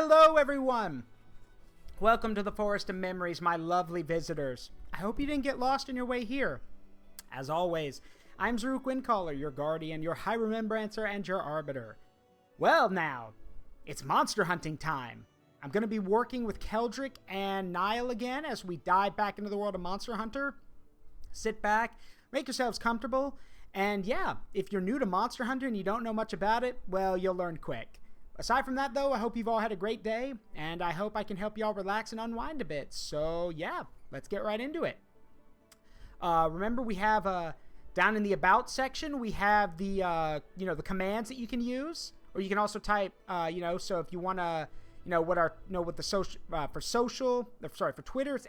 Hello, everyone! Welcome to the Forest of Memories, my lovely visitors. I hope you didn't get lost on your way here. As always, I'm Zaruk Windcaller, your guardian, your high remembrancer, and your arbiter. Well, now, it's monster hunting time. I'm going to be working with Keldric and Nile again as we dive back into the world of Monster Hunter. Sit back, make yourselves comfortable, and yeah, if you're new to Monster Hunter and you don't know much about it, well, you'll learn quick. Aside from that, though, I hope you've all had a great day, and I hope I can help you all relax and unwind a bit. So, yeah, let's get right into it. Remember, we have, down in the About section, we have the, the commands that you can use, or you can also type, so if you want to, what the social, for Twitter, it's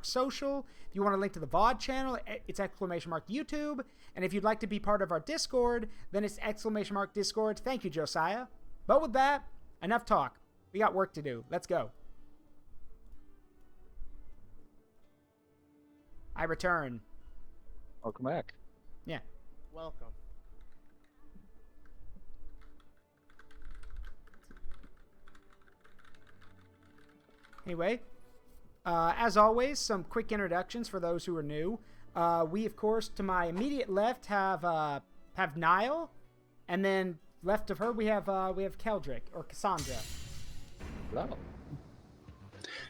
!social. If you want to link to the VOD channel, it's !YouTube. And if you'd like to be part of our Discord, then it's !Discord. Thank you, Josiah. But with that, enough talk. We got work to do. Let's go. I return. Welcome back. Yeah. Welcome. Anyway, as always, some quick introductions for those who are new. We, of course, to my immediate left have Nile, and then left of her we have Keldric or Cassandra. Hello.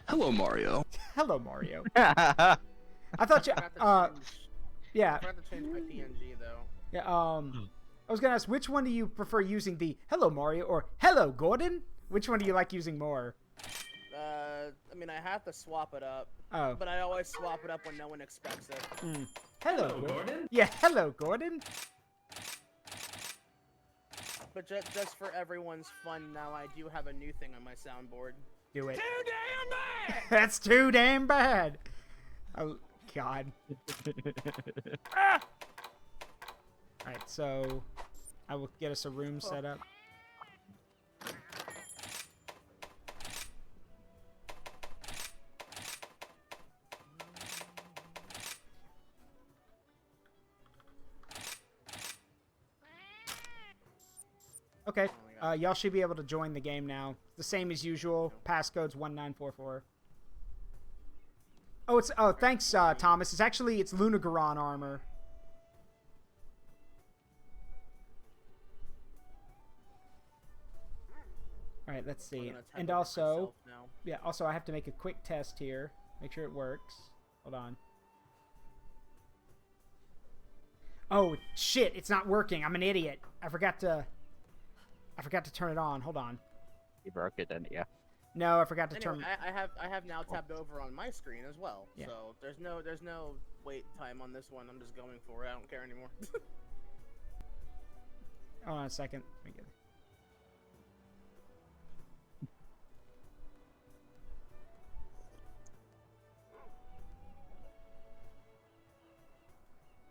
Hello, Mario. Hello, Mario. I thought you. Yeah. I forgot to change my PNG though. Yeah. I was gonna ask, which one do you prefer using, the "Hello, Mario" or "Hello, Gordon"? Which one do you like using more? I have to swap it up. Oh. But I always swap it up when no one expects it. Hello, Gordon. Yeah. Hello, Gordon. But just for everyone's fun now, I do have a new thing on my soundboard. Do it. Too damn bad! That's too damn bad. Oh, God. Ah! Alright, so I will get us a room set up. Okay, y'all should be able to join the game now. The same as usual. Passcode's 1944. Oh, thanks, Thomas. It's Lunagoran armor. All right, let's see. And also, I have to make a quick test here. Make sure it works. Hold on. Oh shit! It's not working. I'm an idiot. I forgot to turn it on. Hold on. You broke it, didn't you? No, I forgot to anyway, turn. I have now tabbed over on my screen as well. Yeah. So there's no wait time on this one. I'm just going for it. I don't care anymore. Hold on a second. Let me get it.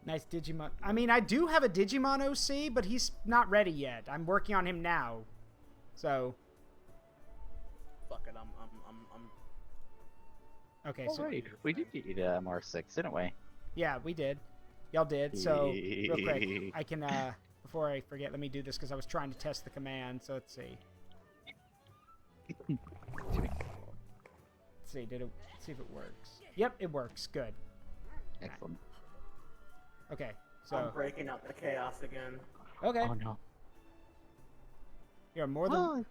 Nice Digimon. I mean, I do have a Digimon OC, but he's not ready yet. I'm working on him now. So. Fuck it. I'm. Okay, so right. We did get R6, didn't we? Yeah, we did. Y'all did. So, real quick, I can, before I forget, let me do this because I was trying to test the command. So, let's see. Let's see, see if it works. Yep, it works. Good. Excellent. Okay, so. I'm breaking up the chaos again. Okay. Oh, no. You're more than.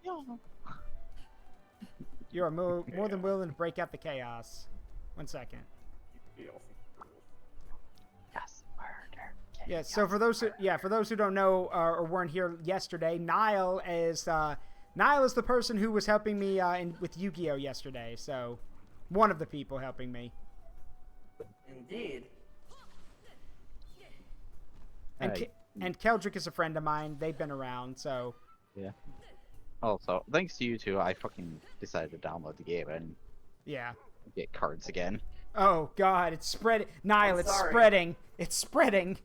You're more than willing to break out the chaos. 1 second. Yes, murder. Yeah. So for those who don't know or weren't here yesterday, Nile is the person who was helping me with Yu-Gi-Oh yesterday. So, one of the people helping me. Indeed. And Keldric is a friend of mine. They've been around, so. Yeah. Also, thanks to you two, I fucking decided to download the game and get cards again. Oh God, it's spreading. Nile, it's spreading. It's spreading.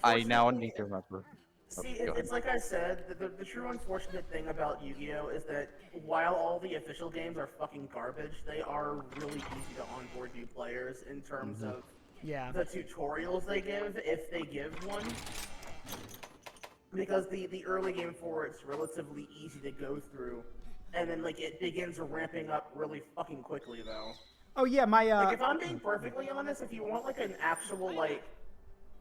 I now need to remember. See, it's like I said, the true unfortunate thing about Yu-Gi-Oh! Is that while all the official games are fucking garbage, they are really easy to onboard new players in terms of the tutorials they give, if they give one. Because the early game for it's relatively easy to go through. and then like it begins ramping up really fucking quickly though. Oh yeah, my like if I'm being perfectly honest, if you want like an actual like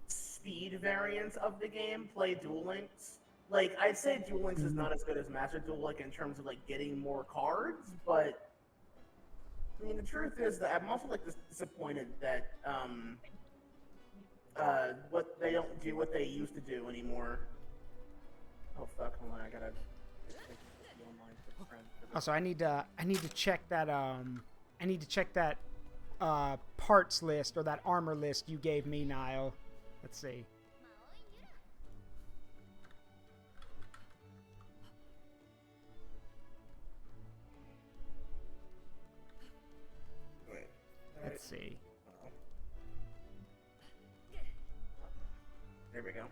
speed variant of the game, play Duel Links. Like I'd say Duel Links is not as good as Master Duel like in terms of like getting more cards, but I mean the truth is that I'm also like disappointed that what they don't do what they used to do anymore. Oh fuck, hold on, I gotta also, I need to check that parts list or that armor list you gave me, Nile. Let's see. Let's see. There we go.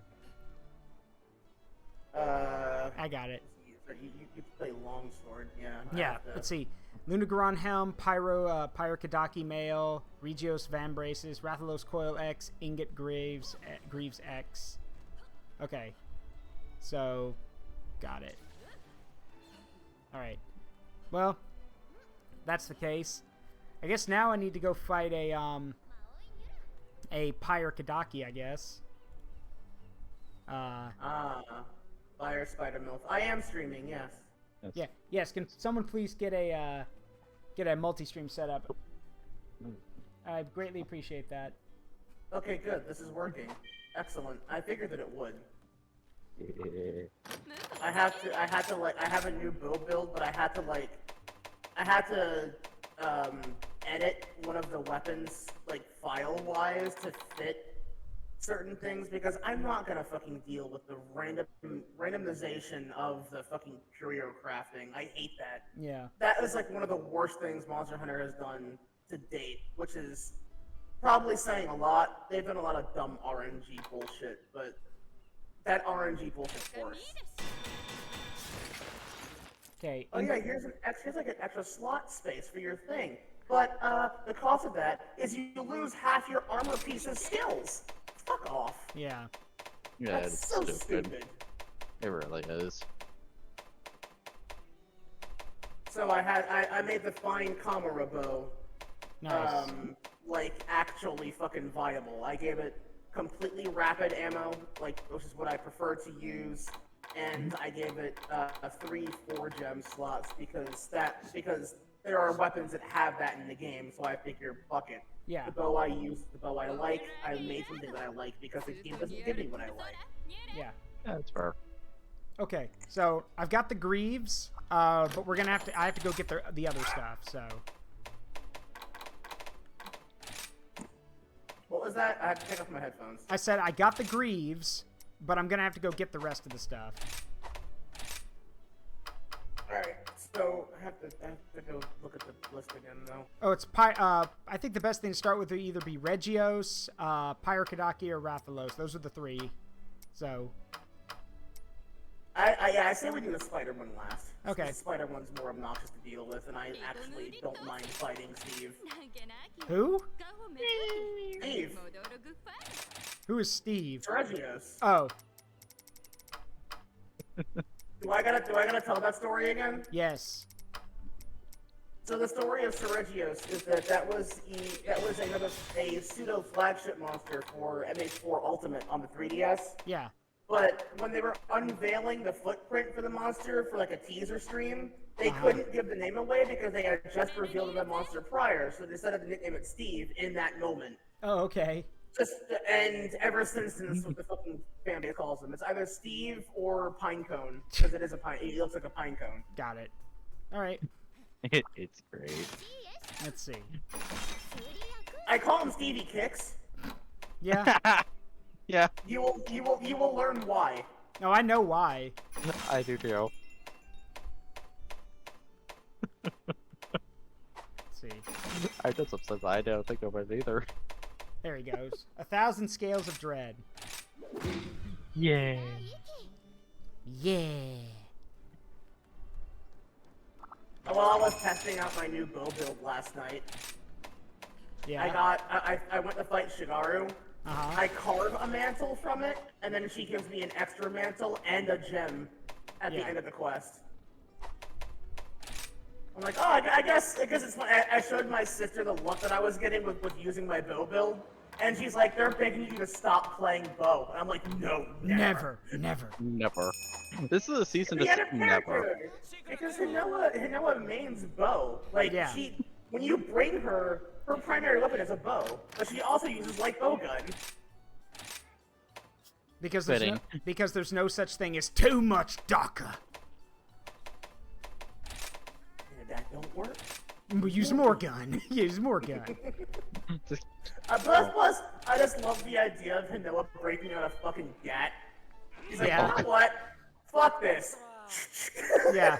I got it. You play longsword, yeah. Yeah, let's see. Lunagaron Helm, Pyrokadaki Mail, Regios Van Braces, Rathalos Coil X, Ingot Greaves X. Okay. So, got it. Alright. Well, that's the case. I guess now I need to go fight a Pyrokadaki, I guess. Fire Spider Milf. I am streaming, yes. Yeah, yes. Can someone please get a multi-stream set up? I greatly appreciate that. Okay, good. This is working. Excellent. I figured that it would. I had to I have a new build, but I had to edit one of the weapons like file-wise to fit certain things because I'm not gonna fucking deal with the randomization of the fucking curio crafting. I hate that. Yeah. That is like one of the worst things Monster Hunter has done to date, which is probably saying a lot. They've done a lot of dumb RNG bullshit, but that RNG bullshit's worse. Okay. Oh yeah, here's like an extra slot space for your thing. But the cost of that is you lose half your armor piece's skills. Fuck off. Yeah. Yeah, That's it's so stupid. It really is. So I made the fine Kamara bow, Nice. like actually fucking viable. I gave it completely rapid ammo, like which is what I prefer to use, and I gave it 3-4 gem slots because there are weapons that have that in the game. So I figure, fuck it. Yeah. The bow I use, the bow I like. I made something that I like because the game doesn't give me what I like. Yeah. Yeah, that's fair. Okay, so I've got the Greaves, but we're gonna I have to go get the other stuff. So. What was that? I had to take off my headphones. I said I got the Greaves, but I'm gonna have to go get the rest of the stuff. Alright, so I have to go look at the list again, though. Oh, it's I think the best thing to start with would either be Regios, Pyrokadaki, or Rathalos. Those are the three. So. I say we do the spider one last. Okay. The spider one's more obnoxious to deal with, and I actually don't mind fighting Steve. Who? Steve. Who is Steve? Regios. Oh. Do I gotta tell that story again? Yes. So the story of Seregios is that was a pseudo flagship monster for MH4 Ultimate on the 3DS. Yeah. But when they were unveiling the footprint for the monster for like a teaser stream, they couldn't give the name away because they had just revealed the monster prior, so they decided to nickname it Steve in that moment. Oh, okay. And ever since then, that's what the fucking fan base calls him. It's either Steve or Pinecone, because it is a pine. He looks like a pinecone. Got it. All right. It's great. Let's see. I call him Stevie Kicks. Yeah. Yeah. You will learn why. No, I know why. I do too. Let's see. I did some stuff I don't think of it either. There he goes. 1,000 Scales of Dread. Yeah. Yeah. While I was testing out my new bow build last night, Yeah. I went to fight Shigaru. I carve a mantle from it, and then she gives me an extra mantle and a gem at the end of the quest. I'm like, oh, I guess it's fine. I showed my sister the luck that I was getting with using my bow build, and she's like, they're begging you to stop playing bow. And I'm like, no, never. Never. This is a season to never. Because Hinoa mains bow. Like, when you bring her primary weapon is a bow, but she also uses light bow gun. Because there's no such thing as too much DACA. That don't work. Use more gun. Use more gun. Plus, I just love the idea of Hinoa breaking out a fucking gat. He's like, you know what? Fuck this. Yeah.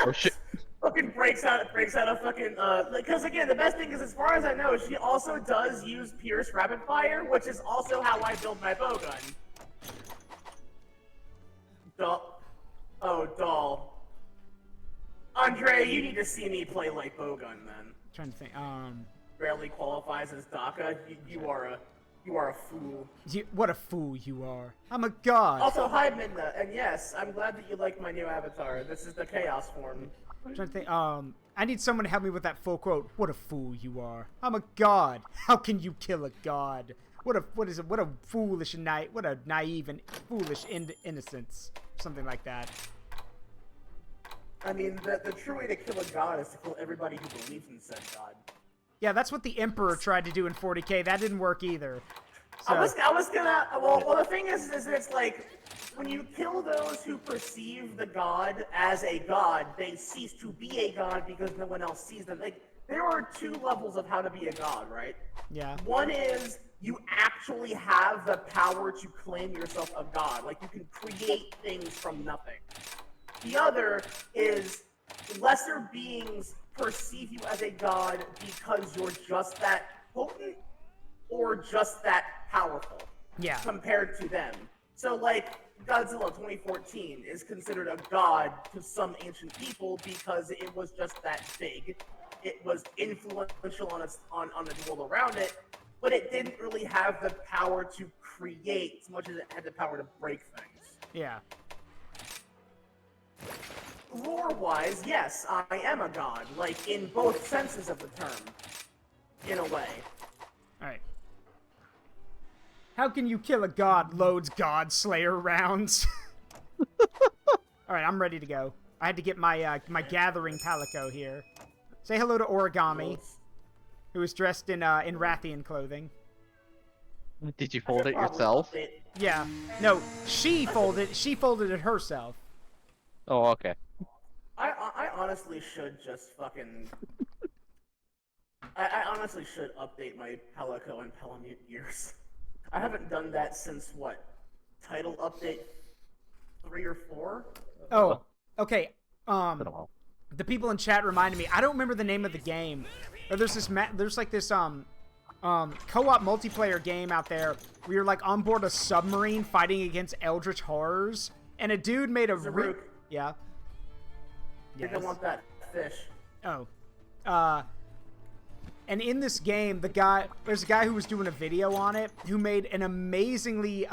Oh shit. Fucking breaks out a fucking, because again, the best thing is, as far as I know, she also does use Pierce Rapid Fire, which is also how I build my bow gun. Doll. Andre, you need to see me play light bowgun then. I'm trying to think. Barely qualifies as DACA. You are a fool. What a fool you are. I'm a god. Also, hi Midna, and yes, I'm glad that you like my new avatar. This is the chaos form. I'm trying to think. I need someone to help me with that full quote. What a fool you are. I'm a god. How can you kill a god? What a foolish what a naive and foolish innocence. Something like that. I mean, the true way to kill a god is to kill everybody who believes in said god. Yeah, that's what the Emperor tried to do in 40K. That didn't work either. So. I was gonna. Well, the thing is it's like when you kill those who perceive the god as a god, they cease to be a god because no one else sees them. Like, there are two levels of how to be a god, right? Yeah. One is you actually have the power to claim yourself a god. Like, you can create things from nothing. The other is lesser beings perceive you as a god because you're just that potent or just that powerful. Yeah. Compared to them. So, like, Godzilla 2014 is considered a god to some ancient people because it was just that big. It was influential on the world around it, but it didn't really have the power to create as much as it had the power to break things. Yeah. Lore-wise, yes, I am a god, like, in both senses of the term. In a way. Alright. How can you kill a god loads God Slayer rounds? Alright, I'm ready to go. I had to get my my gathering palico here. Say hello to Origami, who is dressed in Rathian clothing. Did you fold it yourself? Yeah. No, she folded it herself. Oh, okay. I honestly should just fucking... I honestly should update my Palico and Palamute gears. I haven't done that since, what, title update 3 or 4? Oh, okay. The people in chat reminded me, I don't remember the name of the game. But there's this co-op multiplayer game out there where you're like on board a submarine fighting against eldritch horrors, and a dude made a Zaruk. Yeah. Yes. I want that fish. Oh. And in this game, there's a guy who was doing a video on it who made an amazingly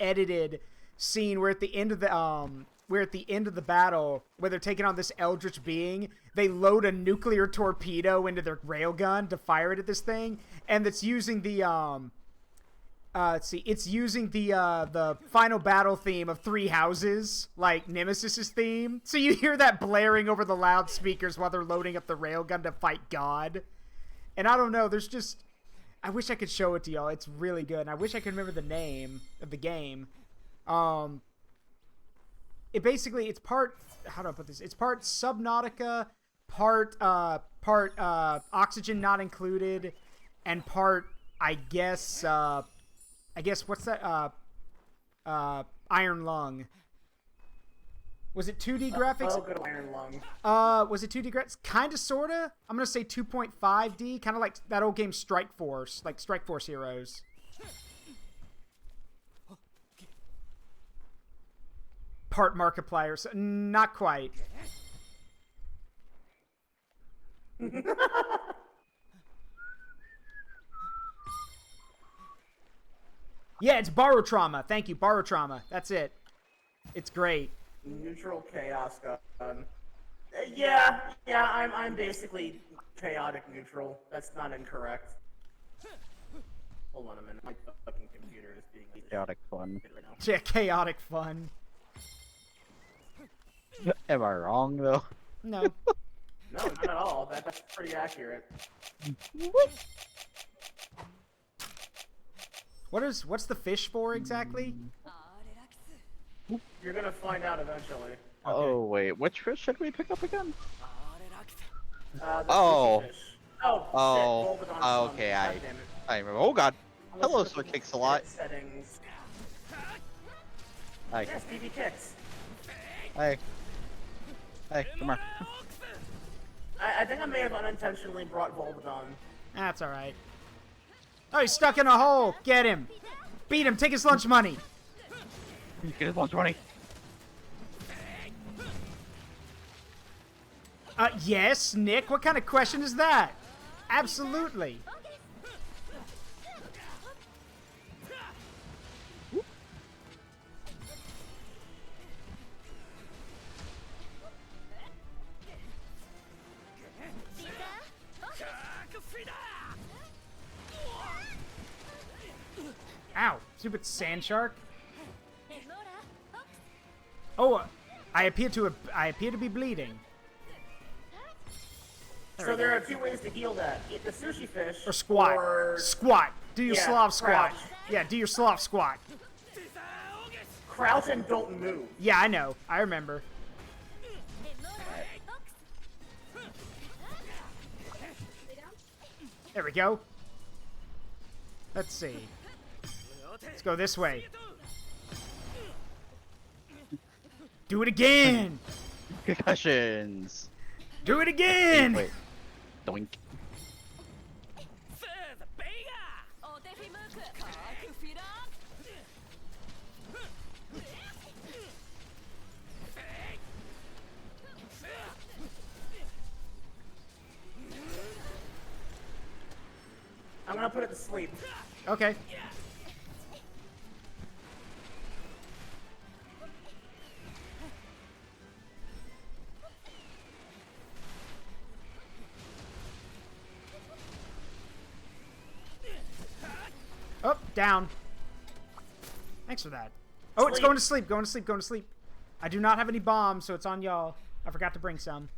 edited scene where at the end of the battle, where they're taking on this eldritch being, they load a nuclear torpedo into their railgun to fire it at this thing, and it's using the it's using the final battle theme of Three Houses, like Nemesis's theme. So you hear that blaring over the loudspeakers while they're loading up the railgun to fight God. And I don't know, I wish I could show it to y'all. It's really good. And I wish I could remember the name of the game. It's part, how do I put this? It's part Subnautica, part Oxygen Not Included, and part, I guess what's that? Iron Lung. Was it 2D graphics? Oh, good Iron Lung. Was it 2D graphics? Kinda, sorta. I'm gonna say 2.5D, kind of like that old game Strike Force, like Strike Force Heroes. Part Markiplier, so not quite. Yeah, it's Borrow Trauma. Thank you, Borrow Trauma. That's it. It's great. Neutral Chaos Gun. Yeah, I'm basically chaotic neutral. That's not incorrect. Hold on a minute, my fucking computer is being Chaotic fun. right now. Yeah, chaotic fun. Am I wrong though? No. No, not at all. That's pretty accurate. What's the fish for exactly? You're gonna find out eventually. Oh wait, which fish should we pick up again? The Oh. sushi fish. Oh. Oh. Shit, Oh, okay, God damn it. I remember. Oh god. Let's Hello, look so at it the kicks a lot. Settings. Hi. Yes, BB kicks. Hey. Hey, come here. I think I may have unintentionally brought Volvidon. That's alright. Oh, he's stuck in a hole! Get him! Beat him! Take his lunch money! Get his lunch money. Yes, Nick? What kind of question is that? Absolutely. Ow! Stupid sand shark. Oh, I appear to be bleeding. So there are two ways to heal that. Eat the sushi fish. Or squat. Or Squat. Do your Yeah, Slav squat. crouch. Yeah, do your Slav squat. crouch and don't move. Yeah, I know. I remember. There we go. Let's see. Let's go this way. Do it again! Concussions. Do it again! Wait. Doink. I'm gonna put it to sleep. Okay. Oh, down. Thanks for that. Oh, it's Sleep. going to sleep, going to sleep, going to sleep. I do not have any bombs, so it's on y'all. I forgot to bring some.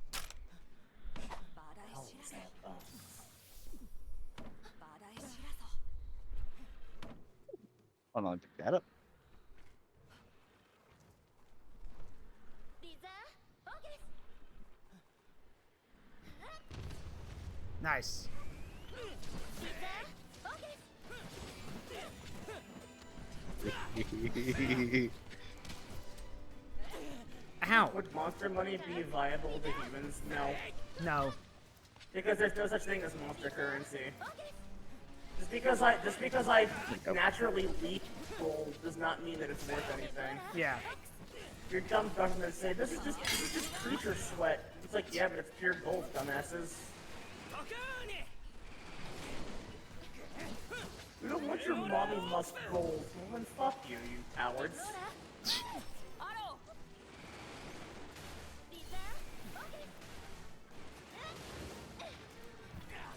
Hold on, pick that up. Nice. Ow. Would monster money be viable to humans? No. No. Because there's no such thing as monster currency. Just because I naturally leak gold does not mean that it's worth anything. Yeah. Your dumb government say this is just creature sweat. It's like, yeah, but it's pure gold, dumbasses. We don't want your mommy musk gold. Well, then fuck you, you cowards.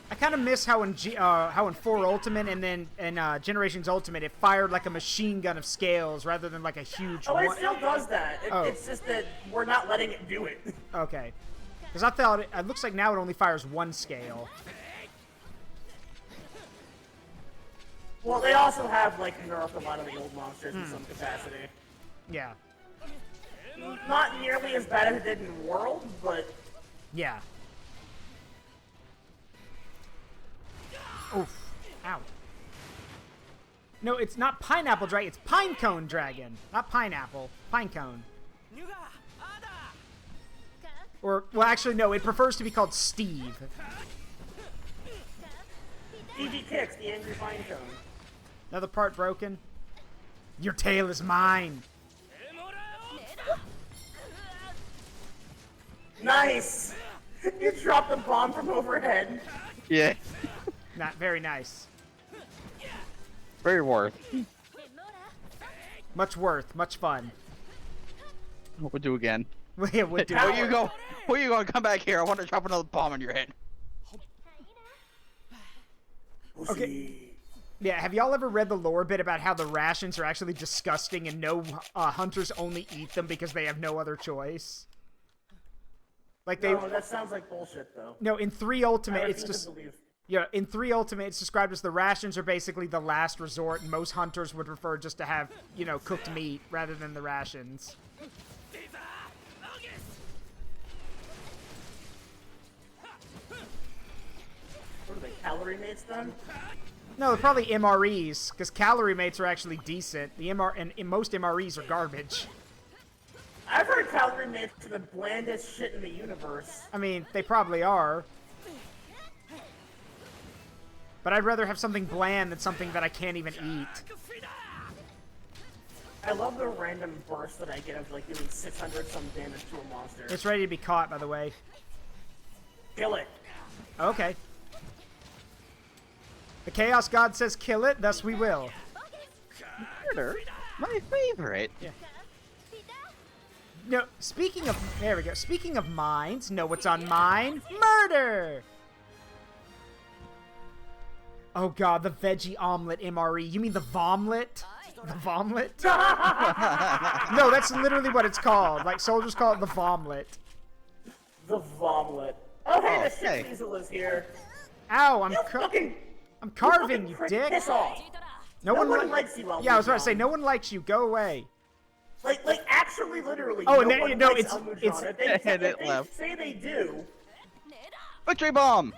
I kind of miss how in 4 Ultimate and then in Generations Ultimate it fired like a machine gun of scales rather than like a huge Oh, it one. still does that. Oh. It's just that we're not letting it do it. Okay. Because I thought it looks like now it only fires 1 scale. Well, they also have, like, nerfed a lot of the old monsters in some capacity. Yeah. Not nearly as bad as it did in World, but... Yeah. Oof. Ow. No, it's not Pineapple Dragon, it's Pinecone Dragon. Not Pineapple. Pinecone. Or, well, actually, no, it prefers to be called Steve. DG Kicks, the Angry Pinecone. Another part broken. Your tail is mine. Nice! You dropped a bomb from overhead. Yeah. Not very nice. Very worth. Much worth, much fun. We'll do again. Yeah, would do. Where you go? Where you going? Come back here. I want to drop another bomb on your head. Okay. Yeah, have y'all ever read the lore bit about how the rations are actually disgusting and no hunters only eat them because they have no other choice? Like they. No, that sounds like bullshit, though. No, in 3 Ultimate, it's just. Yeah, in 3 Ultimate, it's described as the rations are basically the last resort, and most hunters would prefer just to have, you know, cooked meat rather than the rations. What are they, calorie mates then? No, they're probably MREs, because calorie mates are actually decent. The and most MREs are garbage. I've heard calorie mates are the blandest shit in the universe. I mean, they probably are. But I'd rather have something bland than something that I can't even eat. I love the random burst that I get of like doing 600 some damage to a monster. It's ready to be caught, by the way. Kill it. Okay. The Chaos God says kill it, thus we will. Murder? My favorite. Yeah. No, speaking of... There we go. Speaking of mines, know what's on mine? Murder! Oh god, the veggie omelet MRE. You mean the vomlet? The vomlet? No, that's literally what it's called. Like, soldiers call it the vomlet. The vomlet. Oh, hey, the hey. shit weasel is here. Ow, I'm carving, fucking you prick, dick. Piss off. No one likes you. Yeah, I was about to say, no one likes you. Go away. Like actually, literally. Oh, no one likes it's If they say they do. Victory bomb.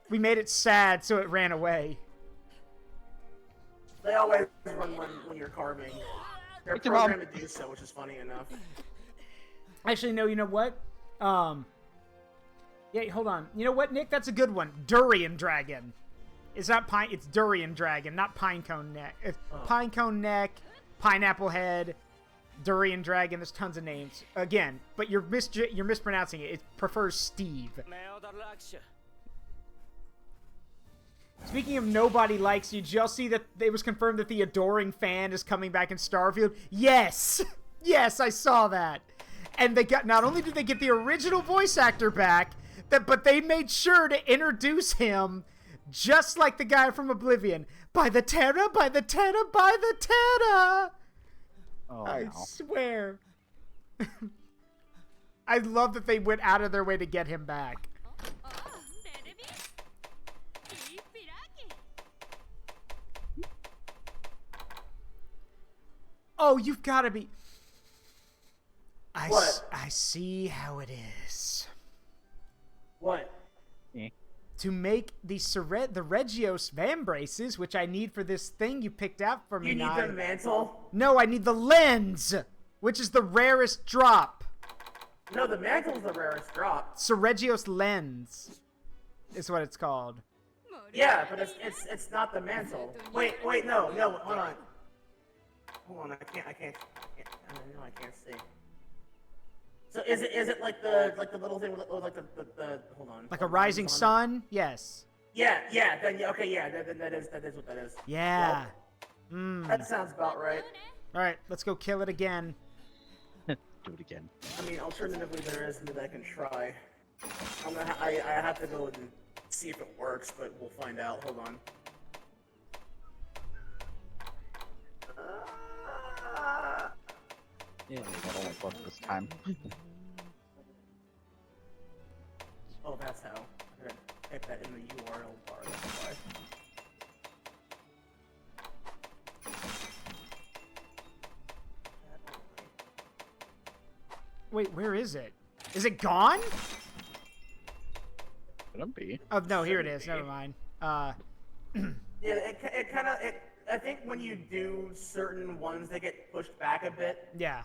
We made it sad, so it ran away. They always run when you're carving. They're Victory bomb. programmed to do so, which is funny enough. Actually, no. You know what? Yeah, hold on. You know what, Nick? That's a good one. Durian Dragon. It's not pine. It's Durian Dragon, not Pinecone Neck. It's Pinecone Neck, Pineapple Head, Durian Dragon. There's tons of names. Again, but you're mispronouncing it. It prefers Steve. Speaking of nobody likes you, did y'all see that it was confirmed that the adoring fan is coming back in Starfield? Yes! Yes, I saw that. And they got, not only did they get the original voice actor back, but they made sure to introduce him just like the guy from Oblivion. By the Terra, by the Terra, by the Terra! Oh, I no. swear. I love that they went out of their way to get him back. Oh, you've got to be... What? I see how it is. What? To make the Regios Vambraces, which I need for this thing you picked out for me. You need the mantle? No, I need the lens, which is the rarest drop. No, the mantle's the rarest drop. Regios Lens is what it's called. Yeah, but it's not the mantle. Wait, no, hold on. Hold on, I can't. No, I can't see. So is it like the little thing with like the hold on. Like a rising sun? Yes. Yeah. Then okay, yeah. Then that is what that is. Yeah. Well, that sounds about right. All right, let's go kill it again. Do it again. I mean, alternatively, there is that I can try. I have to go and see if it works, but we'll find out. Hold on. Yeah, I don't want to this time. Oh, that's how. I'm gonna type that in the URL bar. That's why. Wait, where is it? Is it gone? Couldn't be. Oh, no, here it is. Never mind. Yeah, it kind of. I think when you do certain ones, they get pushed back a bit. Yeah.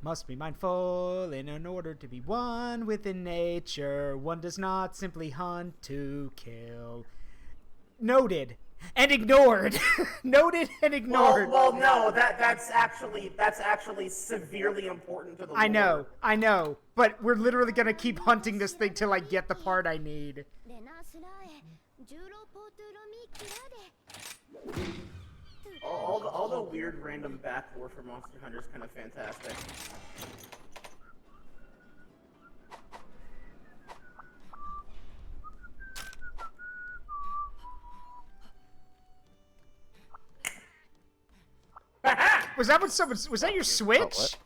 Must be mindful in order to be one within nature. One does not simply hunt to kill. Noted. And ignored. Noted and ignored. Well, no, that's actually severely important to the lore. I know. But we're literally gonna keep hunting this thing till I get the part I need. All the weird random backlore for Monster Hunter is kind of fantastic. Was that what someone? Was that your Switch?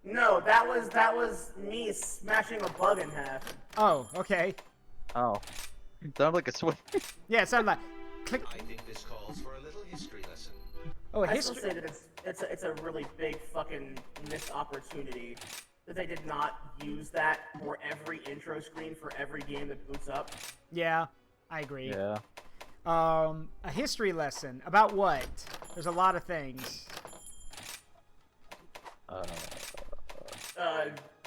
No, that was me smashing a bug in half. Oh, okay. Oh, it sounded like a switch. Yeah, it sounded like. Click. I think this calls for a little history lesson. Oh, a I still history. say that it's a really big fucking missed opportunity that they did not use that for every intro screen for every game that boots up. Yeah, I agree. Yeah. A history lesson about what? There's a lot of things.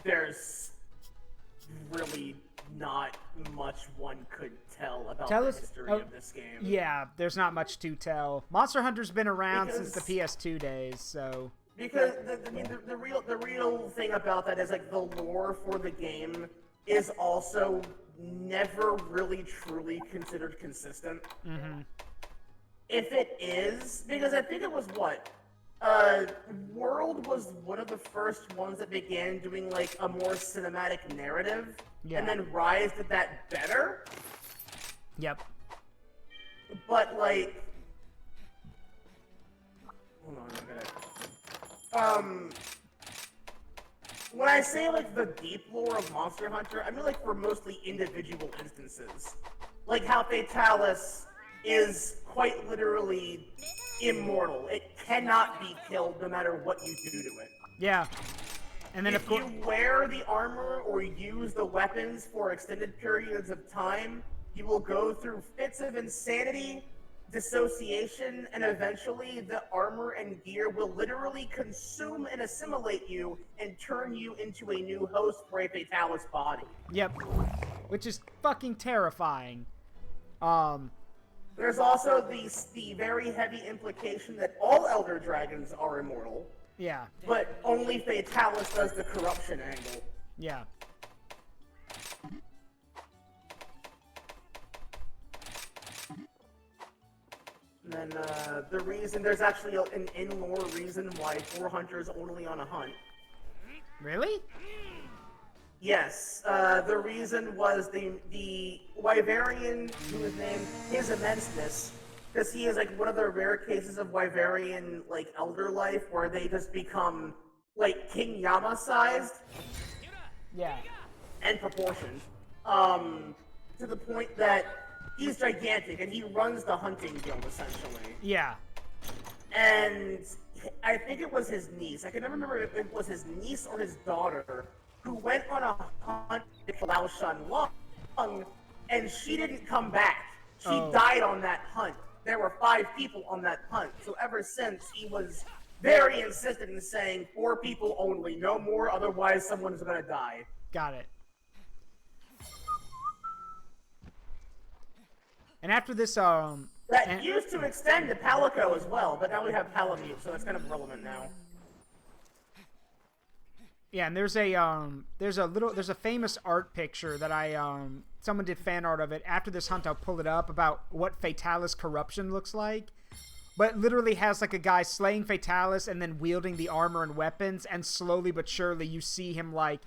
There's really not much one could tell about the history of this game. Yeah, there's not much to tell. Monster Hunter's been around since the PS2 days, so. Because the real thing about that is like the lore for the game is also never really truly considered consistent. Mm-hmm. If it is, because I think it was what? World was one of the first ones that began doing like a more cinematic narrative, and then Rise did that better. Yep. But like, hold on, when I say like the deep lore of Monster Hunter, I mean like for mostly individual instances, like how Fatalis is quite literally immortal. It cannot be killed no matter what you do to it. Yeah. And then if you wear the armor or use the weapons for extended periods of time, you will go through fits of insanity, dissociation, and eventually the armor and gear will literally consume and assimilate you and turn you into a new host for a Fatalis body. Yep. Which is fucking terrifying. There's also the very heavy implication that all Elder Dragons are immortal. Yeah. But only Fatalis does the corruption angle. Yeah. And then there's actually an in-lore reason why 4 is only on a hunt. Really? Yes, the reason was the Wyverian, who is named His Immenseness, because he is like one of the rare cases of Wyverian like elder life where they just become like King Yama sized. Yeah. And proportioned. To the point that he's gigantic and he runs the hunting guild essentially. Yeah. And I think it was his niece. I can never remember if it was his niece or his daughter who went on a hunt to Lao Shan Long, and she didn't come back. She died on that hunt. There were 5 people on that hunt. So ever since, he was very insistent in saying 4 people only, no more, otherwise someone's gonna die. Got it. And after this, that used to extend to Palico as well, but now we have Palamute, so that's kind of relevant now. Yeah, and there's a famous art picture that someone did fan art of it. After this hunt, I'll pull it up about what Fatalis corruption looks like. But it literally has like a guy slaying Fatalis and then wielding the armor and weapons, and slowly but surely you see him like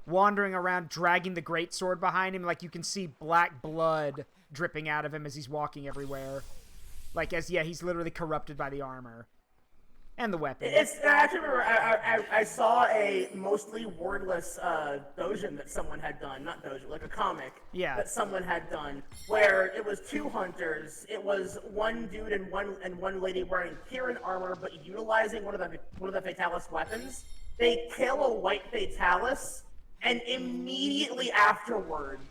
wandering around dragging the greatsword behind him. Like you can see black blood dripping out of him as he's walking everywhere. Like he's literally corrupted by the armor. And the weapon. I actually remember I saw a mostly wordless dojin that someone had done, not dojin, like a comic that someone had done, where it was 2 hunters. It was one dude and one lady wearing Kirin armor, but utilizing one of the Fatalis weapons. They kill a white Fatalis, and immediately afterward,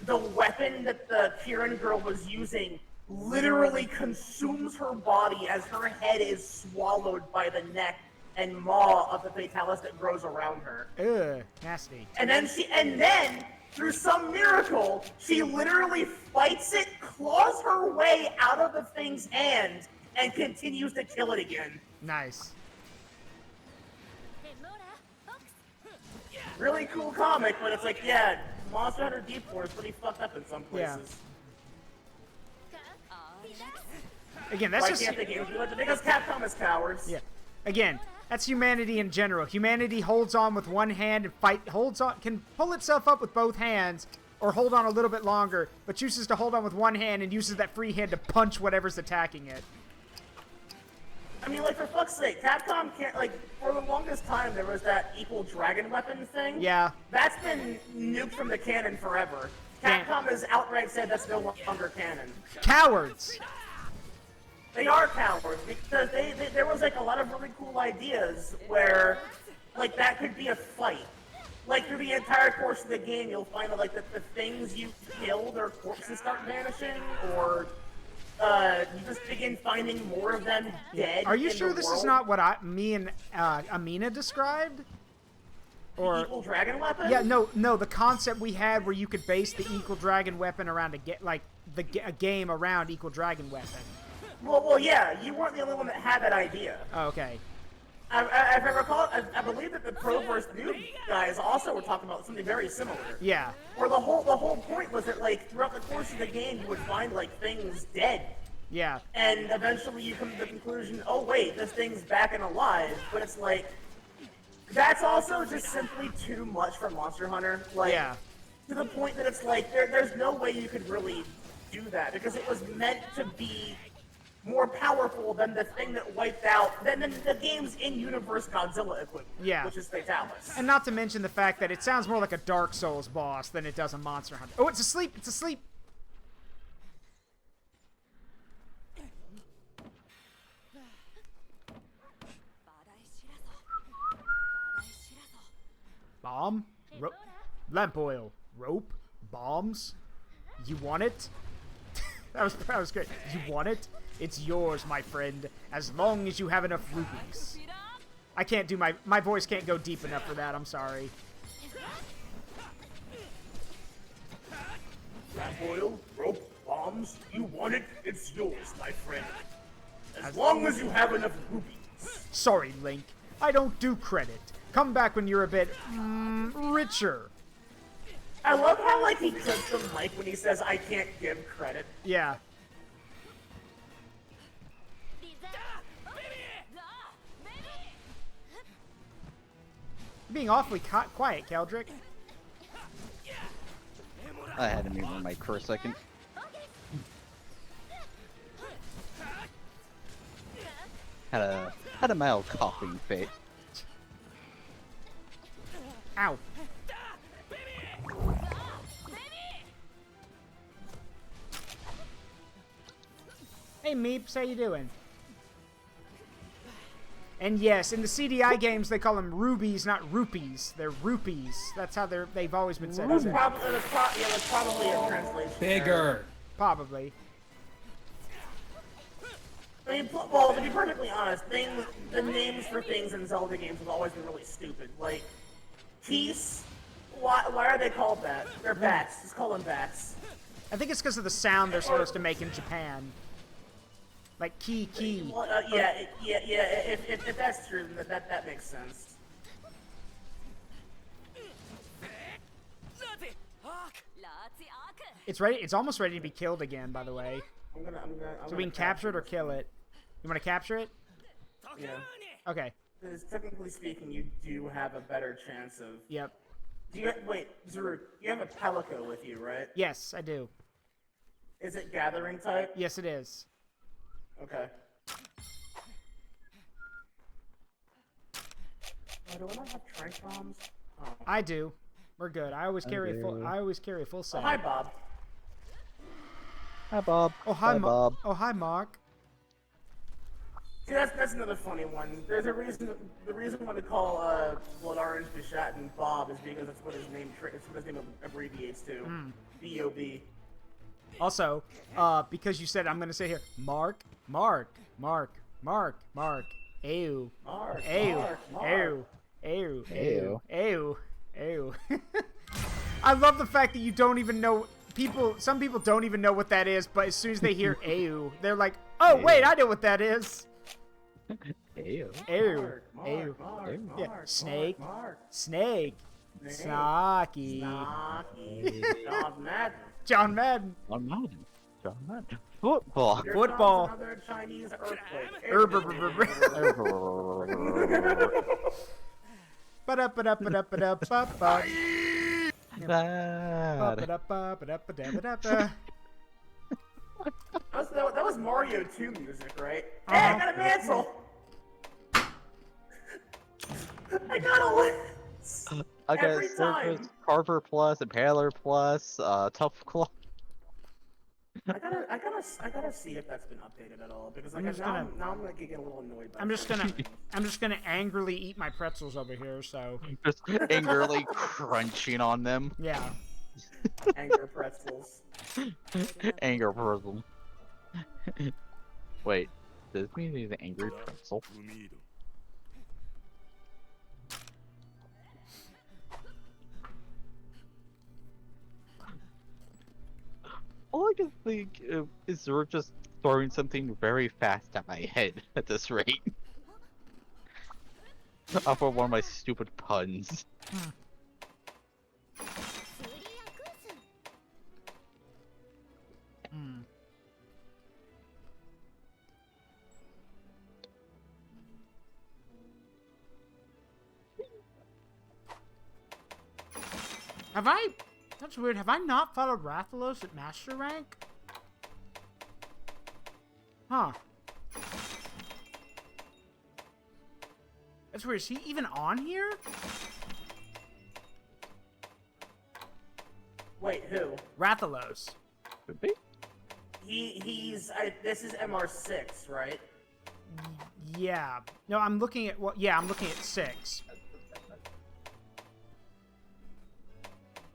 the weapon that the Kirin girl was using literally consumes her body as her head is swallowed by the neck and maw of the Fatalis that grows around her. Ugh, nasty. And then, through some miracle, she literally fights it, claws her way out of the thing's hand, and continues to kill it again. Nice. Really cool comic, but it's like, yeah, Monster Hunter Deep Lore is pretty fucked up in some places. Again, that's just... Why can't the games do that? Because Capcom is cowards. Yeah. Again, that's humanity in general. Humanity holds on with one hand and can pull itself up with both hands, or hold on a little bit longer, but chooses to hold on with one hand and uses that free hand to punch whatever's attacking it. I mean, like, for fuck's sake, Capcom can't, like, for the longest time, there was that equal dragon weapon thing. Yeah. That's been nuked from the canon forever. Capcom has outright said that's no longer canon. Cowards! They are cowards, because there was, like, a lot of really cool ideas where, like, that could be a fight. Like, through the entire course of the game, you'll find that, like, the things you kill, their corpses start vanishing, or... you just begin finding more of them dead. Are you sure this is not what me and Amina described? Or the equal dragon weapon? Yeah, no. The concept we had where you could base the equal dragon weapon around a game around equal dragon weapon. Well, yeah. You weren't the only one that had that idea. Oh, okay. If I recall, I believe that the Pro vs. Noob guys also were talking about something very similar. Yeah. Where the whole point was that, like, throughout the course of the game, you would find, like, things dead. Yeah. And eventually you come to the conclusion, oh wait, this thing's back and alive. But it's like, that's also just simply too much for Monster Hunter. Like, yeah. To the point that it's like, there's no way you could really do that, because it was meant to be more powerful than the thing that wiped out, than the game's in-universe Godzilla equivalent, yeah. which is Fatalis. And not to mention the fact that it sounds more like a Dark Souls boss than it does a Monster Hunter. Oh, it's asleep! It's asleep! Bomb? Lamp oil. Rope? Bombs? You want it? that was great. You want it? It's yours, my friend, as long as you have enough rupees. I can't do my voice can't go deep enough for that, I'm sorry. Lamp oil, rope, bombs, you want it? It's yours, my friend. As long as you have enough rupees. Sorry, Link. I don't do credit. Come back when you're a bit, richer. I love how, like, he cuts the mic when he says, I can't give credit. Yeah. Being awfully quiet, Keldric. I had to mute my mic for a second. Had a mild coughing fit. Ow. Hey Meeps, how you doing? And yes, in the CDI games they call them rubies, not rupees. They're rupees. That's how they've always been said. That's probably a translation. Bigger. Probably. I mean, well, to be perfectly honest, the names for things in Zelda games have always been really stupid. Like, Peace, why are they called that? They're bats. Just call them bats. I think it's because of the sound they're supposed to make in Japan. Like key. Well, yeah. If that's true, then that makes sense. It's ready. It's almost ready to be killed again. By the way, so we can capture it or kill it. You want to capture it? Yeah. Okay. Because technically speaking, you do have a better chance of. Yep. Wait, Zaruk, you have a Palico with you, right? Yes, I do. Is it gathering type? Yes, it is. Okay. Oh, do I not have trank bombs? Oh. I do. We're good. I always carry a full set. Oh, hi, Bob. Hi, Bob. Oh, hi, Bob. Oh, hi, Mark. See, that's another funny one. There's a reason. The reason why we call Blood Orange Bishatin Bob is because that's what his name. It's what his name abbreviates to. B-O-B. Also, because you said I'm gonna say here, Mark. Ew. Ew. I love the fact that you don't even know. Some people don't even know what that is, but as soon as they hear ew, they're like, oh wait, I know what that is. Ew. Yeah. Snake. Snake. Snocky. John Madden. John Madden. John Madden. Football. Here Football. comes another Chinese earthquake. That was Mario 2 music, right? Hey, I got a mantle! I got a lens! I got Every Surface, time! Carver Plus, Impaler Plus, Tough Claw. I gotta see if that's been updated at all, because like, now I'm gonna get a little annoyed by I'm just gonna angrily eat my pretzels over here, so. Just angrily crunching on them. Yeah. anger pretzels. Anger pretzel. Wait, does this mean he's an angry pretzel? All I can think is Zaruk just throwing something very fast at my head at this rate. Off of one of my stupid puns. Have I? That's weird. Have I not followed Rathalos at Master Rank? Huh. That's weird. Is he even on here? Wait, who? Rathalos. Could be. This is MR6, right? Yeah. No, I'm looking at what? Yeah, I'm looking at 6.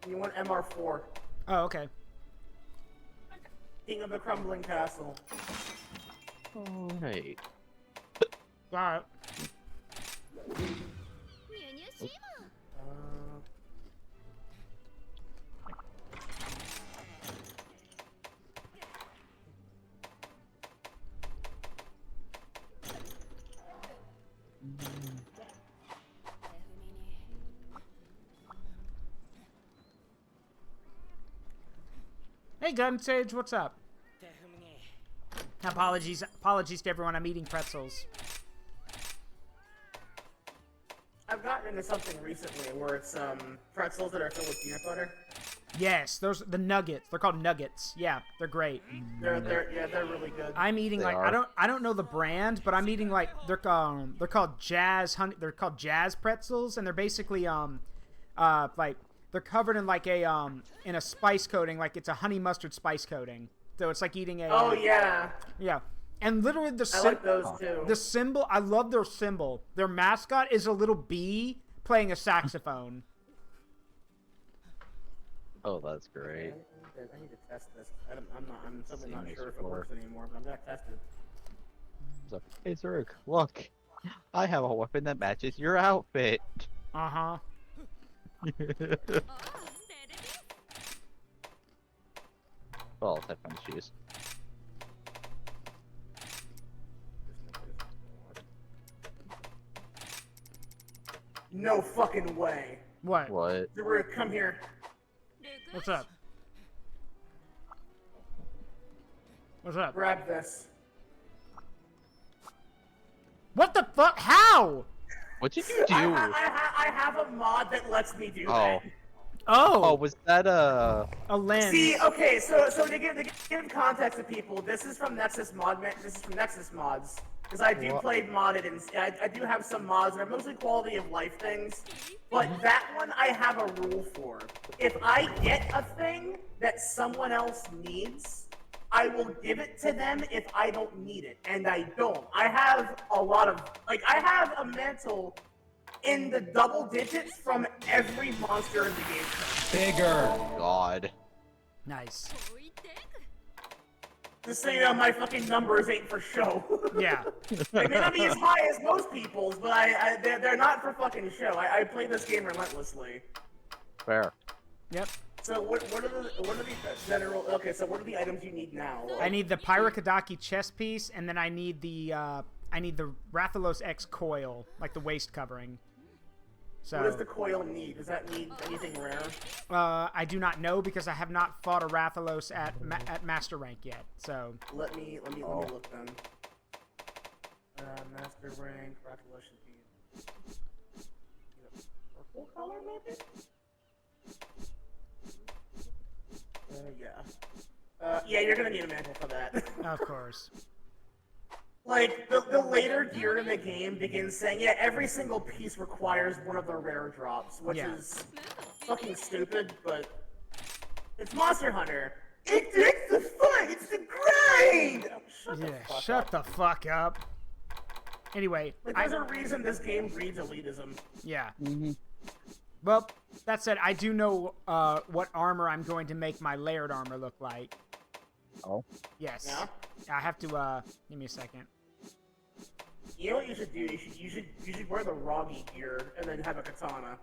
You want MR4. Oh, okay. King of the Crumbling Castle. Alright. Alright. Hey, Gun Sage, what's up? Apologies to everyone. I'm eating pretzels. I've gotten into something recently where it's pretzels that are filled with peanut butter. Yes, those the nuggets. They're called nuggets. Yeah, they're great. They're really good. I'm eating I don't know the brand, but I'm eating like they're called Jazz pretzels, and they're basically like they're covered in like in a spice coating, like it's a honey mustard spice coating. So it's like eating a. Oh yeah. Yeah. And literally I like those too. The symbol, I love their symbol. Their mascot is a little bee playing a saxophone. Oh, that's great. I need to test this. I'm simply not sure if it works anymore, but I'm gonna test it. So, hey Zaruk, look, I have a weapon that matches your outfit. Uh-huh. Well, let's have fun shoes. No fucking way. What? What? Zaruk, come here. What's up? What's up? Grab this. What the fuck? How? What did you do? I have a mod that lets me do that. Oh, was that a lens? See, okay, so to give context to people, this is from Nexus Mods. Because I do play modded, and I do have some mods that are mostly quality of life things. But that one I have a rule for. If I get a thing that someone else needs, I will give it to them if I don't need it. And I don't. I have a lot of, like, I have a mantle in the double digits from every monster in the game. Bigger. Oh, God. Nice. Just so you know, my fucking numbers ain't for show. Yeah. They may not be as high as most people's, but they're not for fucking show. I play this game relentlessly. Fair. Yep. So what are the general? Okay, so what are the items you need now? I need the Pyrakadaki chest piece, and then I need the Rathalos X coil, like the waist covering. So, what does the coil need? Does that need anything rare? I do not know because I have not fought a Rathalos at Master Rank yet. So let me look then. Master Rank, Rathalos should be purple color maybe? Yeah. Yeah, you're gonna need a mantle for that. of course. Like, the later gear in the game begins saying, yeah, every single piece requires one of the rare drops, which is fucking stupid, but it's Monster Hunter. It's the fun! It's the grind! Shut the fuck up. Anyway, like, there's a reason this game breeds elitism. Yeah. Well, that said, I do know what armor I'm going to make my layered armor look like. Oh. Yes. Yeah? I have to, give me a second. You know what you should do? You should wear the Roggy gear and then have a katana.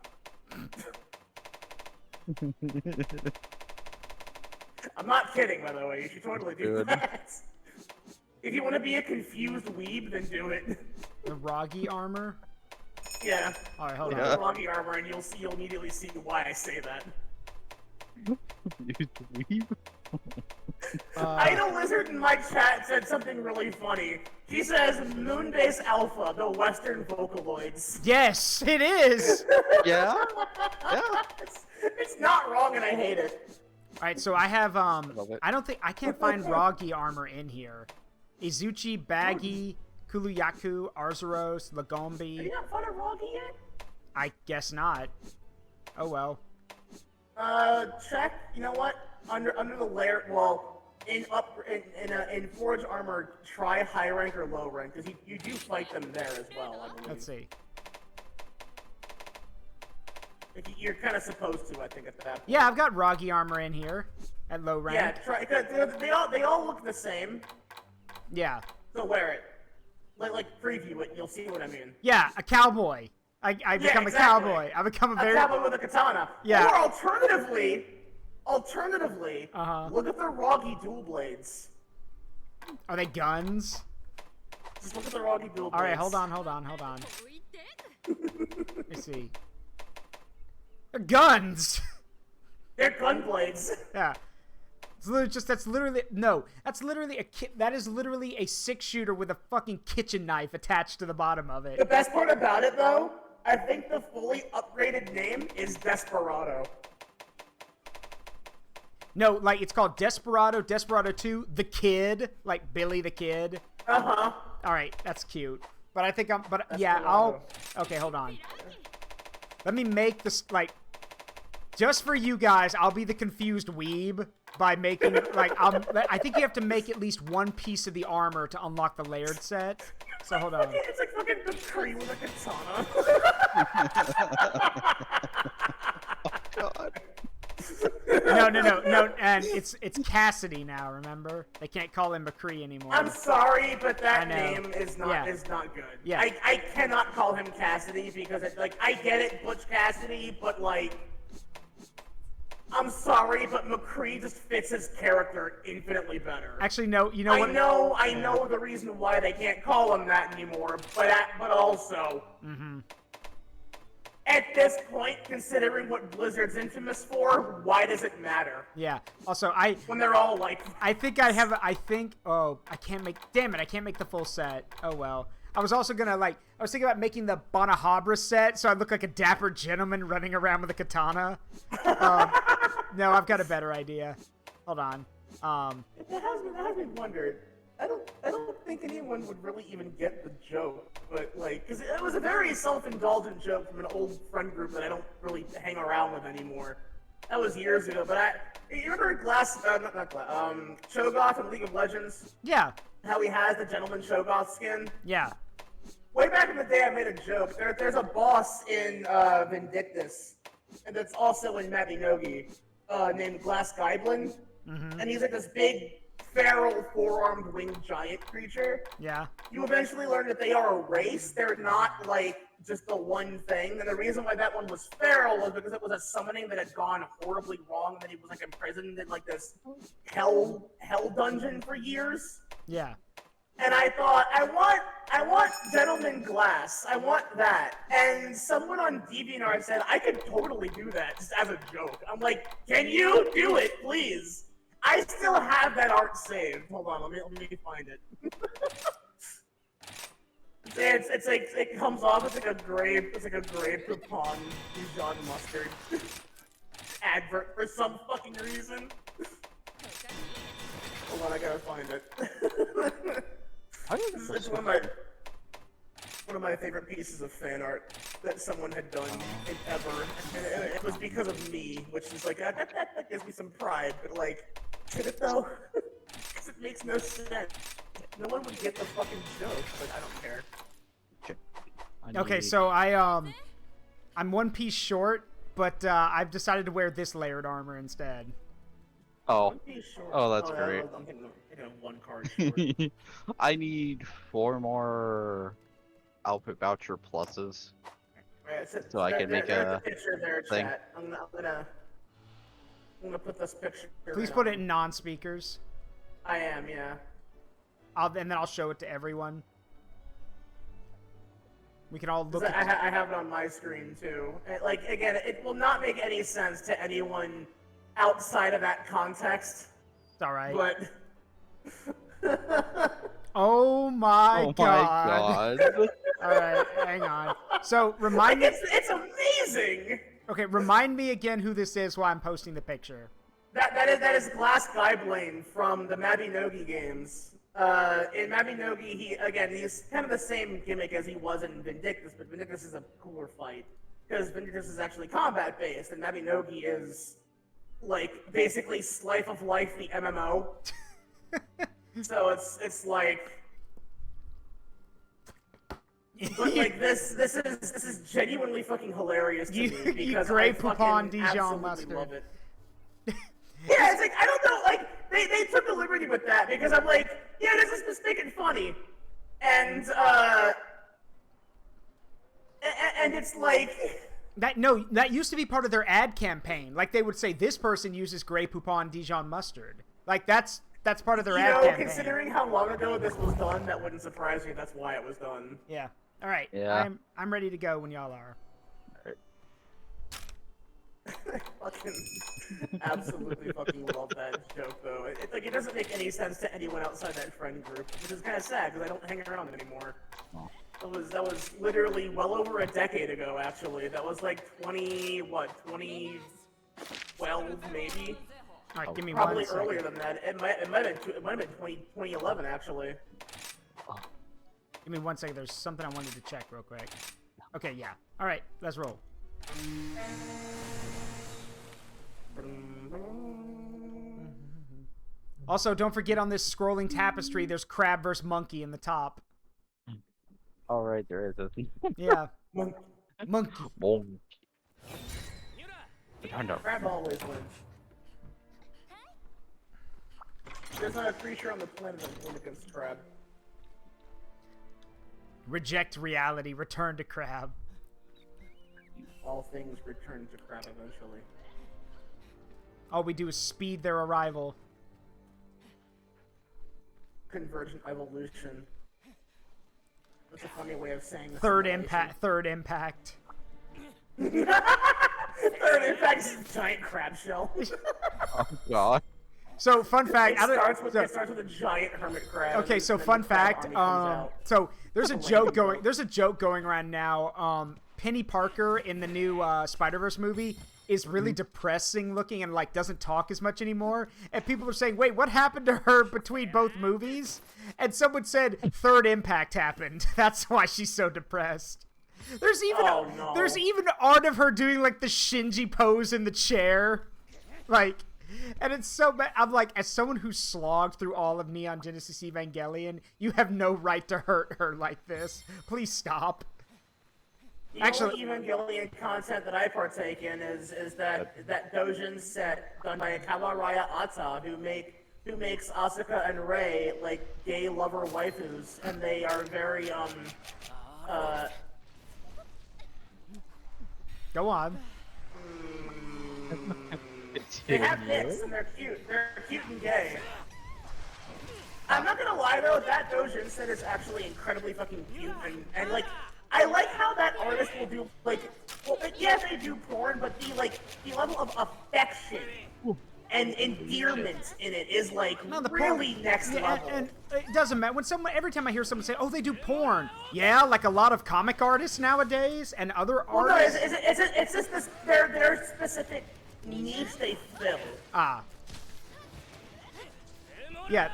I'm not kidding, by the way. You should totally do that. If you want to be a confused weeb, then do it. The Roggy armor? Yeah. All right, hold on. The Roggy armor, and you'll immediately see why I say that. Weeb? Idle Lizard in my chat said something really funny. She says, Moonbase Alpha, the Western Vocaloids. Yes, it is! Yeah? Yeah. It's not wrong, and I hate it. Alright, so I have, Love it. I can't find Roggy armor in here. Izuchi, Baggy, Kuluyaku, Arzuros, Lagombi. Have you not found a Roggy yet? I guess not. Oh well. Check, you know what? Under the layer, well, in Forge Armor, try high rank or low rank, because you do fight them there as well, I believe. Let's see. Like, you're kind of supposed to, I think, at that point. Yeah, I've got Roggy armor in here at low rank. Yeah, try, cause they all look the same, Yeah. so wear it. Like preview it, you'll see what I mean. Yeah, a cowboy. I become exactly. a cowboy. I become a very... cowboy with a katana. Yeah. Or alternatively, Uh-huh. look at the Roggy dual blades. Are they guns? Just look at the Roggy dual blades. Alright, hold on. Let me see. They're guns! They're gun blades. Yeah. It's literally that's literally that is literally a 6-shooter with a fucking kitchen knife attached to the bottom of it. The best part about it, though, I think the fully upgraded name is Desperado. No, like, it's called Desperado 2, The Kid, like Billy the Kid. Uh-huh. Alright, that's cute. But I think Desperado. okay, hold on. Let me make this, like, just for you guys, I'll be the confused weeb by making, like, I think you have to make at least one piece of the armor to unlock the layered set. So hold on. It's like fucking McCree with a katana. Oh, God. No, and it's Cassidy now, remember? They can't call him McCree anymore. I'm sorry, but that name is not good. Yeah. I cannot call him Cassidy because it's like, I get it, Butch Cassidy, but like, I'm sorry, but McCree just fits his character infinitely better. Actually, no, you know what? I know the reason why they can't call him that anymore, but also, at this point, considering what Blizzard's infamous for, why does it matter? Yeah. Also, when they're all like, I can't make the full set. Oh well. I was also gonna I was thinking about making the Banahabra set so I look like a dapper gentleman running around with a katana. No, I've got a better idea. Hold on. It has been wondered. I don't think anyone would really even get the joke, but like, because it was a very self-indulgent joke from an old friend group that I don't really hang around with anymore. That was years ago, but you remember Cho'Gath in League of Legends? Yeah. How he has the Gentleman Cho'Gath skin? Yeah. Way back in the day, I made a joke. There's a boss in Vindictus, and that's also in Mabinogi, named Glass Goblin, and he's like this big, feral, four-armed winged giant creature. Yeah. You eventually learn that they are a race. They're not, like, just the one thing. And the reason why that one was feral was because it was a summoning that had gone horribly wrong, and then he was, like, imprisoned in, like, this hell dungeon for years. Yeah. And I thought, I want Gentleman Glass. I want that. And someone on DeviantArt said, I could totally do that, just as a joke. I'm like, can you do it, please? I still have that art saved. Hold on, let me find it. It's like, it comes off as like a Grey Poupon Dijon mustard advert for some fucking reason. Hold on, I gotta find it. It's one of my favorite pieces of fan art that someone had done ever, and it was because of me, which is like that gives me some pride. But like, should it though? Because it makes no sense. No one would get the fucking joke, but I don't care. Okay, so I'm one piece short, but I've decided to wear this layered armor instead. Oh, that's great. I'm thinking of one card short. I need 4 more outfit voucher pluses, Right, so I can make a picture there, thing. chat. I'm gonna put this picture. Please put it in non-speakers. I am, yeah. And then I'll show it to everyone. We can all look at I have it on my screen too. Like, again, it will not make any sense to anyone outside of that context. It's alright. But Oh my god. Alright, hang on. So remind me. It's amazing! Okay, remind me again who this is while I'm posting the picture. That is Glass Guyblaine from the MamaNile games. In MamaNile, he's kind of the same gimmick as he was in Vindictus, but Vindictus is a cooler fight. Because Vindictus is actually combat-based, and MamaNile is, like, basically Slice of Life, the MMO. So it's like... But, like, this is genuinely fucking hilarious to me, because Grey I Poupon fucking Dijon absolutely mustard. love it. Yeah, it's like, I don't know, like, they took a liberty with that, because I'm like, yeah, this is mistaken funny. And it's like... That used to be part of their ad campaign. Like, they would say, this person uses Grey Poupon Dijon mustard. Like, that's part of their ad campaign. Considering how long ago this was done, that wouldn't surprise me, that's why it was done. Yeah. Alright, yeah. I'm ready to go when y'all are. I fucking absolutely fucking love that joke, though. It doesn't make any sense to anyone outside that friend group, which is kind of sad because I don't hang around anymore. Oh. That was literally well over a decade ago, actually. That was like 2012 maybe. All right, give me Probably 1 second. earlier than that. It might have been 2011 actually. Give me 1 second. There's something I wanted to check real quick. Okay, yeah. All right, let's roll. Also, don't forget on this scrolling tapestry, there's crab versus monkey in the top. All right, there is. Yeah. Monkey. Monkey. Crab always wins. There's not a creature on the planet that wins against crab. Reject reality. Return to crab. All things return to crab eventually. All we do is speed their arrival. Convergent evolution. That's a funny way of saying this. Third impact. Third impact. Third impact is a giant crab shell. Oh god. So fun fact. It starts with a giant hermit crab. Okay, so fun fact. So there's a joke going. There's a joke going around now. Penny Parker in the new Spider-Verse movie is really depressing looking and like doesn't talk as much anymore. And people are saying, "Wait, what happened to her between both movies?" And someone said, "Third impact happened. That's why she's so depressed." There's even art of her doing like the Shinji pose in the chair, like. And it's so bad. I'm like, as someone who slogged through all of Neon Genesis Evangelion, you have no right to hurt her like this. Please stop. The only Evangelion content that I partake in is that Dojin set done by Kawaraya Ata, who makes Asuka and Rei like gay lover waifus, and they are very Go on. They have nips and they're cute. They're cute and gay. I'm not gonna lie though, that Dojin said is actually incredibly fucking cute, and like, I like how that artist will do, like, well, yeah, they do porn, but the level of affection and endearment in it is like really next level. And it doesn't matter every time I hear someone say, "Oh, they do porn," yeah, like a lot of comic artists nowadays and other artists. No, it's just this their specific niche they fill. Yeah.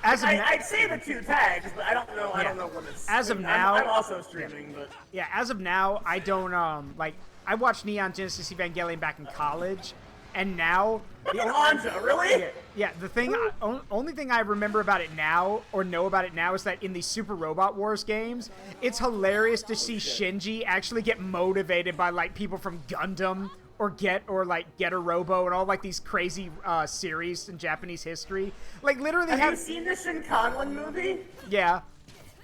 I'd say the 2 tags, but I don't know. Yeah. I don't know what it's. As of now, I'm also streaming, but yeah. As of now, I don't like. I watched Neon Genesis Evangelion back in college, and now. Anja, really? Yeah. The thing, only thing I remember about it now, or know about it now, is that in the Super Robot Wars games, it's hilarious to see Shinji actually get motivated by like people from Gundam. Or Get a Robo and all like these crazy series in Japanese history. Like literally have you seen the Shin Conlon movie? Yeah.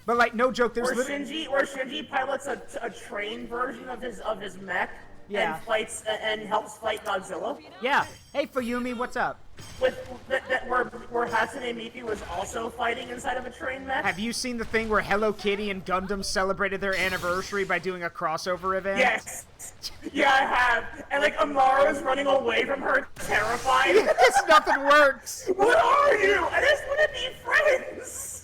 But like no joke, there's Shinji pilots a train version of his mech and fights and helps fight Godzilla. Yeah. Hey Fuyumi, what's up? Where Hatsune Miku was also fighting inside of a train mech. Have you seen the thing where Hello Kitty and Gundam celebrated their anniversary by doing a crossover event? Yes. Yeah, I have. And like Amaru's running away from her, terrified. Because nothing works. What are you? I just want to be friends.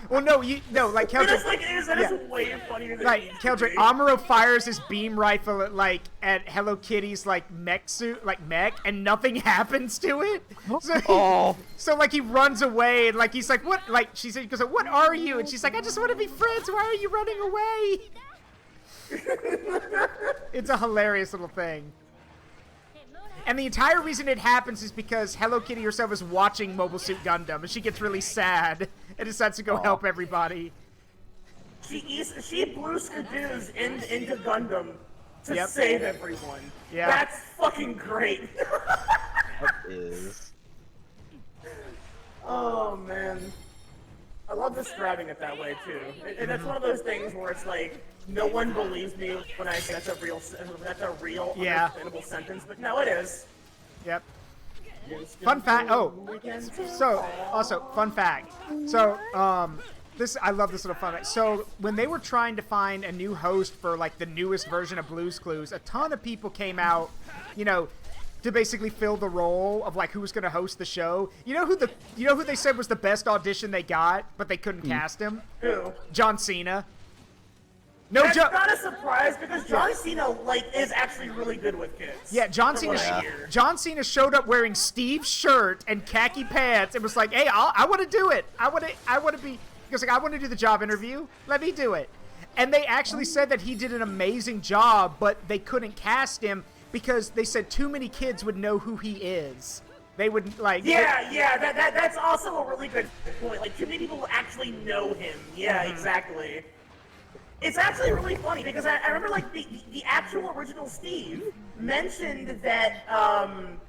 Well, no, like Keldric. That is way funnier than like Keldric, Amuro fires his beam rifle at Hello Kitty's like mech suit, and nothing happens to it. So like he runs away and like he's like, what? Like she said, he goes, what are you? And she's like, I just want to be friends. Why are you running away? It's a hilarious little thing. And the entire reason it happens is because Hello Kitty herself is watching Mobile Suit Gundam, and she gets really sad and decides to go help everybody. She blew Skadoos into Gundam to save everyone. Yeah. That's fucking great. That is. Oh man. I love describing it that way too. And it's one of those things where it's like, no one believes me when I say that's a real understandable sentence, but no, it is. Yep. Fun fact. Oh, so also fun fact. So I love this little fun fact. So when they were trying to find a new host for like the newest version of Blue's Clues, a ton of people came out, to basically fill the role of like who was going to host the show. You know who they said was the best audition they got, but they couldn't cast him? Who? John Cena. That's not a surprise because John Cena is actually really good with kids. Yeah, John Cena showed up wearing Steve's shirt and khaki pants and was like, "Hey, I want to do it. I want to be." He goes like, "I want to do the job interview. Let me do it." And they actually said that he did an amazing job, but they couldn't cast him because they said too many kids would know who he is. They would like. Yeah. That's also a really good point. Like too many people actually know him. Yeah, exactly. It's actually really funny because I remember like the actual original Steve mentioned that when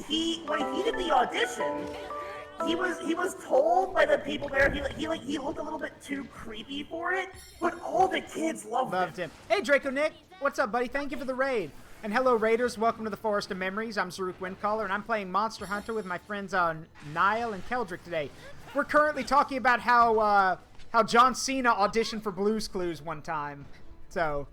he did the audition, he was told by the people there he looked a little bit too creepy for it, but all the kids loved him. Hey Draco Nick, what's up, buddy? Thank you for the raid. And hello Raiders, welcome to the Forest of Memories. I'm Zaruk Windcaller and I'm playing Monster Hunter with my friends Nile and Keldric today. We're currently talking about how John Cena auditioned for Blue's Clues one time. So,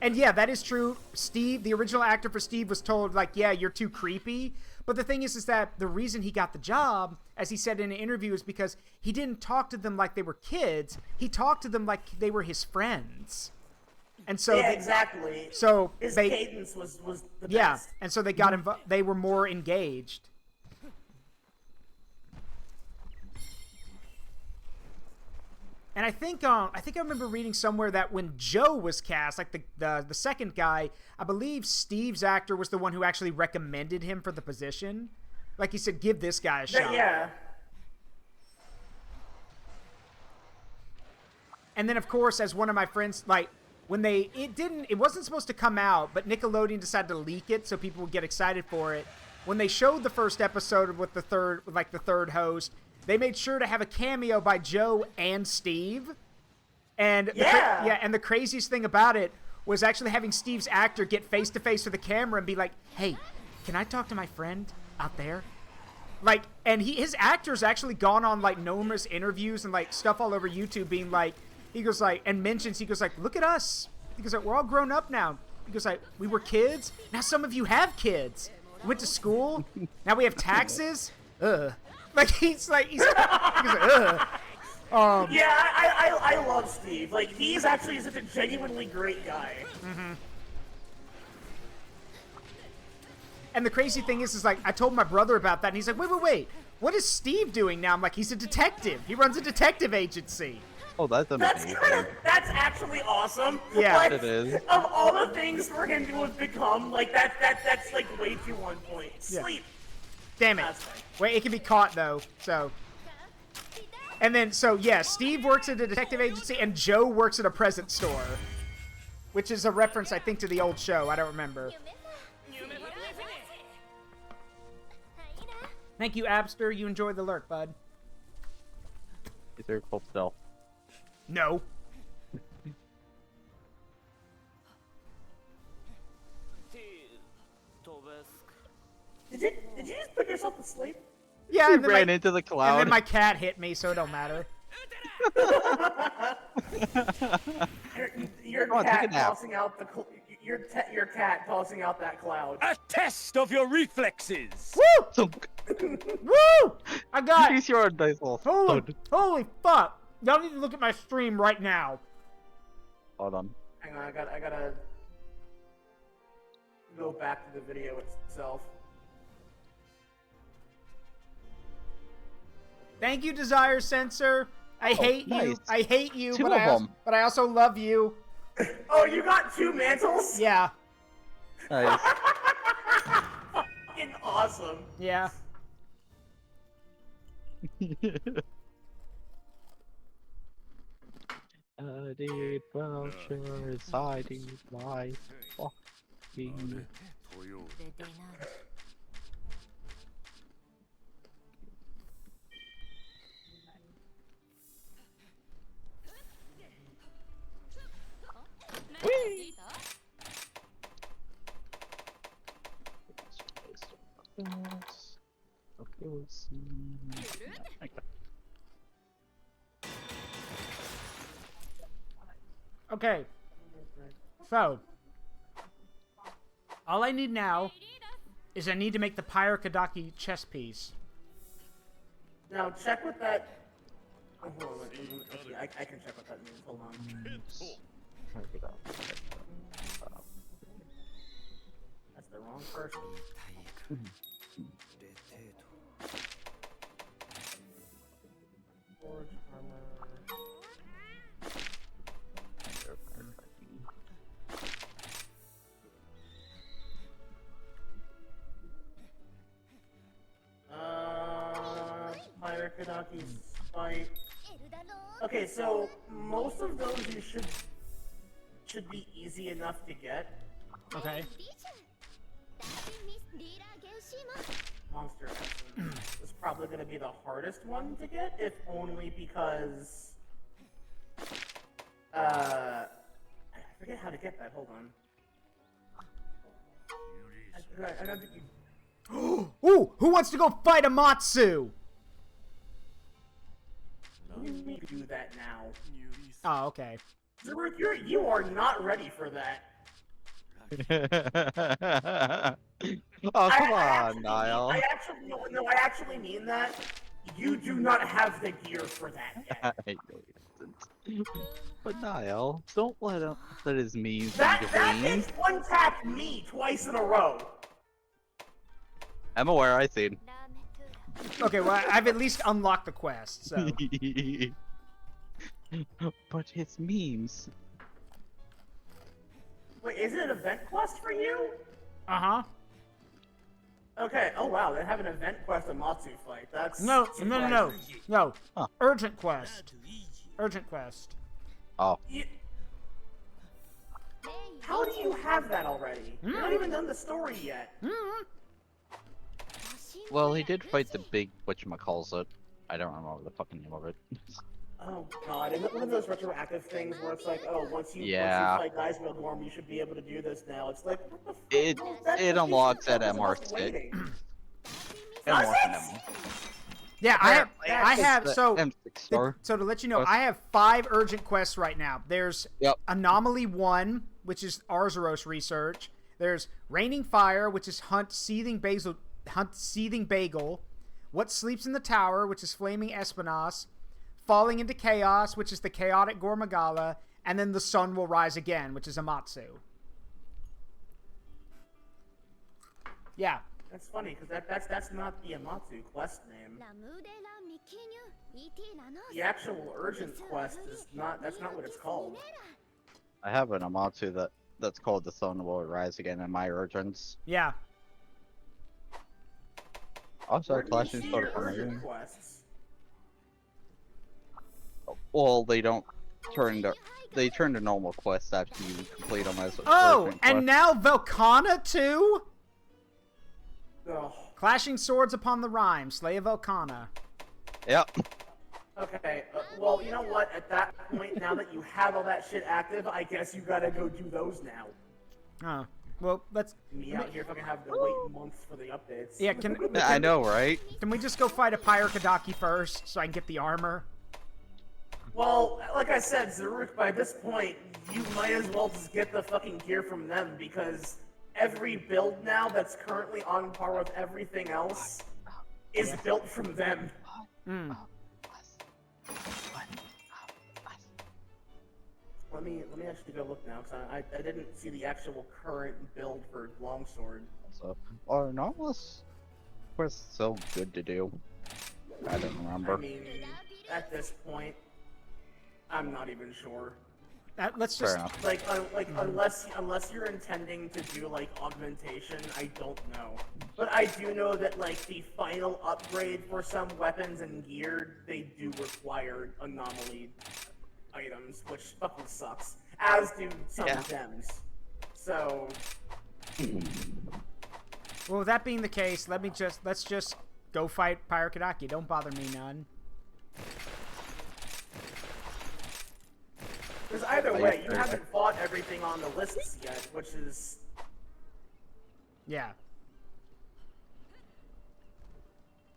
and yeah, that is true. Steve, the original actor for Steve, was told, like, yeah, you're too creepy. But the thing is that the reason he got the job, as he said in an interview, is because he didn't talk to them like they were kids. He talked to them like they were his friends. And so exactly. So his cadence was the best. best. And so they got they were more engaged. And I think I remember reading somewhere that when Joe was cast, like the second guy, I believe Steve's actor was the one who actually recommended him for the position. Like he said, give this guy a shot. Yeah. And then of course, as one of my friends, like when it wasn't supposed to come out, but Nickelodeon decided to leak it so people would get excited for it. When they showed the first episode with the third host, they made sure to have a cameo by Joe and Steve. And and the craziest thing about it was actually having Steve's actor get face to face with the camera and be like, "Hey, can I talk to my friend out there?" Like, and his actor's actually gone on like numerous interviews and like stuff all over YouTube, being like, he goes like, and mentions, he goes like, look at us. He goes like, we're all grown up now. He goes like, we were kids. Now some of you have kids. We went to school. Now we have taxes. Ugh. Like he goes like, ugh. Yeah, I love Steve. Like, he's actually such a genuinely great guy. Mm-hmm. And the crazy thing is like, I told my brother about that, and he's like, wait. What is Steve doing now? I'm like, he's a detective. He runs a detective agency. Oh, that's amazing. That's actually awesome. Yeah, like, it is. Of all the things for him to have become, like, that's like way too on point. Sleep. Damn it. Wait, it can be caught, though, so... And then, so, yeah, Steve works at a detective agency, and Joe works at a present store. Which is a reference, I think, to the old show. I don't remember. Thank you, Abster. You enjoyed the lurk, bud. Is there cold still? No. Did you just put yourself to sleep? Yeah, and then ran into the cloud. And then my cat hit me, so it don't matter. Your cat tossing out the your cat tossing out that cloud. A test of your reflexes. Woo! Woo! I got Use your dice roll. Holy fuck! Y'all need to look at my stream right now. Hold on. Hang on, I gotta go back to the video itself. Thank you, Desire Sensor. I hate you. I hate you, Two but of but I also love you. Oh, you got 2 mantles? Yeah. Nice. Fucking awesome. Yeah. I need vouchers. I need my fucking... Okay. So, all I need now is I need to make the Pyrakadaki chess piece. Now check what that. Oh, hold on, okay, I can check what that means. Hold on. That's the wrong person. Forge armor. Pyrakadaki's fight. Okay, so most of those you should be easy enough to get. Okay. Monster Hunter is probably going to be the hardest one to get, if only because I forget how to get that. Hold on. I don't think you... Ooh, who wants to go fight a Matsu? You need to do that now. Oh, okay. Zaruk, you are not ready for that. Oh, come on, Niall. I actually mean that. You do not have the gear for that yet. I know he doesn't. But Niall, don't let his memes That be bitch one-tapped me twice in a row. I'm aware, I've seen. Okay, well, I've at least unlocked the quest, so... But his memes... Wait, is it an event quest for you? Uh-huh. Okay, oh wow, they have an event quest, a Matsu fight. That's... No. Huh. Urgent quest. Urgent quest. Oh. How do you have that already? You're not even done the story yet. Well, he did fight the big whatchamacallit. I don't remember the fucking name of it. Oh god, is it one of those retroactive things where it's like, oh, once you fight guys in Norm, you should be able to do this now? It's like, what the fuck? It unlocks at MR6. Yeah, I have so M6 store. so to let you know, I have 5 urgent quests right now. There's Anomaly 1, which is Arzuros research. There's Raining Fire, which is hunt seething bagel. What sleeps in the tower, which is Flaming Espinas. Falling into Chaos, which is the chaotic Gormagala, and then the sun will rise again, which is Amatsu. Yeah. That's funny because that's not the Amatsu quest name. The actual urgent quest is not. That's not what it's called. I have an Amatsu that's called the sun will rise again in my urgents. Yeah. Also, clashing sort of urgent quests. Well, they don't turn to. They turn to normal quests after you complete them as. Oh, and now Velkhana too. Ugh. Clashing Swords upon the Rhyme, Slay of Velkhana. Yep. Okay, well, you know what? At that point, now that you have all that shit active, I guess you gotta go do those now. Oh, well, let's... Me out here fucking have to wait months for the updates. Yeah, I know, right? Can we just go fight a Pyre-Kadaki first, so I can get the armor? Well, like I said, Zaruk, by this point, you might as well just get the fucking gear from them, because every build now that's currently on par with everything else is built from them. Mm. Let me actually go look now, because I didn't see the actual current build for Longsword. So, or Nautilus was so good to do. I don't remember. I mean, at this point, I'm not even sure. Let's just unless you're intending to do like augmentation, I don't know. But I do know that like the final upgrade for some weapons and gear, they do require anomaly items, which fucking sucks. As do some gems. So. Well, with that being the case, let's just go fight Pyre-Kadaki. Don't bother me none. Because either way, you haven't fought everything on the lists yet, which is... Yeah.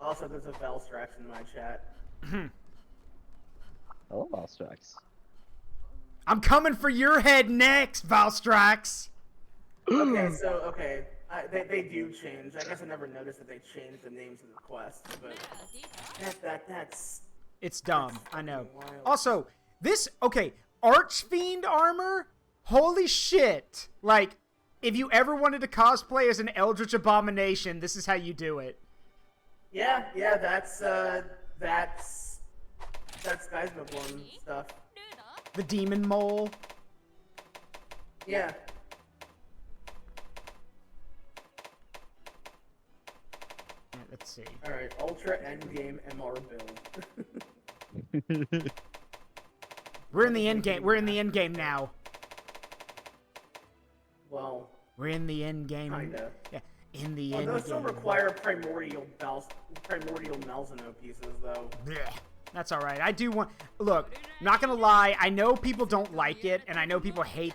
Also, there's a Velstrax in my chat. Oh, Valstrax. I'm coming for your head next, Valstrax! Okay, they do change. I guess I never noticed that they changed the names of the quests, but... That's... It's dumb, I know. Also, okay... Archfiend armor? Holy shit! Like, if you ever wanted to cosplay as an Eldritch Abomination, this is how you do it. Yeah, that's Geismaborn stuff. The Demon Mole. Yeah. Let's see. Alright, Ultra Endgame MR build. We're in the end game. We're in the end game now. Well, we're in the end game. Kinda. Yeah, in the end game. Those still require primordial Malzeno pieces, though. Yeah, that's all right. I do want. Look, not gonna lie. I know people don't like it, and I know people hate.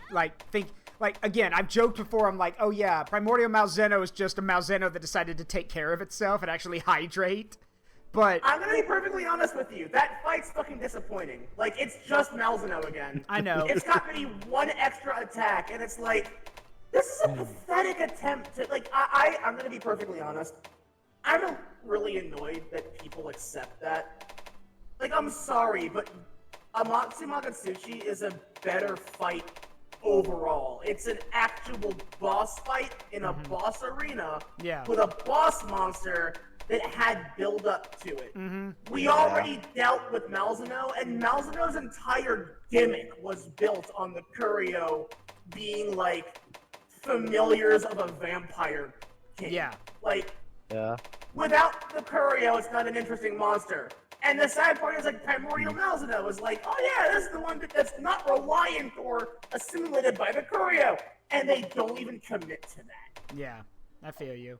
Again, I've joked before. I'm like, oh yeah, primordial Malzeno is just a Malzeno that decided to take care of itself and actually hydrate. But I'm gonna be perfectly honest with you. That fight's fucking disappointing. Like, it's just Malzeno again. I know. It's got maybe one extra attack, and it's like, this is a pathetic attempt to, like, I'm gonna be perfectly honest. I'm really annoyed that people accept that. Like, I'm sorry, but Amatsu Magatsuchi is a better fight overall. It's an actual boss fight in a boss arena with a boss monster that had build up to it. We already dealt with Malzeno, and Malzeno's entire gimmick was built on the Curio being like familiars of a vampire king. Yeah. Like, without the Curio, it's not an interesting monster. And the sad part is, like, Primordial Malzeno is like, oh yeah, this is the one that's not reliant or assimilated by the Curio. And they don't even commit to that. Yeah, I feel you.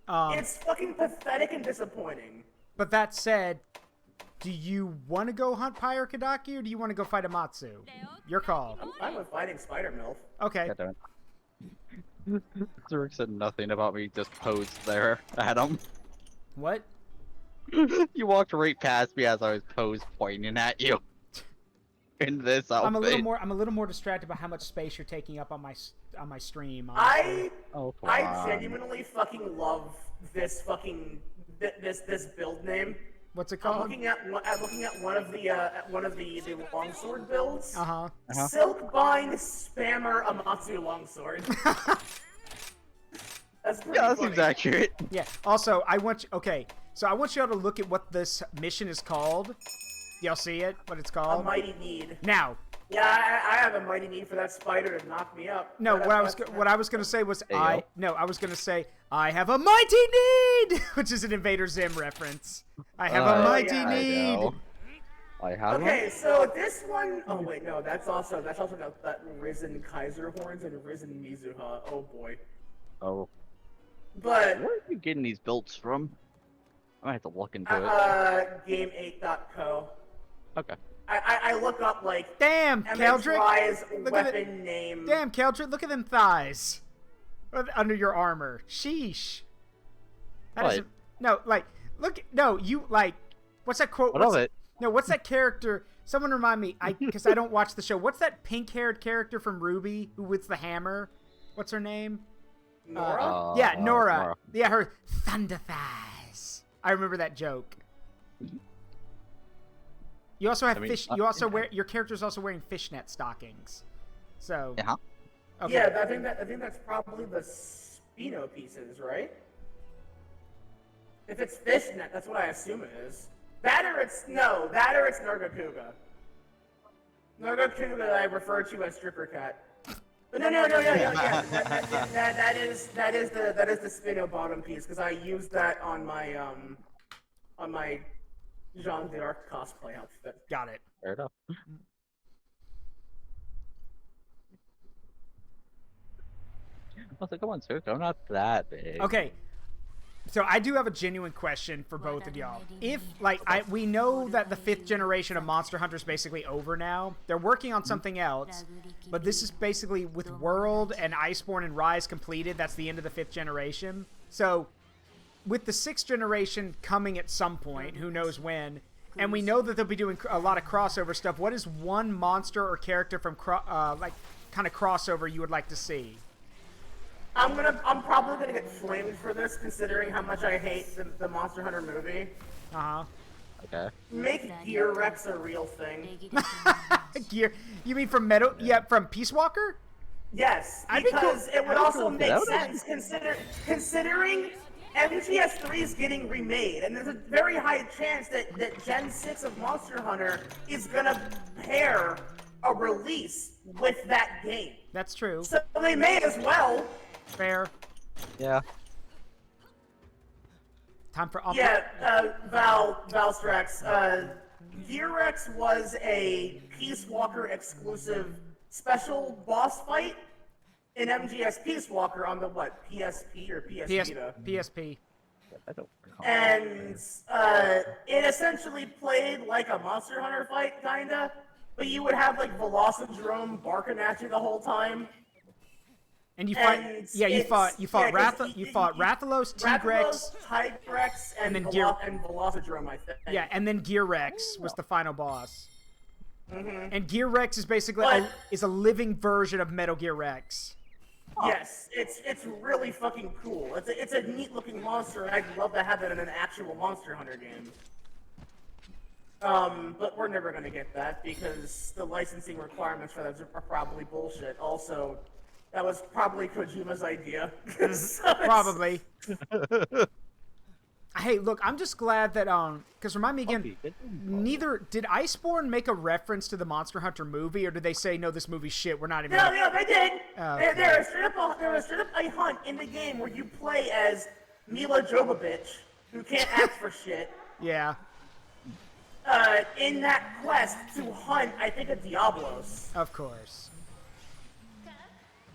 It's fucking pathetic and disappointing. But that said, do you want to go hunt Pyre-Kadaki, or do you want to go fight Amatsu? Your call. I'm fine with fighting Spider-Milf. Okay. Zaruk said nothing about me, just posed there at him. What? You walked right past me as I was pointing at you. In this outfit. I'm a little more distracted by how much space you're taking up on my stream. Honestly. I genuinely fucking love this this build name. What's it called? I'm looking at one of the longsword builds. Uh-huh. Silkbind Spammer Amatsu longsword. That's pretty that funny. seems accurate. Yeah. Also, I want y'all to look at what this mission is called. Y'all see it? What it's called? A mighty need. Now. Yeah, I have a mighty need for that spider to knock me up. No, what I was gonna say was I was gonna say I have a mighty need, which is an Invader Zim reference. I have a mighty need. I have. Okay, so this one oh wait, no, that's also that Risen Kaiser horns and Risen Mizuha. Oh boy. Oh. But where are you getting these builds from? I might have to look into it. Game8.co. Okay. I look up like damn Keldric. Weapon name. Damn Keldric, look at them thighs under your armor. Sheesh. That is what's that quote? What's that character? Someone remind me, because I don't watch the show. What's that pink-haired character from Ruby who with the hammer? What's her name? Nora? Yeah, Nora. Yeah, her thunder thighs. I remember that joke. You also have your character's also wearing fishnet stockings. So. Yeah. Okay. Yeah, I think that's probably the Spino pieces, right? If it's fishnet, that's what I assume it is. That or it's Nargacuga. Nargacuga I refer to as Stripper Cat. But no, yeah. That is the Spino bottom piece because I used that on my Jean d'Arc cosplay outfit. Got it. Fair enough. I was like, come on, Zaruk, I'm not that big. Okay. So I do have a genuine question for both of y'all. If, we know that the 5th generation of Monster Hunter is basically over now. They're working on something else, but this is basically with World and Iceborne and Rise completed. That's the end of the 5th generation. So, with the 6th generation coming at some point, who knows when, and we know that they'll be doing a lot of crossover stuff, what is one monster or character from, kind of crossover you would like to see? I'm probably gonna get flamed for this, considering how much I hate the Monster Hunter movie. Okay. Make Gear Rex a real thing. Gear? You mean from Metal? Yeah, from Peace Walker? Yes, because it would also make sense considering MGS3 is getting remade, and there's a very high chance that Gen 6 of Monster Hunter is gonna pair a release with that game. That's true. So they may as well. Fair. Yeah. Time for Valstrax. Gearrex was a Peace Walker exclusive special boss fight in MGS Peace Walker on the PSP or PS Vita? PSP. I don't recall. And it essentially played like a Monster Hunter fight, kinda, but you would have like Velocidrome barking at you the whole time. And you fought Rathalos, Tigrex, and Velocidrome, I think. Yeah, and then Gearrex was the final boss. Mm-hmm. And Gearrex is basically a living version of Metal Gear Rex. Yes, it's really fucking cool. It's a neat looking monster, and I'd love to have that in an actual Monster Hunter game. But we're never gonna get that because the licensing requirements for that are probably bullshit. Also, that was probably Kojima's idea. Probably. Hey, look, I'm just glad that because remind me again, neither did Iceborne make a reference to the Monster Hunter movie, or did they say no, this movie's shit? We're not even. No, they did. There was straight up a hunt in the game where you play as Mila Jovovich, who can't act for shit. Yeah. In that quest to hunt, I think, a Diablos. Of course.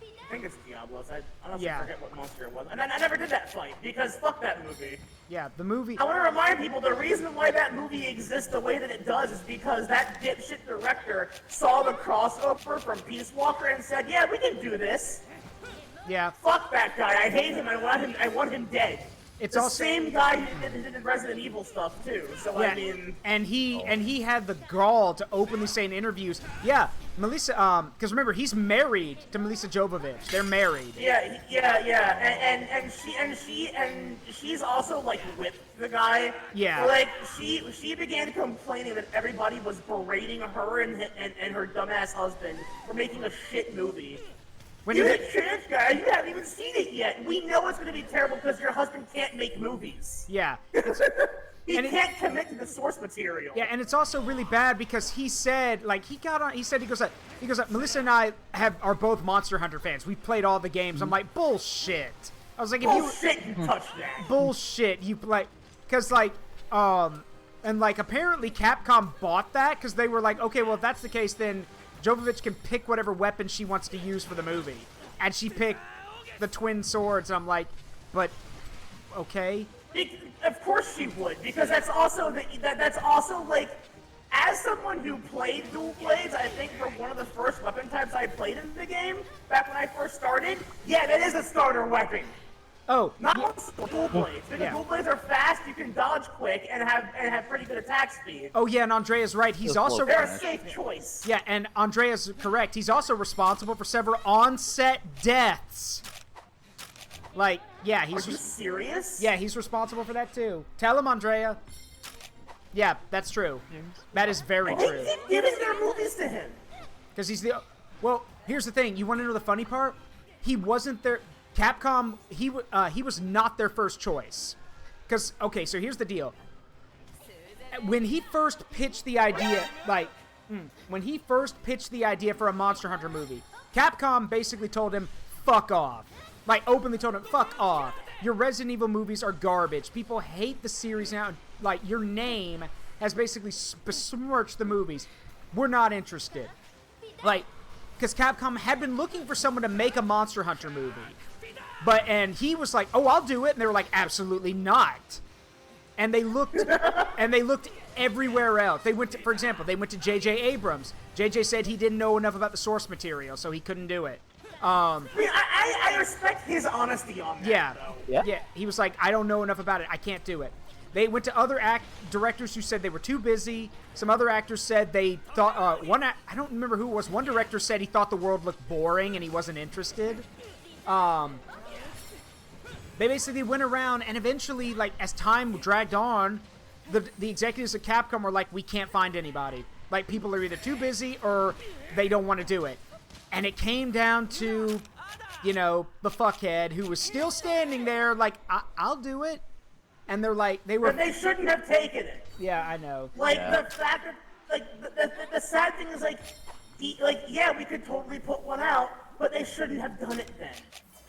I think it's Diablos. I honestly forget what monster it was. And I never did that fight, because fuck that movie. Yeah, the movie... I want to remind people, the reason why that movie exists the way that it does is because that dipshit director saw the crossover from Peace Walker and said, yeah, we can do this. Yeah. Fuck that guy. I hate him. I want him dead. It's the also same guy who did the Resident Evil stuff too. So yeah, I mean, and he had the gall to openly say in interviews, yeah, Melissa, because remember he's married to Melissa Jovovich. They're married. yeah, and she's also like with the guy. Yeah. So, like she began complaining that everybody was berating her and her dumbass husband for making a shit movie. You're a chance, guy. You haven't even seen it yet. We know it's going to be terrible because your husband can't make movies. Yeah. He can't commit to the source material. Yeah, and it's also really bad because he said, like, he goes like, Melissa and I are both Monster Hunter fans. We've played all the games. I'm like, bullshit. I was like, bullshit, you touched that. Bullshit, you, like, because, like, and, like, apparently Capcom bought that because they were like, okay, well, if that's the case, then Jovovich can pick whatever weapon she wants to use for the movie. And she picked the twin swords, and I'm like, but, okay. Of course she would, because that's also like, as someone who played dual blades, I think for one of the first weapon types I played in the game back when I first started, yeah, that is a starter weapon. Oh, not dual blades. Because dual blades are fast, you can dodge quick, and have pretty good attack speed. Oh yeah, and Andrea's right. He's also they're a safe choice. Yeah, and Andrea's correct. He's also responsible for several on-set deaths. Like, yeah, he's. Are you serious? Yeah, he's responsible for that too. Tell him, Andrea. Yeah, that's true. That is very true. They keep giving their movies to him. Because he's the. Well, here's the thing. You want to know the funny part? He wasn't their. Capcom. He was not their first choice. Because okay, so here's the deal. When he first pitched the idea, for a Monster Hunter movie, Capcom basically told him, "Fuck off." Like, openly told him, fuck off. Your Resident Evil movies are garbage. People hate the series now. Like, your name has basically besmirched the movies. We're not interested. Like, because Capcom had been looking for someone to make a Monster Hunter movie. And he was like, oh, I'll do it. And they were like, absolutely not. And they looked, everywhere else. They went to, for example, they went to J.J. Abrams. J.J. said he didn't know enough about the source material, so he couldn't do it. I mean, I respect his honesty on that, yeah. Yeah, he was like, I don't know enough about it. I can't do it. They went to other directors who said they were too busy. Some other actors said they thought, I don't remember who it was. One director said he thought the world looked boring and he wasn't interested. They basically went around and eventually, like, as time dragged on, the executives at Capcom were like, we can't find anybody. Like, people are either too busy or they don't want to do it. And it came down to, you know, the fuckhead who was still standing there like, I'll do it. And they're like, But they shouldn't have taken it. Yeah, I know. Like, the fact that, like, the sad thing is, like, yeah, we could totally put one out, but they shouldn't have done it then.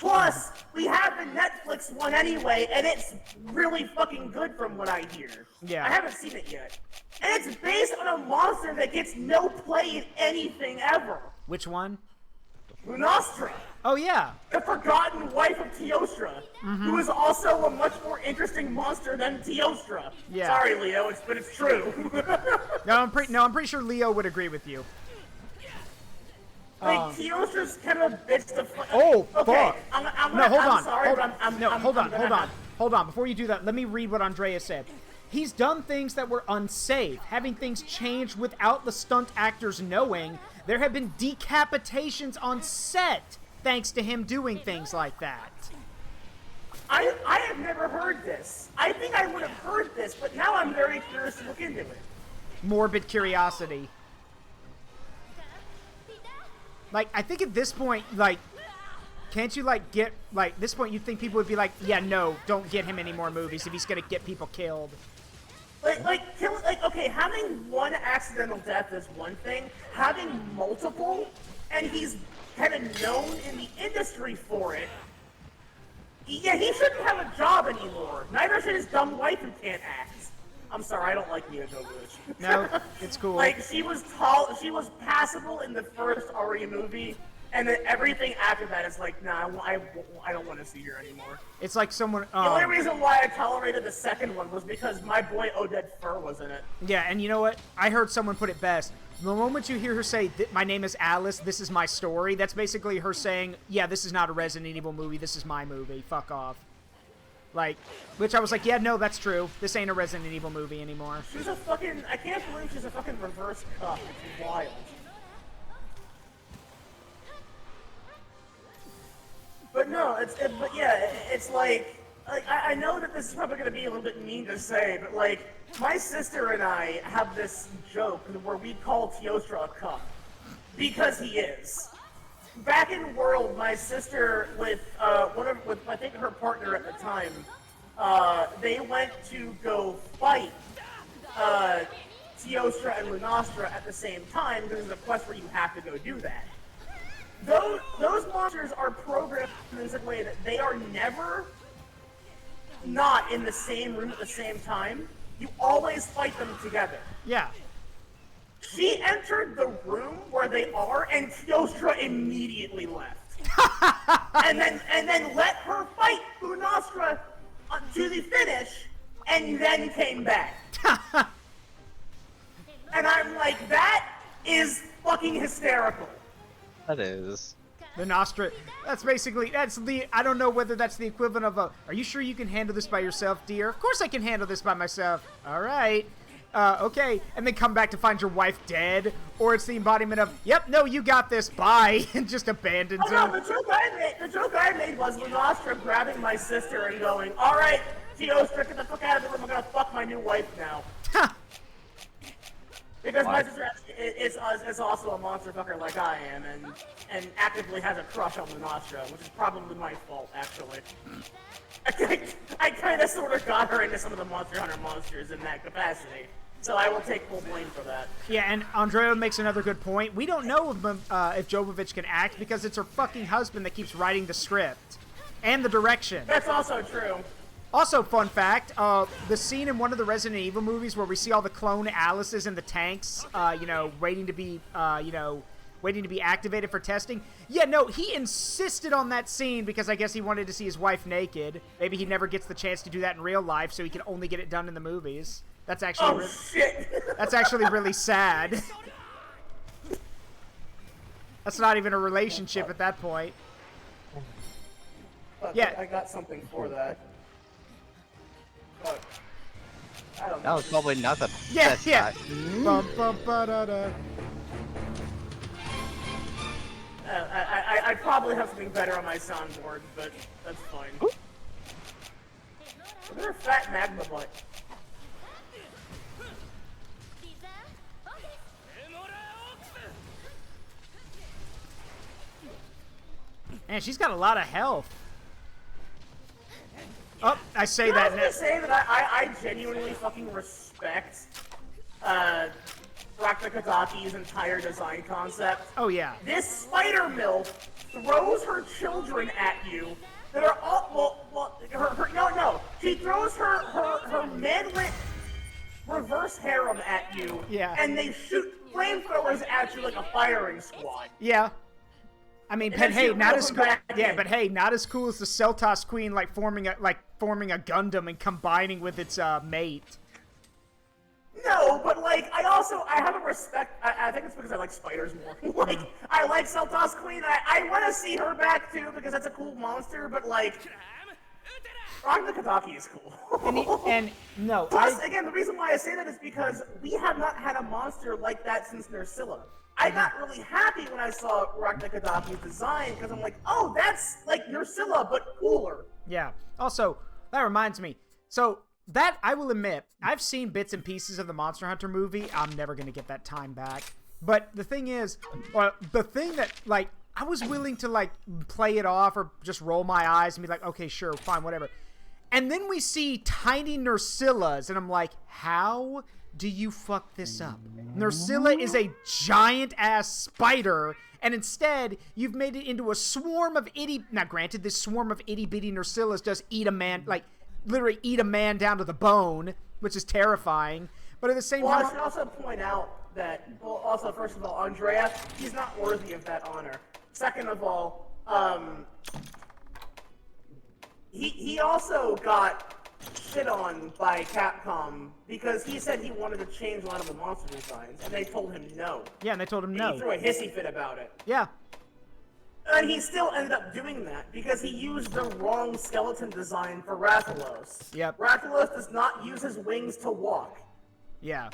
Plus, we have the Netflix one anyway, and it's really fucking good from what I hear. Yeah. I haven't seen it yet. And it's based on a monster that gets no play in anything ever. Which one? Lunastra. Oh, yeah. The forgotten wife of Teostra, who is also a much more interesting monster than Teostra. Yeah. Sorry, Leo, but it's true. No, I'm pretty sure Leo would agree with you. Like, Teostra's kind of a bitch to Oh, okay, fuck. Hold on. Before you do that, let me read what Andrea said. He's done things that were unsafe, having things changed without the stunt actors knowing. There have been decapitations on set thanks to him doing things like that. I have never heard this. I think I would have heard this, but now I'm very curious to look into it. Morbid curiosity. Like, I think at this point, like, can't you, like, get, like, this point you'd think people would be like, yeah, no, don't get him any more movies if he's gonna get people killed. Okay, having one accidental death is one thing. Having multiple, and he's kind of known in the industry for it, yeah, he shouldn't have a job anymore. Neither should his dumb wife who can't act. I'm sorry, I don't like Mia Jovovich. No, it's cool. Like, she was she was passable in the first Ari movie, and then everything after that is like, nah, I don't want to see her anymore. It's like someone... The only reason why I tolerated the second one was because my boy Oded Fur was in it. Yeah, and you know what? I heard someone put it best. The moment you hear her say, my name is Alice, this is my story, that's basically her saying, yeah, this is not a Resident Evil movie, this is my movie, fuck off. Like, which I was like, yeah, no, that's true. This ain't a Resident Evil movie anymore. She's a fucking, I can't believe she's a fucking reverse cup. It's wild. But no, but yeah, it's like I know that this is probably going to be a little bit mean to say, but like, my sister and I have this joke where we call Teostra a cup. Because he is. Back in World, my sister with I think her partner at the time, they went to go fight Teostra and Lunastra at the same time because there's a quest where you have to go do that. Those monsters are programmed in such a way that they are never not in the same room at the same time. You always fight them together. Yeah. She entered the room where they are, and Teostra immediately left. and then let her fight Lunastra to the finish, and then came back. And I'm like, that is fucking hysterical. That is. Lunastra, I don't know whether that's the equivalent of are you sure you can handle this by yourself, dear? Of course I can handle this by myself. All right. Okay, and then come back to find your wife dead, or it's the embodiment of, yep, no, you got this, bye, and just abandons her. No, the joke I made was Lunastra grabbing my sister and going, all right, Teostra, get the fuck out of the room, I'm gonna fuck my new wife now. Because my sister is also a monster fucker like I am, and actively has a crush on Lunastra, which is probably my fault, actually. I kind of sort of got her into some of the Monster Hunter monsters in that capacity, so I will take full blame for that. Yeah, and Andrea makes another good point. We don't know if Jovovich can act because it's her fucking husband that keeps writing the script and the direction. That's also true. Also, fun fact, the scene in one of the Resident Evil movies where we see all the clone Alices in the tanks, waiting to be activated for testing. Yeah, no, he insisted on that scene because I guess he wanted to see his wife naked. Maybe he never gets the chance to do that in real life, so he can only get it done in the movies. That's actually shit. That's actually really sad. That's not even a relationship at that point. But yeah, I got something for that. But I don't know. That was probably not the yeah, best yeah. shot. I probably have something better on my soundboard, but that's fine. Is there a fat magma butt? Man, she's got a lot of health. Oh, I say I that was now. gonna say that I genuinely fucking respect Raktakadaki's entire design concept. Oh, yeah. This spider milk throws her children at you that are all, no. She throws her manlet reverse harem at you, yeah, and they shoot flamethrowers at you like a firing squad. Yeah. I mean, but hey, not as cool. Yeah, but hey, not as cool as the Seltos Queen, like forming a Gundam and combining with its mate. No, but like I have a respect. I think it's because I like spiders more. Like I like Seltos Queen. I want to see her back too because that's a cool monster. But like, Raktakadaki is cool. and no. Plus, again, the reason why I say that is because we have not had a monster like that since Nursilla. I got really happy when I saw Raktakadaki's design because I'm like, oh, that's like Nursilla but cooler. Yeah. Also, that reminds me. So that I will admit, I've seen bits and pieces of the Monster Hunter movie. I'm never gonna get that time back. But the thing is, the thing that like I was willing to like play it off or just roll my eyes and be like, okay, sure, fine, whatever. And then we see tiny Nursillas, and I'm like, how do you fuck this up? Nursilla is a giant-ass spider, and instead, you've made it into a swarm of itty... Now, granted, this swarm of itty-bitty Nursillas does eat a man, like, literally eat a man down to the bone, which is terrifying. But at the same time... I should also point out that, well, also, first of all, Andrea, he's not worthy of that honor. Second of all, he also got shit on by Capcom because he said he wanted to change a lot of the monster designs, and they told him no. Yeah, and they told him and no. He threw a hissy fit about it. Yeah. And he still ended up doing that because he used the wrong skeleton design for Rathalos. Yep. Rathalos does not use his wings to walk. Yeah.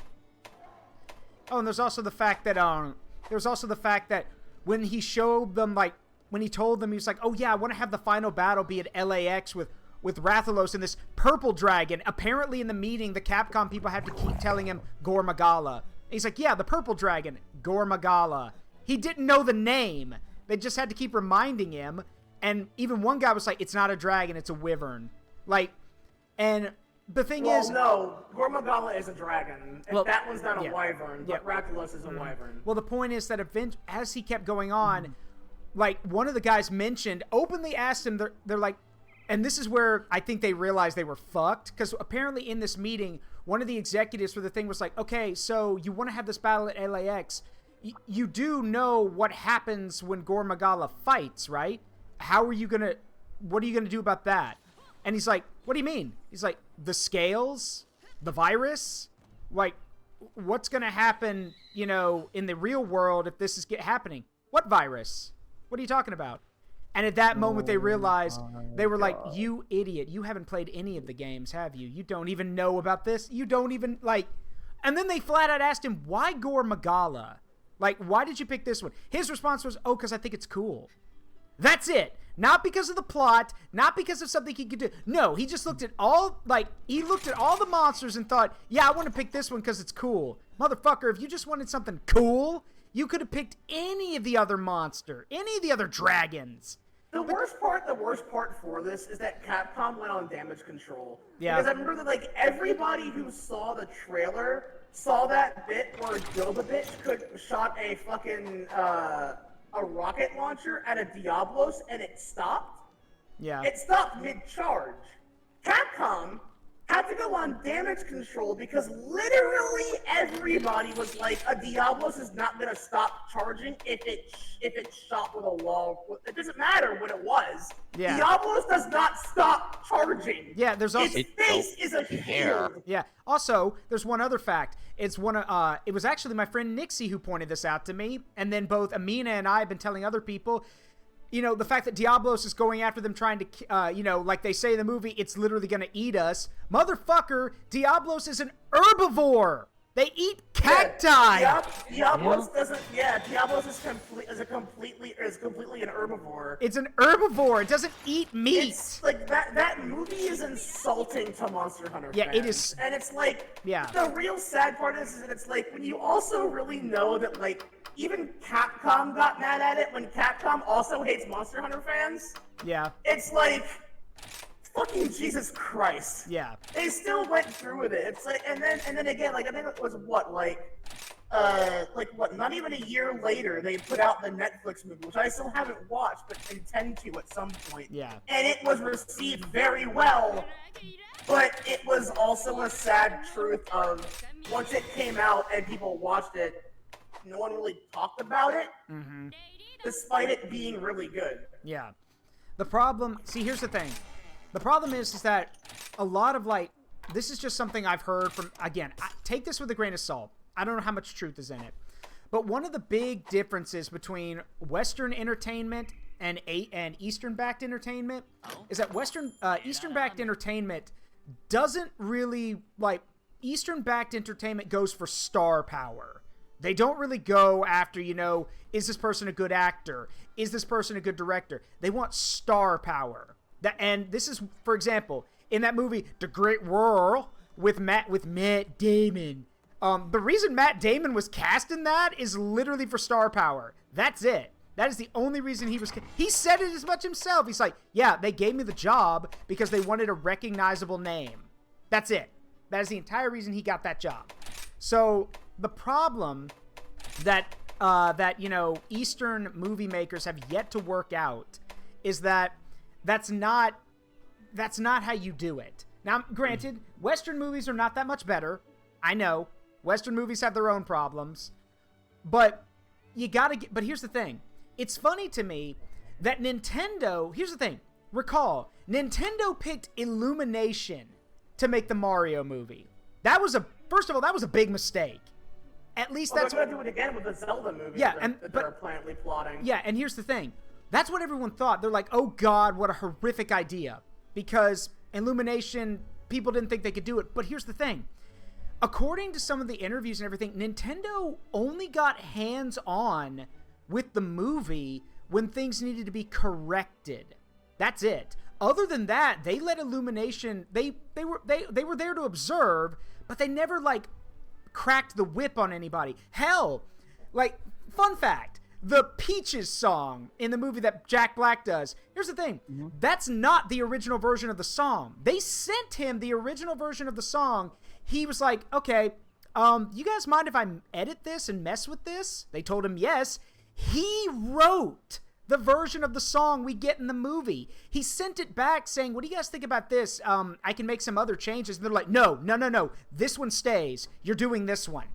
Oh, and there's also the fact that when he showed them, like, when he told them, he was like, oh yeah, I want to have the final battle be at LAX with Rathalos and this purple dragon. Apparently in the meeting, the Capcom people have to keep telling him Gore Magala. He's like, yeah, the purple dragon, Gore Magala. He didn't know the name. They just had to keep reminding him. And even one guy was like, it's not a dragon, it's a wyvern. Like, and the thing is... no, Gore Magala is a dragon. Well, that one's not a wyvern, but Rathalos is a wyvern. Well, the point is that as he kept going on, like, one of the guys openly asked him, they're like, and this is where I think they realized they were fucked, because apparently in this meeting, one of the executives for the thing was like, okay, so you want to have this battle at LAX. You do know what happens when Gore Magala fights, right? What are you going to do about that? And he's like, what do you mean? He's like, the scales? The virus? Like, what's going to happen, you know, in the real world if this is happening? What virus? What are you talking about? And at that moment, they realized, they were like, you idiot. You haven't played any of the games, have you? You don't even know about this. You don't even, like... And then they flat out asked him, why Gore Magala? Like, why did you pick this one? His response was, oh, because I think it's cool. That's it. Not because of the plot, not because of something he could do. No, he just looked at all the monsters and thought, yeah, I want to pick this one because it's cool. Motherfucker, if you just wanted something cool, you could have picked any of the other monster, any of the other dragons. The worst part for this is that Capcom went on damage control. Yeah. Because I remember that, like, everybody who saw the trailer saw that bit where Gobabitch shot a fucking, a rocket launcher at a Diablos and it stopped. Yeah. It stopped mid-charge. Capcom had to go on damage control because literally everybody was like, a Diablos is not going to stop charging if it's shot with a wall. It doesn't matter what it was. Yeah. Diablos does not stop charging. Yeah, there's also... Its face is a shield. Yeah. Also, there's one other fact. It was actually my friend Nixie who pointed this out to me, and then both Amina and I have been telling other people... You know, the fact that Diablos is going after them trying to, you know, like they say in the movie, it's literally going to eat us. Motherfucker, Diablos is an herbivore. They eat cacti. Diablos doesn't. Yeah, Diablos is completely an herbivore. It's an herbivore. It doesn't eat meat. It's like that movie is insulting to Monster Hunter fans. Yeah, it is. And it's like, yeah. The real sad part is that it's like when you also really know that, like, even Capcom got mad at it when Capcom also hates Monster Hunter fans. Yeah. It's like, fucking Jesus Christ. Yeah. They still went through with it. It's like, and then again, like, I think it was not even a year later, they put out the Netflix movie, which I still haven't watched, but intend to at some point. Yeah. And it was received very well, but it was also a sad truth of, once it came out and people watched it, no one really talked about it, despite it being really good. Yeah. The problem, see, here's the thing. The problem is that a lot of, like, this is just something I've heard from, again, take this with a grain of salt. I don't know how much truth is in it. But one of the big differences between Western entertainment and Eastern-backed entertainment is that Eastern-backed entertainment doesn't really, like, Eastern-backed entertainment goes for star power. They don't really go after, you know, is this person a good actor? Is this person a good director? They want star power. And this is, for example, in that movie, The Great Whirl, with Matt Damon. The reason Matt Damon was cast in that is literally for star power. That's it. That is the only reason he was... He said it as much himself. He's like, yeah, they gave me the job because they wanted a recognizable name. That's it. That is the entire reason he got that job. So... The problem that you know, Eastern movie makers have yet to work out is that that's not how you do it. Now, granted, Western movies are not that much better. I know. Western movies have their own problems. But you gotta get... But here's the thing. It's funny to me that Nintendo... Here's the thing. Recall, Nintendo picked Illumination to make the Mario movie. That was a... First of all, that was a big mistake. At least that's... They're going to do it again with the Zelda movie. Yeah, that they're apparently plotting. Yeah, and here's the thing. That's what everyone thought. They're like, oh God, what a horrific idea. Because Illumination, people didn't think they could do it. But here's the thing. According to some of the interviews and everything, Nintendo only got hands-on with the movie when things needed to be corrected. That's it. Other than that, they let Illumination, they were there to observe, but they never, like, cracked the whip on anybody. Hell, like, fun fact, the Peaches song in the movie that Jack Black does, here's the thing, that's not the original version of the song. They sent him the original version of the song. He was like, okay, you guys mind if I edit this and mess with this? They told him yes. He wrote the version of the song we get in the movie. He sent it back saying, what do you guys think about this? I can make some other changes. And they're like, no. This one stays. You're doing this one.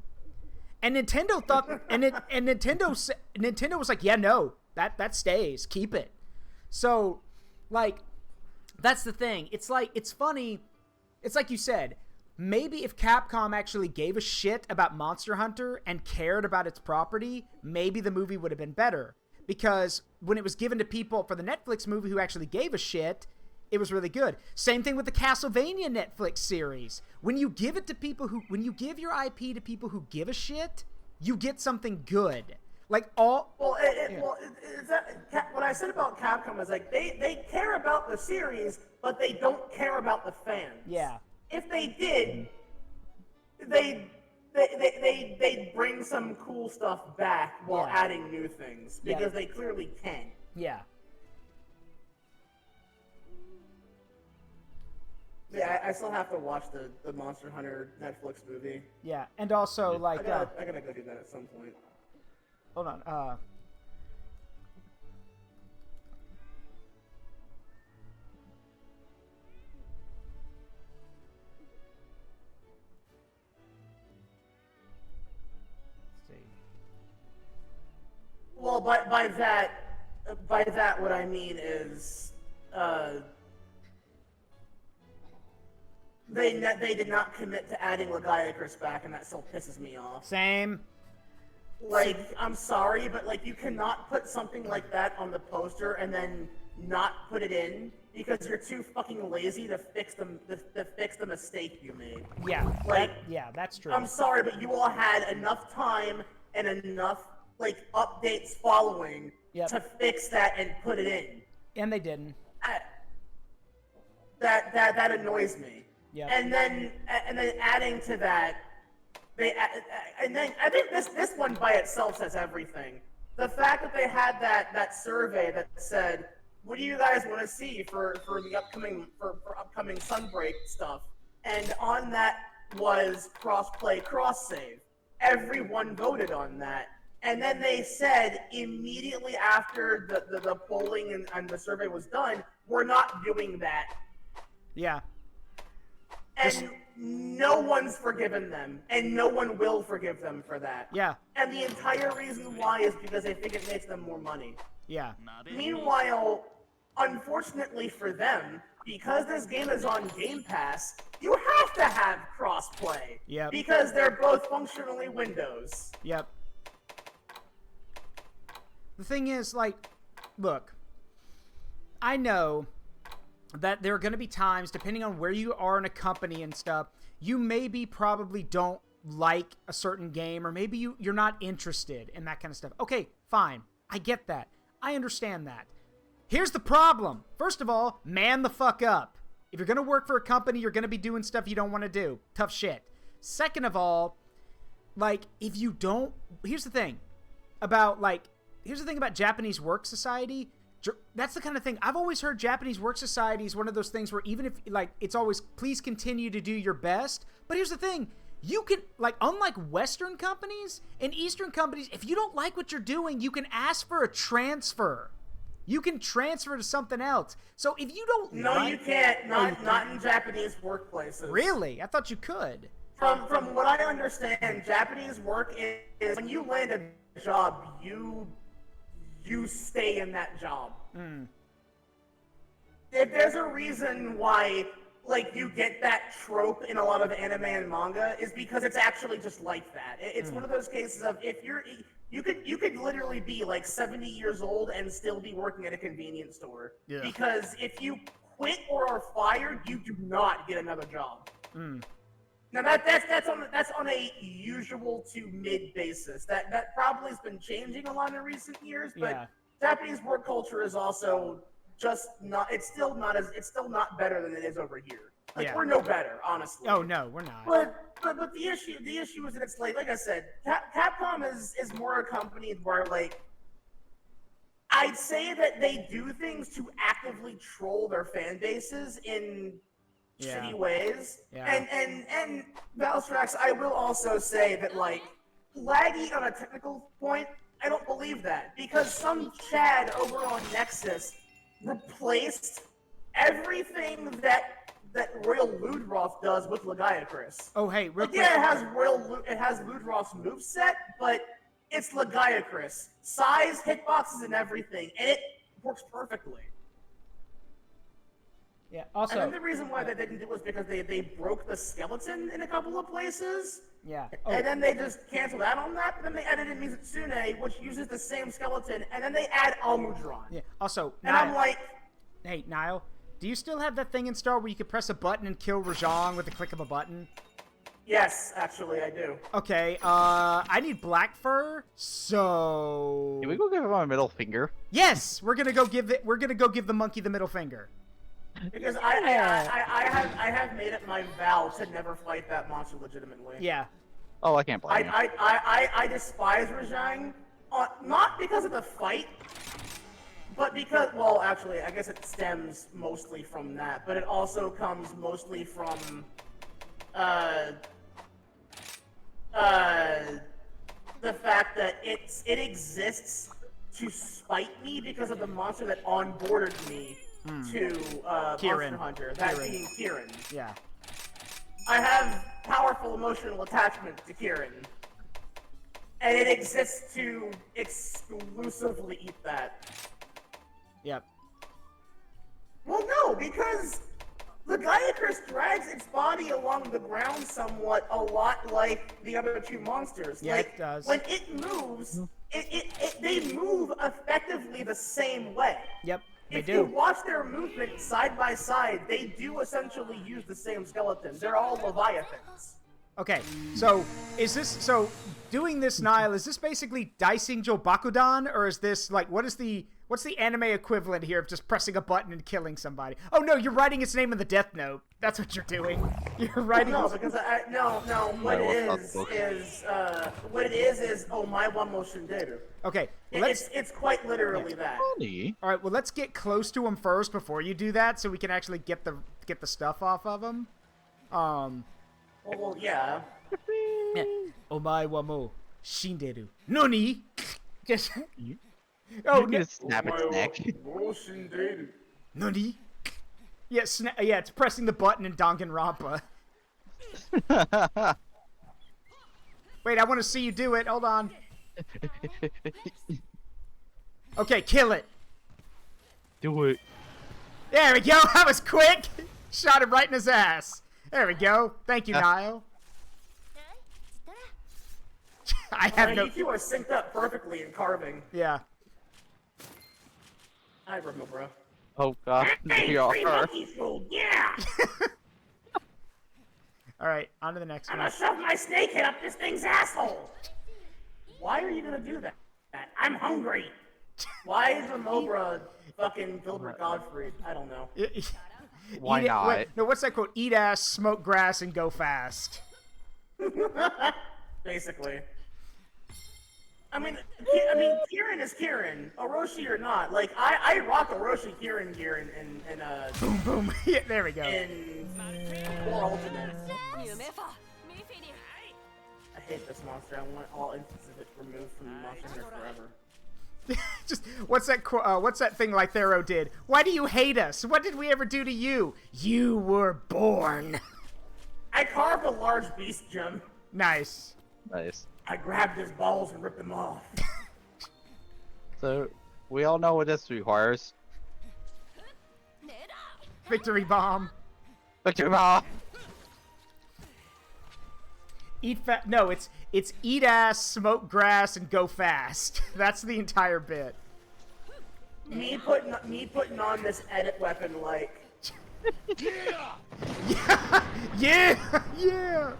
And Nintendo thought, and Nintendo was like, yeah, no, that stays. Keep it. So, like, that's the thing. It's like, it's funny. It's like you said, maybe if Capcom actually gave a shit about Monster Hunter and cared about its property, maybe the movie would have been better. Because when it was given to people for the Netflix movie who actually gave a shit, it was really good. Same thing with the Castlevania Netflix series. When you give it to people when you give your IP to people who give a shit, you get something good. Like all. Well, what I said about Capcom is like they care about the series, but they don't care about the fans. Yeah. If they did, they'd bring some cool stuff back while adding new things, because they clearly can. Yeah. Yeah, I still have to watch the Monster Hunter Netflix movie. Yeah, and also, like... I gotta go do that at some point. Hold on, Well, by that, what I mean is, they did not commit to adding Lagiacrus back, and that still pisses me off. Same. Like, I'm sorry, but like, you cannot put something like that on the poster and then not put it in because you're too fucking lazy to fix the mistake you made. Yeah. Like, that's true. I'm sorry, but you all had enough time and enough like updates following to fix that and put it in. And they didn't. That annoys me. Yeah. And then adding to that, and then I think this one by itself says everything. The fact that they had that survey that said, "What do you guys want to see for the upcoming Sunbreak stuff?" And on that was cross-play, cross-save. Everyone voted on that. And then they said immediately after the polling and the survey was done, we're not doing that. Yeah. And no one's forgiven them, and no one will forgive them for that. Yeah. And the entire reason why is because they think it makes them more money. Yeah. Meanwhile, unfortunately for them, because this game is on Game Pass, you have to have crossplay. Yep. Because they're both functionally Windows. Yep. The thing is, like, look, I know that there are going to be times, depending on where you are in a company and stuff, you maybe probably don't like a certain game, or maybe you're not interested in that kind of stuff. Okay, fine. I get that. I understand that. Here's the problem. First of all, man the fuck up. If you're going to work for a company, you're going to be doing stuff you don't want to do. Tough shit. Second of all, like, if you don't... Here's the thing about Japanese work society. That's the kind of thing I've always heard. Japanese work society is one of those things where even if, like, it's always, please continue to do your best. But here's the thing. You can, like, unlike Western companies and Eastern companies, if you don't like what you're doing, you can ask for a transfer. You can transfer to something else. So if you don't you can't. Not in Japanese workplaces. Really? I thought you could. From what I understand, Japanese work is when you land a job, you stay in that job. If there's a reason why, like, you get that trope in a lot of anime and manga, is because it's actually just like that. It's one of those cases of if You could literally be like 70 years old and still be working at a convenience store. Yeah. Because if you quit or are fired, you do not get another job. Now that's on a usual to mid basis. That probably has been changing a lot in recent years, but Japanese work culture is also just not. It's still not better than it is over here. Like we're no better, honestly. Oh no, we're not. But the issue is that it's like I said, Capcom is more a company where like I'd say that they do things to actively troll their fan bases in shitty ways. Yeah. And Valstrax, I will also say that like laggy on a technical point, I don't believe that because some Chad over on Nexus replaced everything that Royal Ludroth does with Lagiacrus. Oh hey, it has Ludroth's moveset, but it's Lagiacrus. Size, hitboxes, and everything, and it works perfectly. Yeah, also... And then the reason why they didn't do it was because they broke the skeleton in a couple of places. Yeah. Oh. And then they just canceled out on that, but then they added in Mizutsune, which uses the same skeleton, and then they add Almudron. Yeah, also... And I'm like... Hey, Niall, do you still have that thing in Star where you could press a button and kill Rajang with the click of a button? Yes, actually, I do. Okay, I need black fur, so... Can we go give him a middle finger? Yes! We're gonna go give the monkey the middle finger. Because I have made it my vow to never fight that monster legitimately. Yeah. Oh, I can't blame you. I despise Rajang, not because of the fight, but because, well, actually, I guess it stems mostly from that, but it also comes mostly from, the fact that it exists to spite me because of the monster that onboarded me to Monster Hunter, that being Kieran. Yeah. I have powerful emotional attachment to Kieran. And it exists to exclusively eat that. Yep. Well, no, because the Lagiacrus drags its body along the ground somewhat a lot like the other two monsters. Yeah, like, it does. When it moves, they move effectively the same way. Yep. If you watch their movement side by side, they do essentially use the same skeleton. They're all Leviathans. Okay, so doing this, Niall, is this basically dicing Joe Bakudan, or is this like what's the anime equivalent here of just pressing a button and killing somebody? Oh no, you're writing its name in the Death Note. That's what you're doing. You're writing. No, because what it is Omae mo Shinderu. Okay, well, it's quite literally that. Funny. All right, well, let's get close to him first before you do that, so we can actually get the stuff off of him. Well, yeah. Omae wa mo shinderu. Nani? Just. Oh, no. Snap its neck. Nani? Yeah, it's pressing the button in Danganronpa. Wait, I want to see you do it. Hold on. Okay, kill it. Do it. There we go. That was quick. Shot him right in his ass. There we go. Thank you, Niall. I have no... You two are synced up perfectly in carving. Yeah. I remember, bro. Oh god, we are. Yeah! Alright, on to the next one. I'm gonna shove my snake head up this thing's asshole! Why are you gonna do that? I'm hungry! Why is Remobra fucking Gilbert Gottfried? I don't know. Why not? No, what's that quote? Eat ass, smoke grass, and go fast. Basically. I mean, Kieran is Kieran, Orochi or not. Like, I rock Orochi Kieran gear in boom, boom. Yeah, there we go. In 4 Ultimate. I hate this monster. I want all instances of it removed from Monster Hunter forever. Just, what's that thing Lythero did? Why do you hate us? What did we ever do to you? You were born. I carved a large beast gem. Nice. Nice. I grabbed his balls and ripped them off. So, we all know what this requires. Victory bomb. Victory bomb! Eat fat. No, It's eat ass, smoke grass, and go fast. That's the entire bit. Me putting on this edit weapon like. Yeah.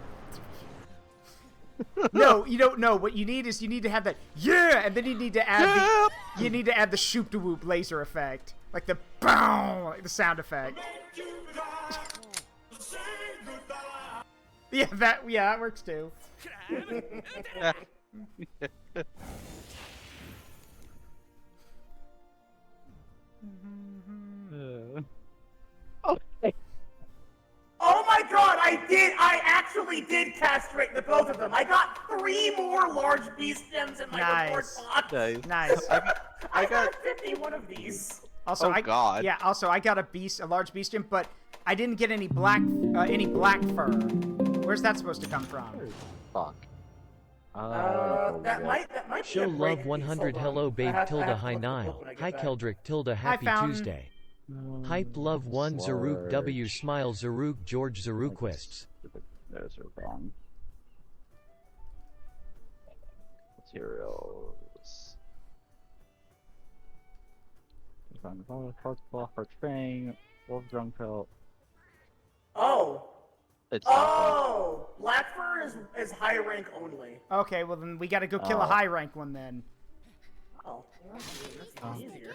No, you don't know. What you need is to have that and then you need to add the shoop de whoop laser effect, like the boom, like the sound effect. that works too. Okay. Oh my god, I actually did castrate the both of them. I got 3 more large beast gems in my reward box. Nice. I got 51 of these. Also, God. Yeah, also I got a large beast gem, but I didn't get any black fur. Where's that supposed to come from? Fuck. That might be Show a break. love 100 Hold on. hello babe I have tilde to hi look Nile. when I get Hi back. Keldric tilde happy found- Tuesday. Hype love 1 Zaruk W smile Zaruk George Zaruquists. Those are wrong. Materials. Heart Fang, Wolf Drunk Pelt. Oh. It's Black fur is high rank only. Okay, well then we gotta go kill a high rank one then. Oh, that's even easier.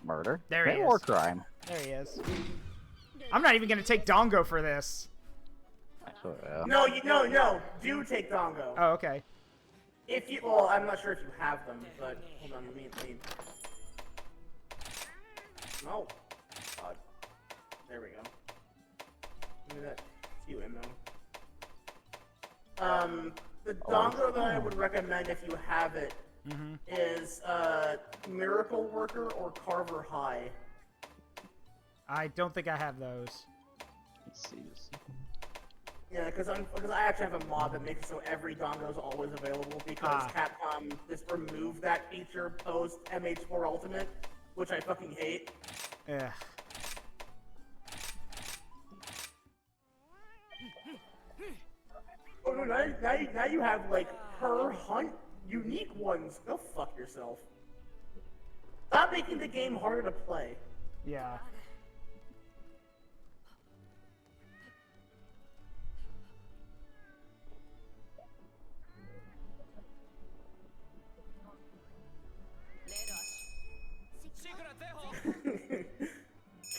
Murder. There he War is. crime. There he is. I'm not even gonna take Dongo for this. Actually, yeah. No. Do take Dongo. Oh, okay. Well, I'm not sure if you have them, but hold on, let me. No. God. There we go. Give me that few ammo. The Dongo that I would recommend if you have it is Miracle Worker or Carver High. I don't think I have those. Let's see. Yeah, because I actually have a mod that makes it so every Dongo is always available because Capcom just removed that feature post MH4 Ultimate, which I fucking hate. Ugh. Oh no! Now you have like per hunt unique ones. Go fuck yourself. Stop making the game harder to play. Yeah.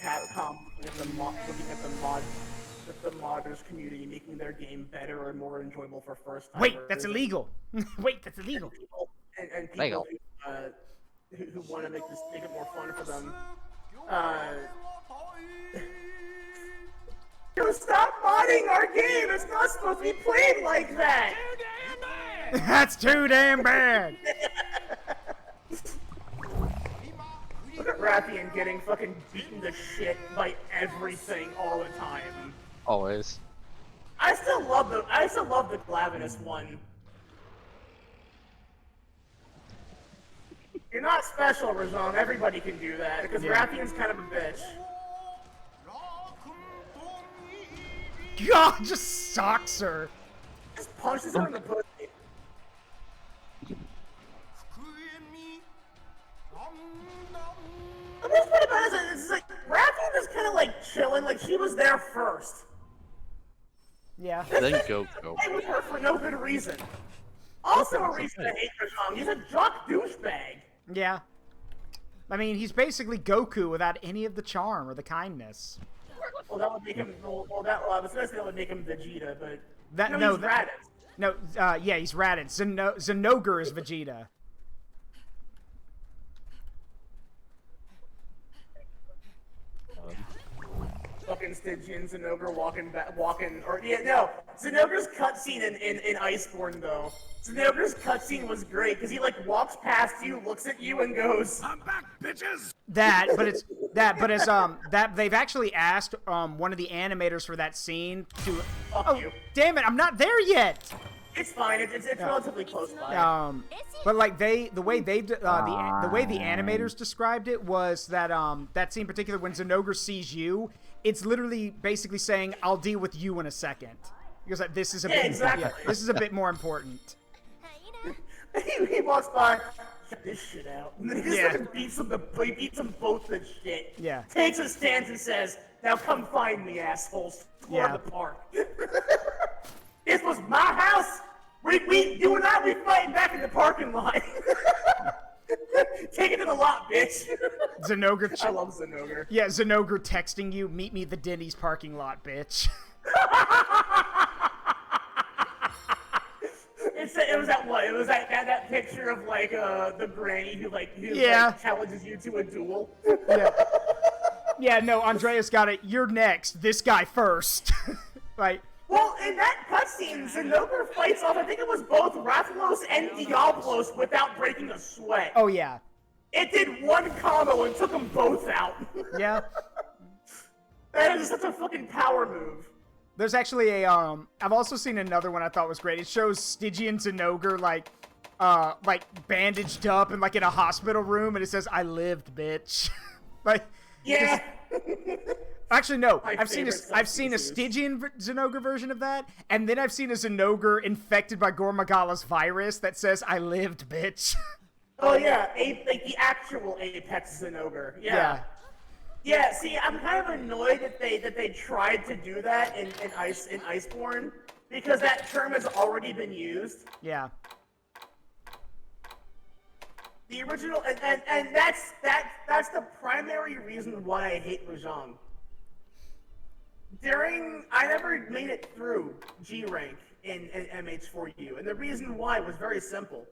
Capcom looking at the modders community, making their game better and more enjoyable for first time. Wait, that's illegal. Wait, that's illegal. And people who want to make it more fun for them. Yo, stop modding our game! It's not supposed to be played like that! That's too damn bad! Look at Rathian getting fucking beaten to shit by everything all the time. Always. I still love the Glavenus one. You're not special, Razon. Everybody can do that because Rathian's kind of a bitch. God, just socks her. Just punches her in the pussy. The best part about it is like Rathian is kind of like chilling, like she was there first. Yeah. Then go. I with her for no good reason. Also a reason to hate Razon. He's a jock douchebag. Yeah. I mean, he's basically Goku without any of the charm or the kindness. Well, that would make him. I was gonna say that would make him Vegeta, but That he's Raditz. Raditz. No, yeah, he's Raditz. Zenogre is Vegeta. Fucking Stygian Zenogre Zenogre's cutscene in Iceborne though. Zenogre's cutscene was great because he like walks past you, looks at you, and goes, I'm back, bitches! They've actually asked one of the animators for that scene to. Fuck you. Damn it! I'm not there yet. It's fine. It's relatively close by. But like the way the animators described it was that that scene in particular when Zenogre sees you, it's literally basically saying, "I'll deal with you in a second." Because like, this is a Yeah, bit, exactly. this is a bit more important. he walks by, check this shit out. And then he just Yeah. fucking beats them both to shit. Yeah. Takes a stance and says, now come find me, assholes. Explore Yeah. the park. This was my house. You and I, we fighting back in the parking lot. Take it to the lot, bitch. Zenogre. I love Zenogre. Yeah, Zenogre texting you, meet me at the Denny's parking lot, bitch. It was that what? It was that picture of like the granny who like challenges you to a duel. Yeah. Yeah, no, Andreas got it. You're next. This guy first. Like. Well, in that cutscene, Zenogre fights off. I think it was both Rathalos and Diablos without breaking a sweat. Oh yeah. It did one combo and took them both out. Yeah. That is such a fucking power move. There's actually a I've also seen another one I thought was great. It shows Stygian Zenogre like bandaged up and like in a hospital room, and it says "I lived, bitch." Like yeah. Actually, no. My I've seen a Stygian Zenogre version of that, and then I've seen a Zenogre infected by Gormagala's virus that says "I lived, bitch." Oh yeah, like the actual Apex Zenogre. Yeah. Yeah, see, I'm kind of annoyed that they tried to do that in Iceborne, because that term has already been used. Yeah. The original, and that's the primary reason why I hate Rajang. I never made it through G rank in MH4U, and the reason why was very simple.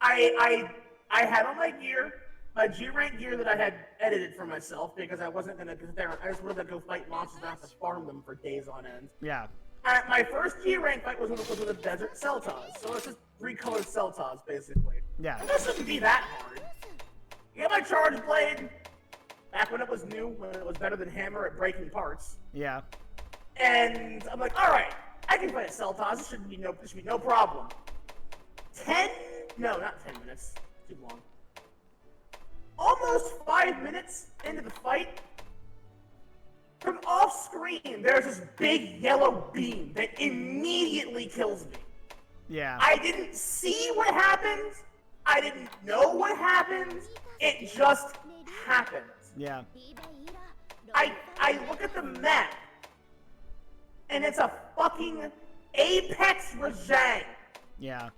I had all my gear. My G rank gear that I had edited for myself because I wasn't gonna go there. I just wanted to go fight monsters and have to farm them for days on end. Yeah. My first G rank fight was with a desert Celtas, so it's just 3-colored Celtas basically. Yeah. And that shouldn't be that hard. You get my charge blade back when it was new, when it was better than hammer at breaking parts. Yeah. And I'm like, all right, I can fight a Celtas. This should be no problem. Not 10 minutes. Too long. Almost 5 minutes into the fight, from off screen, there's this big yellow beam that immediately kills me. Yeah. I didn't see what happened. I didn't know what happened. It just happened. Yeah. I look at the map, and it's a fucking Apex Rajang. Yeah.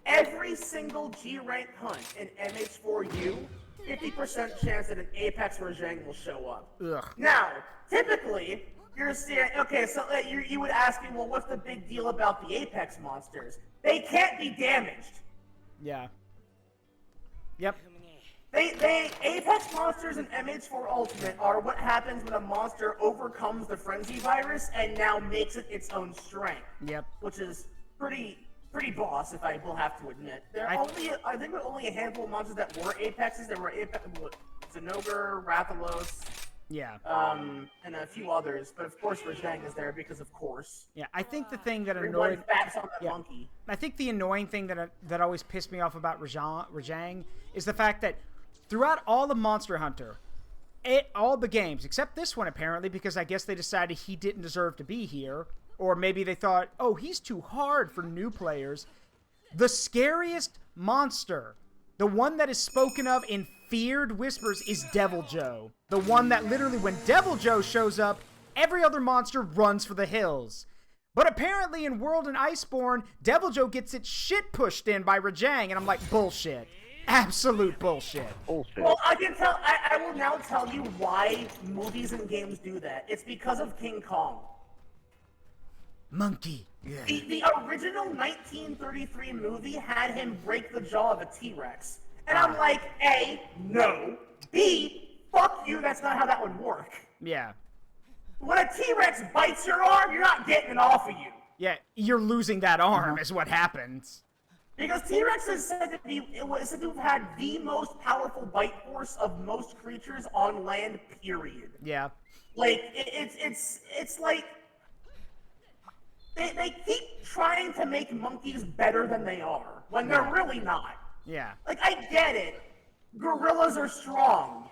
Every single G-rank hunt in MH4U, 50% chance that an Apex Rajang will show up. Ugh. Now, typically, you're saying, okay, so you would ask me, well, what's the big deal about the Apex monsters? They can't be damaged. Yeah. Yep. Apex monsters in MH4 Ultimate are what happens when a monster overcomes the Frenzy virus and now makes it its own strength. Yep. Which is pretty boss, if I will have to admit. I think there were only a handful of monsters that were Apexes. There were Zenogre, Rathalos, yeah, and a few others. But of course, Rajang is there because of course. Yeah, I think the thing that annoyed bats on that monkey. I think the annoying thing that always pissed me off about Rajang is the fact that throughout all the Monster Hunter, all the games except this one apparently, because I guess they decided he didn't deserve to be here. Or maybe they thought, oh, he's too hard for new players. The scariest monster, the one that is spoken of in feared whispers, is Devil Joe. The one that literally, when Devil Joe shows up, every other monster runs for the hills. But apparently in World and Iceborne, Devil Joe gets its shit pushed in by Rajang, and I'm like, bullshit. Absolute bullshit. Bullshit. Well, I will now tell you why movies and games do that. It's because of King Kong. Monkey. Yeah. The original 1933 movie had him break the jaw of a T-Rex. And I'm like, A, no. B, fuck you, that's not how that would work. Yeah. When a T-Rex bites your arm, you're not getting it off of you. Yeah, you're losing that arm is what happens. Because T-Rex is said to have had the most powerful bite force of most creatures on land, period. Yeah. Like, it's like... They keep trying to make monkeys better than they are, when they're really not. Yeah. Like, I get it. Gorillas are strong.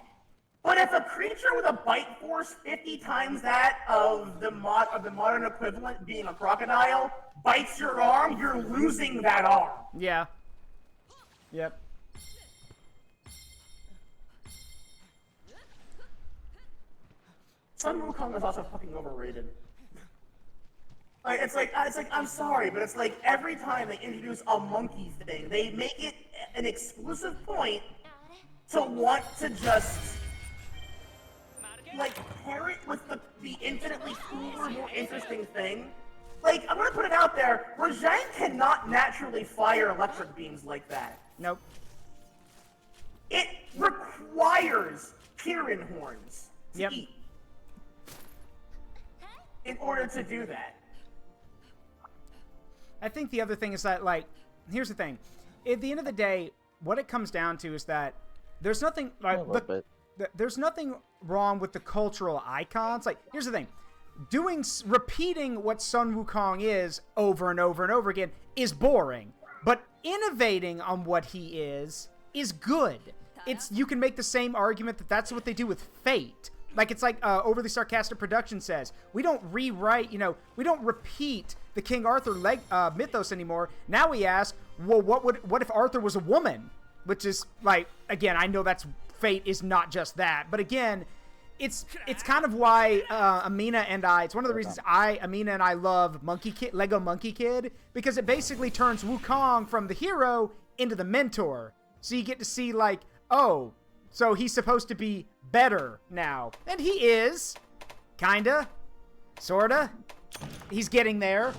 But if a creature with a bite force 50 times that of the modern equivalent being a crocodile bites your arm, you're losing that arm. Yeah. Yep. Sun Wukong is also fucking overrated. Like, it's like, I'm sorry, but it's like every time they introduce a monkey thing, they make it an exclusive point to want to just, like, pair it with the infinitely cooler, more interesting thing. Like, I'm gonna put it out there, Rajang cannot naturally fire electric beams like that. Nope. It requires Kirin horns to eat in order to do that. I think the other thing is that, like, here's the thing. At the end of the day, what it comes down to is that there's nothing like there's nothing wrong with the cultural icons. Like, here's the thing. Repeating what Sun Wukong is over and over and over again is boring. But innovating on what he is good. You can make the same argument that that's what they do with Fate. Like, it's like Overly Sarcastic Production says, we don't rewrite, we don't repeat the King Arthur mythos anymore. Now we ask, well, what if Arthur was a woman? Which is, like, again, I know that's Fate is not just that. But again, it's kind of why Amina and it's one of the reasons Amina and I love Lego Monkey Kid, because it basically turns Wukong from the hero into the mentor. So you get to see, like, oh, so he's supposed to be better now. And he is. Kinda. Sorta. He's getting there.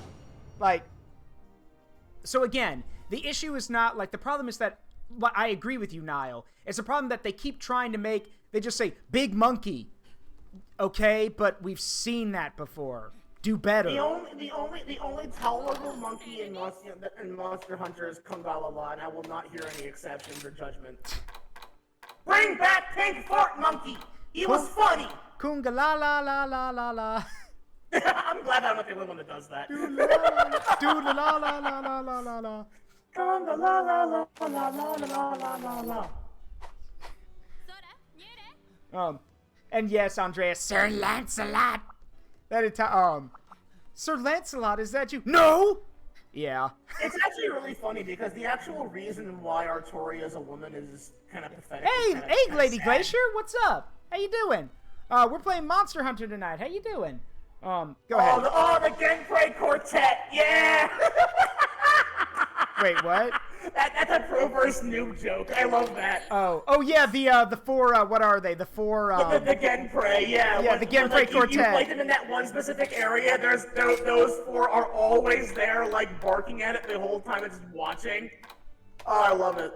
Like, so again, the issue is not, like, the problem is that, I agree with you, Niall. It's a problem that they keep trying to make, they just say, big monkey. Okay, but we've seen that before. Do better. The only tolerable monkey in Monster Hunter is Kungalala, and I will not hear any exceptions or judgment. Bring back Pink Fart Monkey! He was funny! Kunga la la la la la la. I'm glad I'm not the only one that does that. Doodle la la la la la la la. Kunga la la la la la la la la la. And yes, Andreas, Sir Lancelot. Sir Lancelot, is that you? No! Yeah. It's actually really funny because the actual reason why Artoria is a woman is kind of pathetic. Hey, Lady sad. Glacier, what's up? How you doing? We're playing Monster Hunter tonight. How you doing? Go ahead. The Genpei Quartet, yeah! Wait, what? That's a Proverse noob joke. I love that. Oh yeah, the four. What are they? The four. The Genpei, yeah. Yeah, the Genpei Quartet. You play them in that one specific area. Those four are always there, like barking at it the whole time it's watching. Oh, I love it.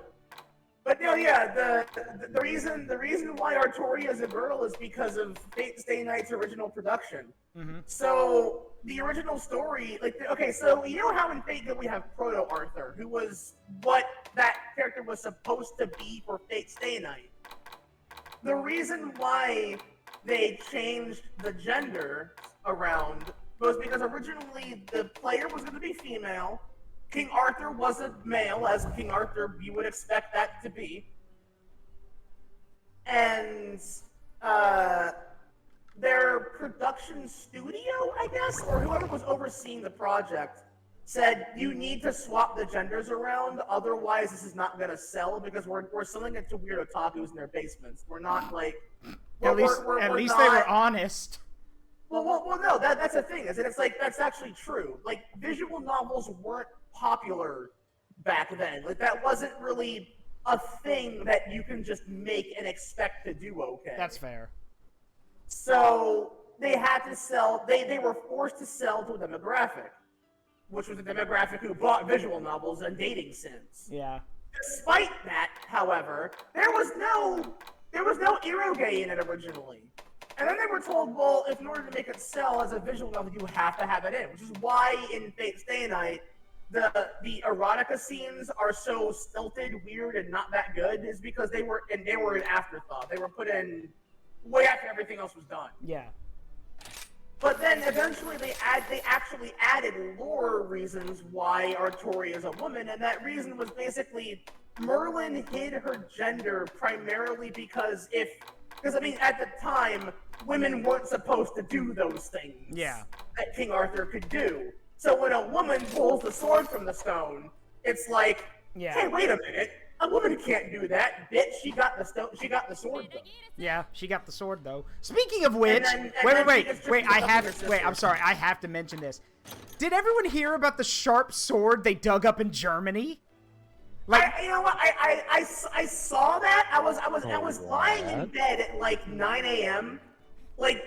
But no, yeah, the reason why Artoria is a girl is because of Fate Stay Night's original production. Mm-hmm. So the original story, so you know how in Fate that we have Proto Arthur, who was what that character was supposed to be for Fate Stay Night. The reason why they changed the gender around was because originally the player was going to be female. King Arthur was a male, as King Arthur you would expect that to be. And their production studio, I guess, or whoever was overseeing the project, said you need to swap the genders around, otherwise this is not going to sell because we're selling it to weird otakus in their basements. We're not like... At least they were honest. Well, no, that's the thing, is that it's like, that's actually true. Like, visual novels weren't popular back then. Like, that wasn't really a thing that you can just make and expect to do okay. That's fair. So, they had to sell, they were forced to sell to a demographic, which was the demographic who bought visual novels and dating sims. Yeah. Despite that, however, there was no eroge in it originally. And then they were told, well, if in order to make it sell as a visual novel, you have to have it in, which is why in Fate Stay Night, the erotica scenes are so stilted, weird, and not that good, is because they were an afterthought. They were put in way after everything else was done. Yeah. But then eventually they actually added lore reasons why Artoria is a woman, and that reason was basically Merlin hid her gender primarily because if Because, I mean, at the time, women weren't supposed to do those things that King Arthur could do. So when a woman pulls the sword from the stone, it's like, hey, wait a minute. A woman can't do that, bitch. She got the sword, though. Yeah, she got the sword, though. Speaking of which, wait, I'm sorry, I have to mention this. Did everyone hear about the sharp sword they dug up in Germany? Like, you know what? I saw that. I was lying in bed at like 9 a.m., like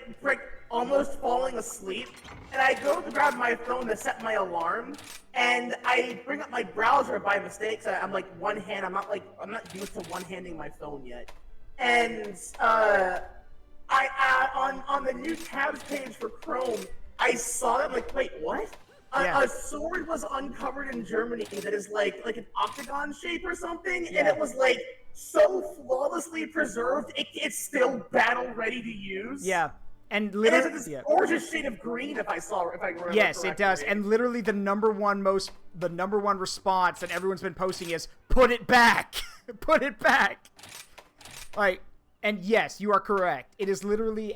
almost falling asleep, and I go to grab my phone to set my alarm, and I bring up my browser by mistake. So I'm like I'm not used to one-handing my phone yet, and on the new tabs page for Chrome, I saw it. I'm like, wait, what? A sword was uncovered in Germany that is like an octagon shape or something, and it was like so flawlessly preserved, it's still battle ready to use. Yeah, and literally, it has this gorgeous shade of green. If I remember yes, it does. And literally, the number one response that everyone's been posting is "Put it back, put it back." Like, and yes, you are correct. It is literally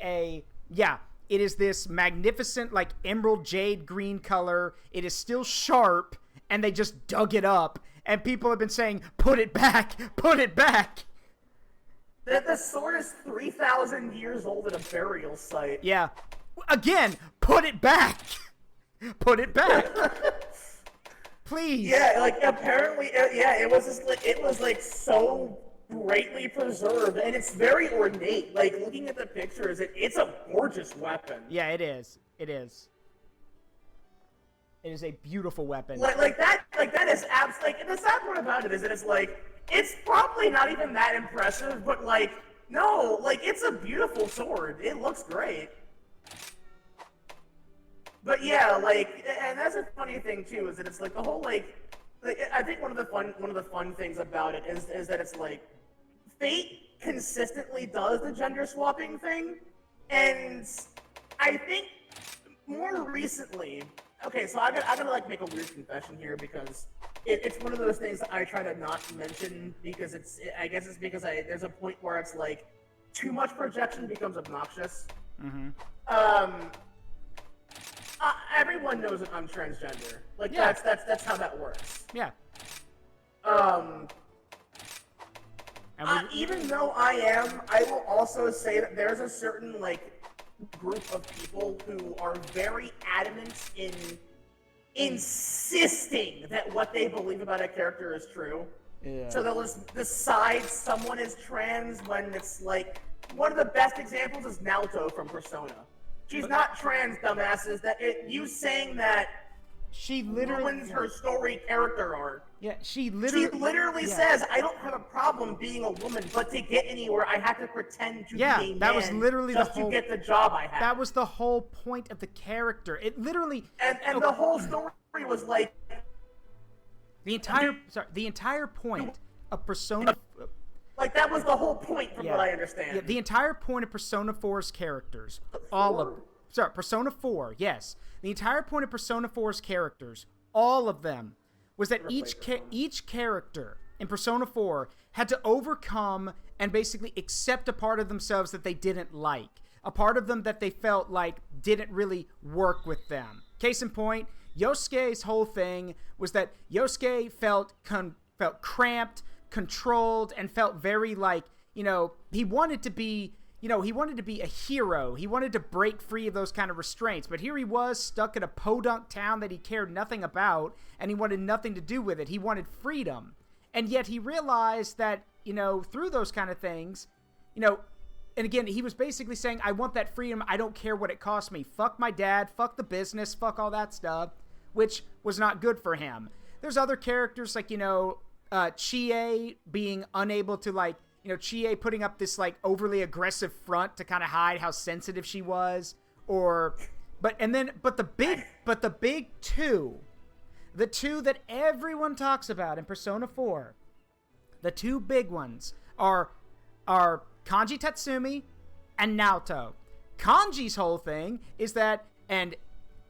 It is this magnificent, like, emerald jade green color. It is still sharp, and they just dug it up. And people have been saying, put it back, put it back. The sword is 3,000 years old at a burial site. Yeah. Again, put it back. Put it back. Please. Yeah, like, apparently, it was so greatly preserved, and it's very ornate. Like, looking at the pictures, it's a gorgeous weapon. Yeah, it is. It is. It is a beautiful weapon. Like that is like, the sad part about it is that it's probably not even that impressive, but no, it's a beautiful sword. It looks great. But yeah, and that's a funny thing too, is that it's the whole I think one of the fun things about it is that it's Fate consistently does the gender swapping thing, and I think more recently, okay, so I gotta make a weird confession here, because it's one of those things that I try to not mention, because I guess it's because there's a point where it's too much projection becomes obnoxious. Mm-hmm. Everyone knows that I'm transgender. That's how that works. Yeah. Even though I will also say that there's a certain group of people who are very adamant in insisting that what they believe about a character is true. Yeah. So they'll just decide someone is trans when it's one of the best examples is Naoto from Persona. She's not trans, dumbasses. You saying that she literally ruins her story character arc. Yeah, she literally says, I don't have a problem being a woman, but to get anywhere, I have to pretend to be a man. That was literally just to get the job I have. That was the whole point of the character. It literally... And the whole story was the entire point of Persona... that was the whole point from what I understand. Yeah, the entire point of Persona 4's characters, Persona 4, yes. The entire point of Persona 4's characters, all of them, was that each character in Persona 4 had to overcome and basically accept a part of themselves that they didn't like. A part of them that they felt didn't really work with them. Case in point, Yosuke's whole thing was that Yosuke felt cramped, controlled, and felt very he wanted to be a hero. He wanted to break free of those kind of restraints. But here he was, stuck in a podunk town that he cared nothing about, and he wanted nothing to do with it. He wanted freedom. And yet he realized that, through those kind of things, and again, he was basically saying, I want that freedom. I don't care what it costs me. Fuck my dad. Fuck the business. Fuck all that stuff, which was not good for him. There's other characters Chie being unable to Chie putting up this overly aggressive front to kind of hide how sensitive she was, but the big two, the two that everyone talks about in Persona 4, the two big ones are Kanji Tatsumi and Naoto. Kanji's whole thing is that, and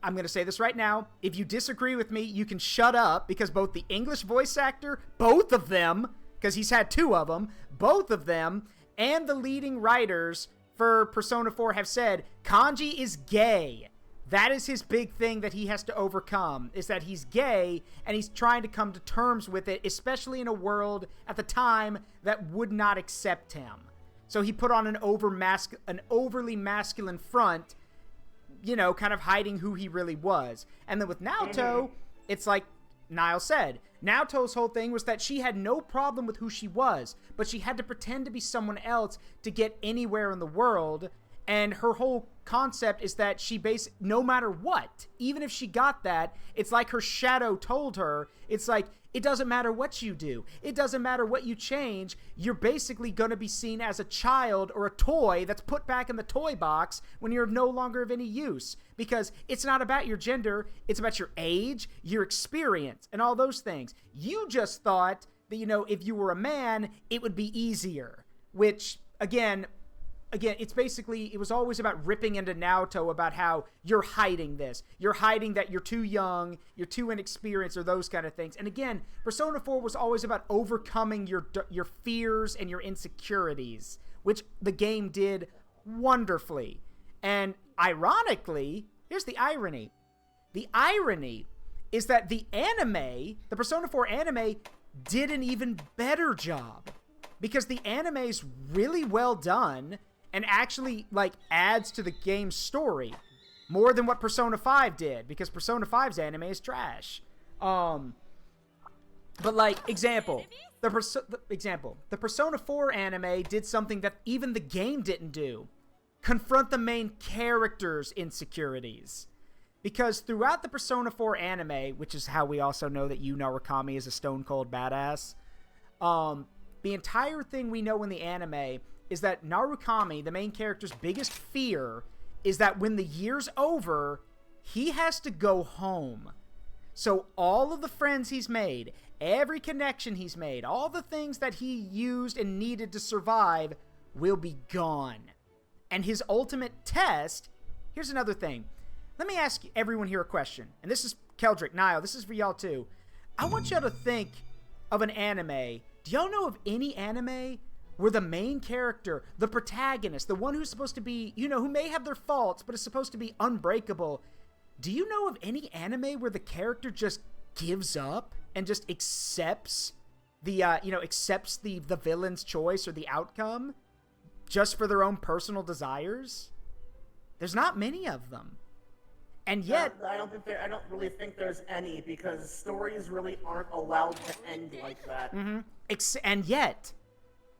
I'm going to say this right now, if you disagree with me, you can shut up, because both the English voice actor, both of them, because he's had two of them, both of them, and the leading writers for Persona 4 have said Kanji is gay. That is his big thing that he has to overcome, is that he's gay, and he's trying to come to terms with it, especially in a world at the time that would not accept him. So he put on an overly masculine front, you know, kind of hiding who he really was. And then with Naoto, it's like Niall said, Naoto's whole thing was that she had no problem with who she was, but she had to pretend to be someone else to get anywhere in the world. And her whole concept is that she no matter what, even if she got that, it's like her shadow told her, it's like, it doesn't matter what you do. It doesn't matter what you change. You're basically going to be seen as a child or a toy that's put back in the toy box when you're no longer of any use. Because it's not about your gender. It's about your age, your experience, and all those things. You just thought that, you know, if you were a man, it would be easier. Which, again, it's basically, it was always about ripping into Naoto about how you're hiding this. You're hiding that you're too young, you're too inexperienced, or those kind of things. And again, Persona 4 was always about overcoming your fears and your insecurities, which the game did wonderfully. And ironically, here's the irony. The irony is that the Persona 4 anime, did an even better job. Because the anime's really well done, and actually, like, adds to the game's story more than what Persona 5 did, because Persona 5's anime is trash. But, like, the Persona 4 anime did something that even the game didn't do. Confront the main character's insecurities. Because throughout the Persona 4 anime, which is how we also know that Yu Narukami is a stone cold badass, the entire thing we know in the anime is that Narukami, the main character's biggest fear, is that when the year's over, he has to go home. So all of the friends he's made, every connection he's made, all the things that he used and needed to survive will be gone. And his ultimate test, here's another thing. Let me ask everyone here a question. And this is Keldric, Niall, this is for y'all too. I want y'all to think of an anime. Do y'all know of any anime where the main character, the protagonist, the one who's supposed to be, you know, who may have their faults, but is supposed to be unbreakable? Do you know of any anime where the character just gives up and just accepts the villain's choice or the outcome just for their own personal desires? There's not many of them. And yet, I don't really think there's any, because stories really aren't allowed to end like that. And yet,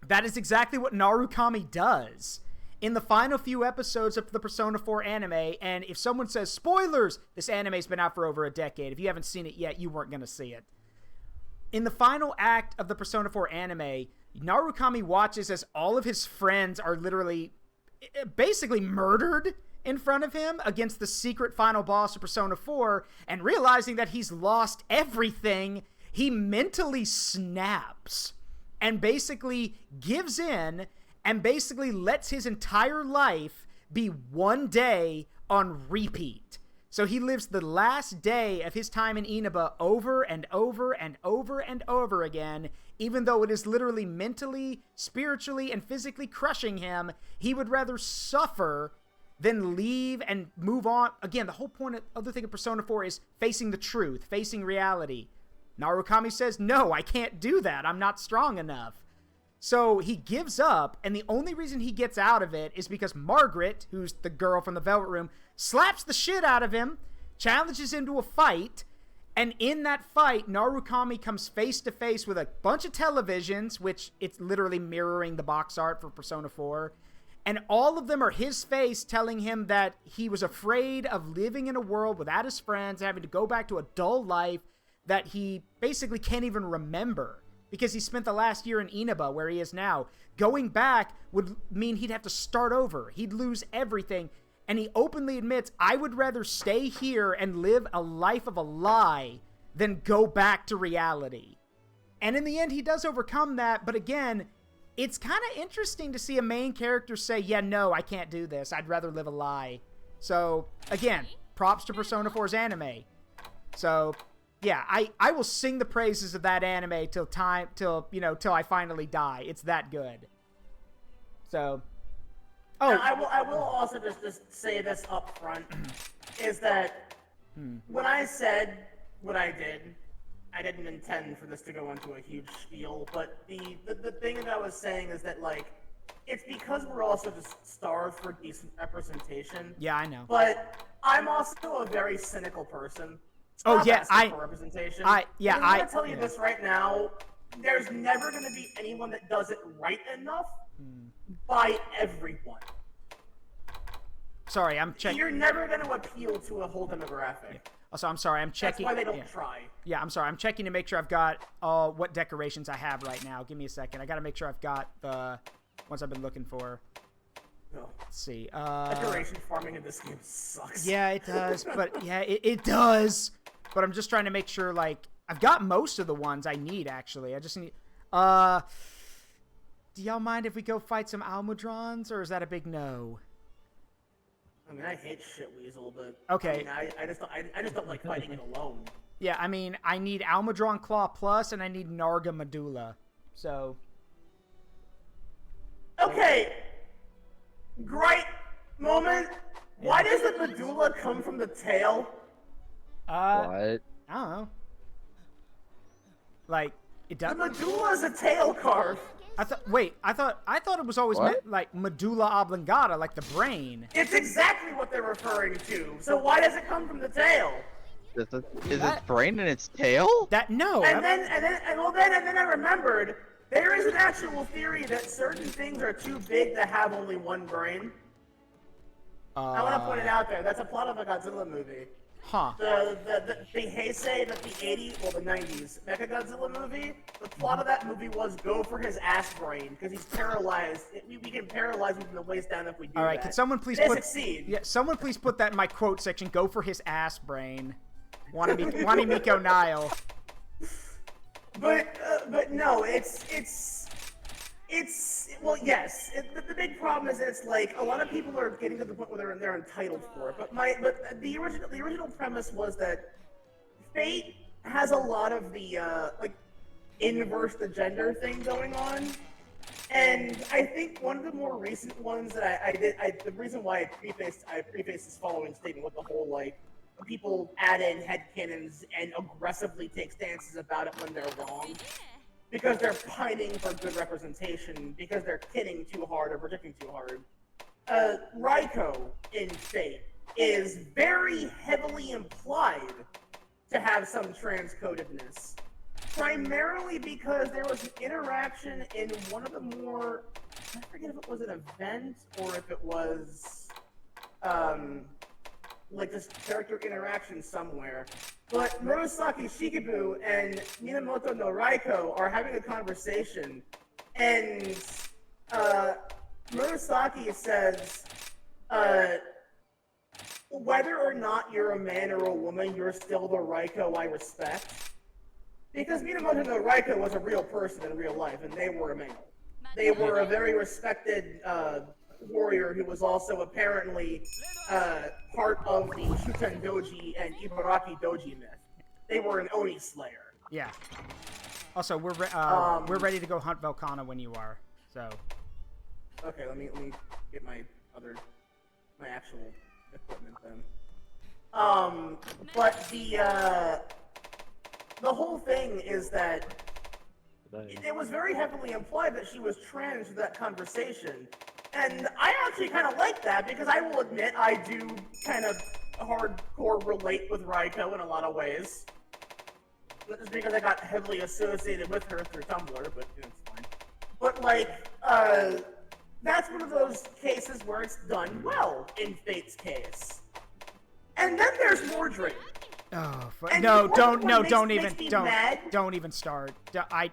that is exactly what Narukami does in the final few episodes of the Persona 4 anime. And if someone says, spoilers, this anime's been out for over a decade. If you haven't seen it yet, you weren't going to see it. In the final act of the Persona 4 anime, Narukami watches as all of his friends are literally, basically murdered in front of him against the secret final boss of Persona 4, and realizing that he's lost everything, he mentally snaps and basically gives in and basically lets his entire life be one day on repeat. So he lives the last day of his time in Inaba over and over and over and over again, even though it is literally mentally, spiritually, and physically crushing him. He would rather suffer than leave and move on. Again, the whole point of the thing of Persona 4 is facing the truth, facing reality. Narukami says, no, I can't do that. I'm not strong enough. So he gives up, and the only reason he gets out of it is because Margaret, who's the girl from the Velvet Room, slaps the shit out of him, challenges him to a fight, and in that fight, Narukami comes face to face with a bunch of televisions, which it's literally mirroring the box art for Persona 4, and all of them are his face telling him that he was afraid of living in a world without his friends, having to go back to a dull life that he basically can't even remember because he spent the last year in Inaba where he is now. Going back would mean he'd have to start over. He'd lose everything. And he openly admits, I would rather stay here and live a life of a lie than go back to reality. And in the end, he does overcome that. But again, it's kind of interesting to see a main character say, yeah, no, I can't do this. I'd rather live a lie. So, again, props to Persona 4's anime. So, yeah, I will sing the praises of that anime till I finally die. It's that good. So, now, I will also just say this up front, is that when I said what I did, I didn't intend for this to go into a huge spiel, but the thing that I was saying is that, like, it's because we're also just starved for decent representation. Yeah, I know. But I'm also a very cynical person. Oh yeah, for representation. I'm gonna tell you this right now. There's never gonna be anyone that does it right enough by everyone. Sorry, I'm checking. You're never gonna appeal to a whole demographic. Yeah. Also, I'm sorry, I'm checking. That's why they don't try. Yeah, I'm sorry, I'm checking to make sure I've got what decorations I have right now. Give me a second. I gotta make sure I've got the ones I've been looking for. Oh. Let's see. Decoration farming in this game sucks. Yeah, it does. But yeah, it does. But I'm just trying to make sure, like, I've got most of the ones I need, actually. I just need... do y'all mind if we go fight some Almudrons, or is that a big no? I mean, I hate Shit Weasel, but... Okay. I mean, I just don't like fighting it alone. Yeah, I mean, I need Almudron Claw Plus, and I need Narga Medulla. So... Okay! Great moment! Why does the medulla come from the tail? What? I don't know. Like, it does. The medulla is a tail carve. I thought it was always meant like medulla oblongata, like the brain. It's exactly what they're referring to. So why does it come from the tail? Is its brain in its tail? No. And then I remembered there is an actual theory that certain things are too big to have only one brain. I want to point it out there. That's a plot of a Godzilla movie. Huh. The Heisei, that the 80s, well, the 90s Mechagodzilla movie, the plot of that movie was go for his ass brain, because he's paralyzed. We can paralyze him from the waist down if we do that. All right, can someone please succeed. Yeah, someone please put that in my quote section. Go for his ass brain. Wanimiko Nile. But no, well, yes. The big problem is that it's like a lot of people are getting to the point where they're entitled for it. But the original premise was that Fate has a lot of the like inverse the gender thing going on, and I think one of the more recent ones that the reason why I prefaced this following statement with the whole like people add in headcanons and aggressively take stances about it when they're wrong. Because they're pining for good representation, because they're kidding too hard or projecting too hard. Raiko in Fate is very heavily implied to have some transcodedness. Primarily because there was an interaction in one of the more... I forget if it was an event or if it was... like this character interaction somewhere. But Murasaki Shikibu and Minamoto no Raiko are having a conversation, and Murasaki says, whether or not you're a man or a woman, you're still the Raiko I respect. Because Minamoto no Raiko was a real person in real life, and they were a male. They were a very respected warrior who was also apparently part of the Shuten Doji and Ibaraki Doji myth. They were an Oni slayer. Yeah. Also, we're ready to go hunt Velkhana when you are. So. Okay, let me get my actual equipment then. But the whole thing is that it was very heavily implied that she was trans in that conversation. And I actually kind of like that, because I will admit I do kind of hardcore relate with Raiko in a lot of ways. Not just because I got heavily associated with her through Tumblr, but it's fine. But, like, that's one of those cases where it's done well in Fate's case. And then there's Mordred. Oh, don't even start. I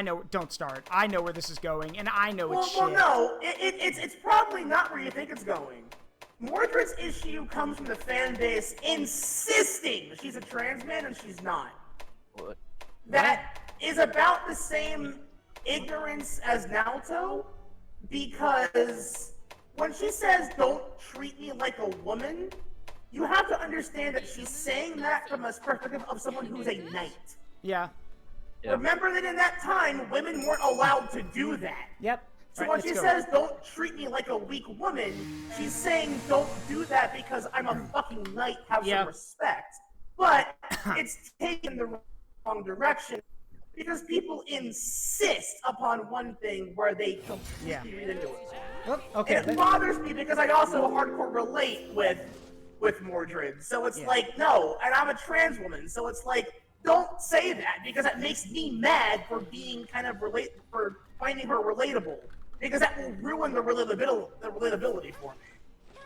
know. Don't start. I know where this is going, and I know it's shit. Well, no, it's probably not where you think it's going. Mordred's issue comes from the fan base insisting she's a trans man and she's not. What? That is about the same ignorance as Naoto, because when she says, "Don't treat me like a woman," you have to understand that she's saying that from a perspective of someone who's a knight. Yeah. Remember that in that time, women weren't allowed to do that. Yep. So when she says, don't treat me like a weak woman, she's saying don't do that because I'm a fucking knight, have some respect. But it's taken the wrong direction because people insist upon one thing where they completely read into it. Oh, okay. And it bothers me because I also hardcore relate with Mordred. So it's like, no, and I'm a trans woman, so it's like, don't say that because that makes me mad for being kind of for finding her relatable. Because that will ruin the relatability for me.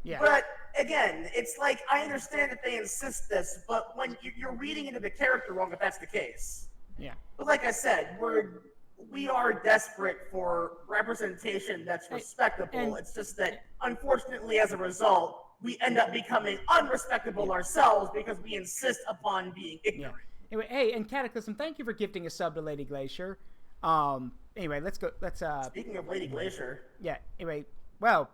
Yeah. But again, it's like I understand that they insist this, but when you're reading into the character wrong, if that's the case. Yeah. But like I said, we are desperate for representation that's respectable. It's just that unfortunately, as a result, we end up becoming unrespectable ourselves because we insist upon being ignorant. Yeah. Anyway, hey, and Cataclysm, thank you for gifting a sub to Lady Glacier. Anyway, let's go. Speaking of Lady Glacier. Yeah. Anyway, well,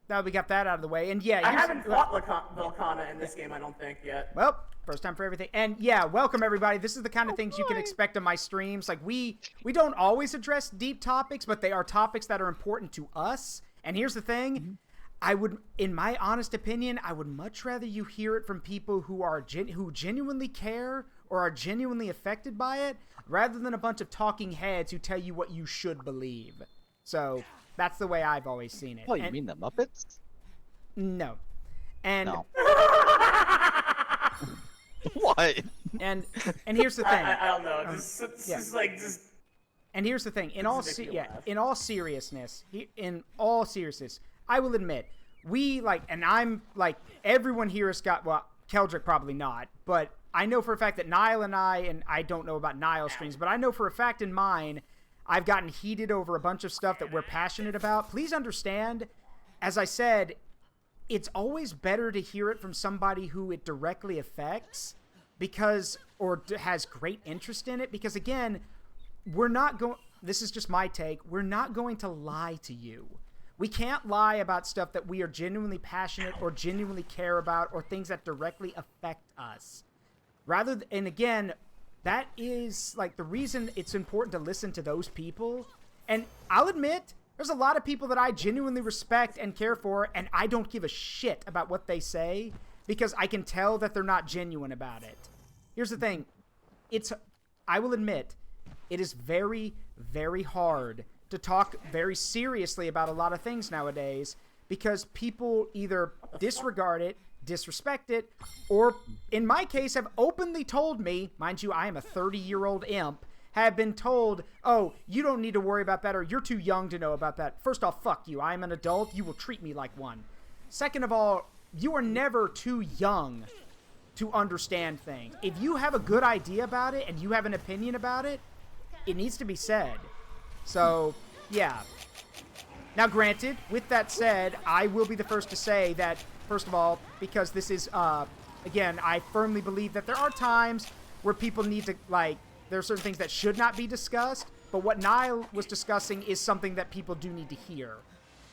now we got that out of the way, and I haven't fought Velkhana in this game, I don't think yet. Well, first time for everything, and yeah, welcome everybody. This is the kind of things you can expect on my streams. Like we don't always address deep topics, but they are topics that are important to us. And here's the thing. I would, in my honest opinion, I would much rather you hear it from people who are who genuinely care or are genuinely affected by it, rather than a bunch of talking heads who tell you what you should believe. So that's the way I've always seen it. Oh, you mean the Muppets? No. And no. What? And here's the thing. I don't know. And here's the thing. In all seriousness, I will admit, and I'm like, everyone here has got, well, Keldric probably not, but I know for a fact that Nile and I don't know about Nile's streams, but I know for a fact in mine, I've gotten heated over a bunch of stuff that we're passionate about. Please understand, as I said, it's always better to hear it from somebody who it directly affects or has great interest in it, because again, this is just my take, we're not going to lie to you. We can't lie about stuff that we are genuinely passionate or genuinely care about or things that directly affect us. And again, that is like the reason it's important to listen to those people. And I'll admit, there's a lot of people that I genuinely respect and care for, and I don't give a shit about what they say because I can tell that they're not genuine about it. Here's the thing. I will admit, it is very, very hard to talk very seriously about a lot of things nowadays because people either disregard it, disrespect it, or in my case have openly told me, mind you, I am a 30-year-old imp, have been told, oh, you don't need to worry about that, or you're too young to know about that. First off, fuck you. I am an adult. You will treat me like one. Second of all, you are never too young to understand things. If you have a good idea about it and you have an opinion about it, it needs to be said. So, yeah. Now, granted, with that said, I will be the first to say that, first of all, because this is, again, I firmly believe that there are times where people need to, there are certain things that should not be discussed, but what Nile was discussing is something that people do need to hear.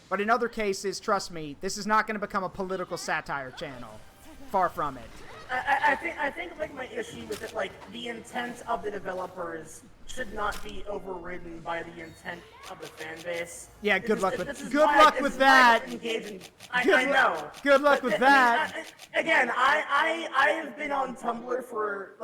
But in other cases, trust me, this is not going to become a political satire channel. Far from it. I think my issue is that, the intent of the developers should not be overridden by the intent of the fan base. Yeah, good luck with that. I know. Good luck with that. I have been on Tumblr for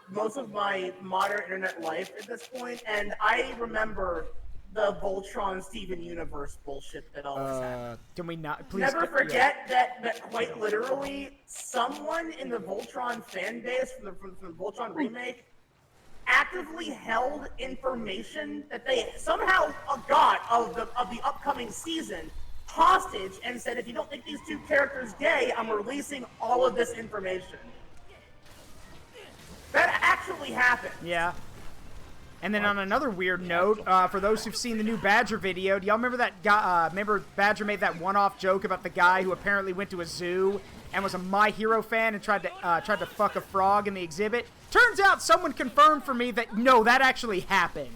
most of my modern internet life at this point, and I remember the Voltron Steven Universe bullshit that always happened. Can we not please never forget that quite literally someone in the Voltron fan base from the Voltron remake actively held information that they somehow got of the upcoming season hostage and said, if you don't think these two characters gay, I'm releasing all of this information. That actually happened. Yeah. And then on another weird note, for those who've seen the new Badger video, do y'all remember that guy? Remember Badger made that one-off joke about the guy who apparently went to a zoo and was a My Hero fan and tried to fuck a frog in the exhibit? Turns out someone confirmed for me that no, that actually happened.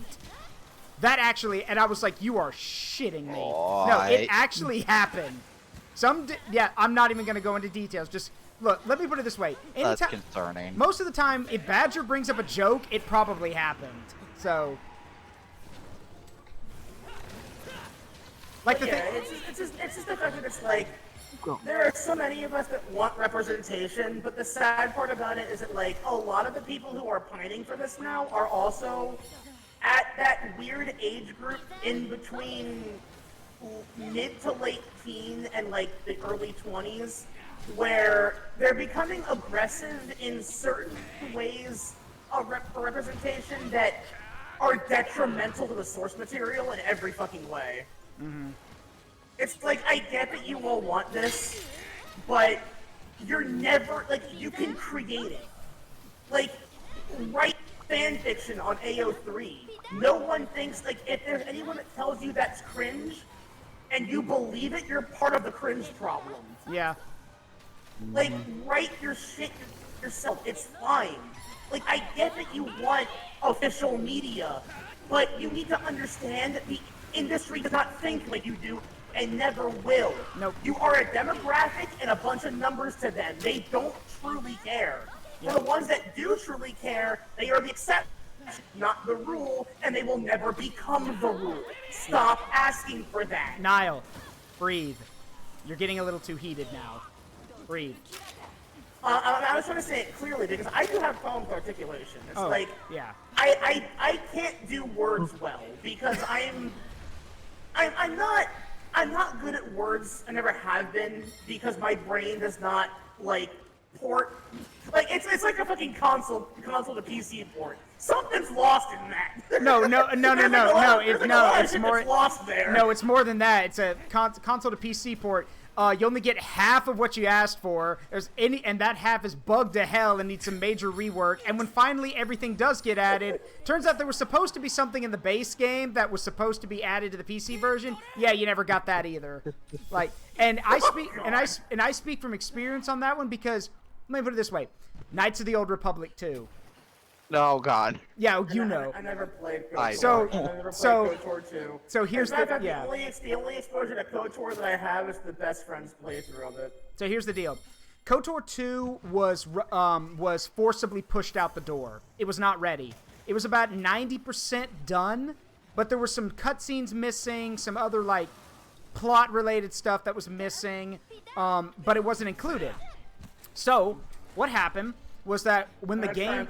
And I was like, you are shitting me. No, it actually happened. I'm not even gonna go into details. Just look, let me put it this way. That's concerning. Most of the time, if Badger brings up a joke, it probably happened. So, Like it's just the fact that it's like there are so many of us that want representation, but the sad part about it is that like a lot of the people who are pining for this now are also at that weird age group in between mid to late teen and like the early 20s, where they're becoming aggressive in certain ways for representation that are detrimental to the source material in every fucking way. Mm-hmm. It's like, I get that you all want this, but you're never, like, you can create it. Like, write fan fiction on AO3. No one thinks, like, if there's anyone that tells you that's cringe, and you believe it, you're part of the cringe problem. Yeah. Like, write your shit yourself. It's fine. Like, I get that you want official media, but you need to understand that the industry does not think like you do and never will. Nope. You are a demographic and a bunch of numbers to them. They don't truly care. For the ones that do truly care, they are the exception, not the rule, and they will never become the rule. Stop asking for that. Nile, breathe. You're getting a little too heated now. Breathe. I was trying to say it clearly because I do have problems with articulation. It's like, yeah. I can't do words well because I'm not good at words. I never have been because my brain does not like port. Like it's like a fucking console to PC port. Something's lost in that. No. It's more lost there. No, it's more than that. It's a console to PC port. You only get half of what you asked for. And that half is bugged to hell and needs some major rework. And when finally everything does get added, turns out there was supposed to be something in the base game that was supposed to be added to the PC version. Yeah, you never got that either. Like, and I speak from experience on that one because let me put it this way: Knights of the Old Republic 2. Oh God. Yeah, you know. I never played KOTOR. I never played KOTOR 2. So here's the only exposure to KOTOR that I have is the best friend's playthrough of it. So here's the deal. KOTOR 2 was forcibly pushed out the door. It was not ready. It was about 90% done, but there were some cutscenes missing, some other like plot-related stuff that was missing, but it wasn't included. So what happened was that when the game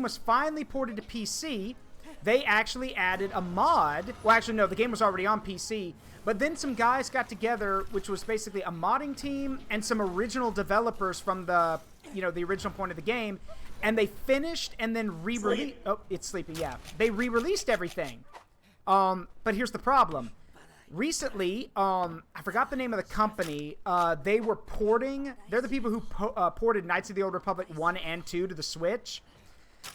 was finally ported to PC, they actually added a mod. Well, actually, no, the game was already on PC. But then some guys got together, which was basically a modding team and some original developers from the original point of the game, and they finished and then re-released. Oh, it's sleeping. Yeah, they re-released everything. But here's the problem. Recently, I forgot the name of the company. They were porting. They're the people who ported Knights of the Old Republic 1 and 2 to the Switch.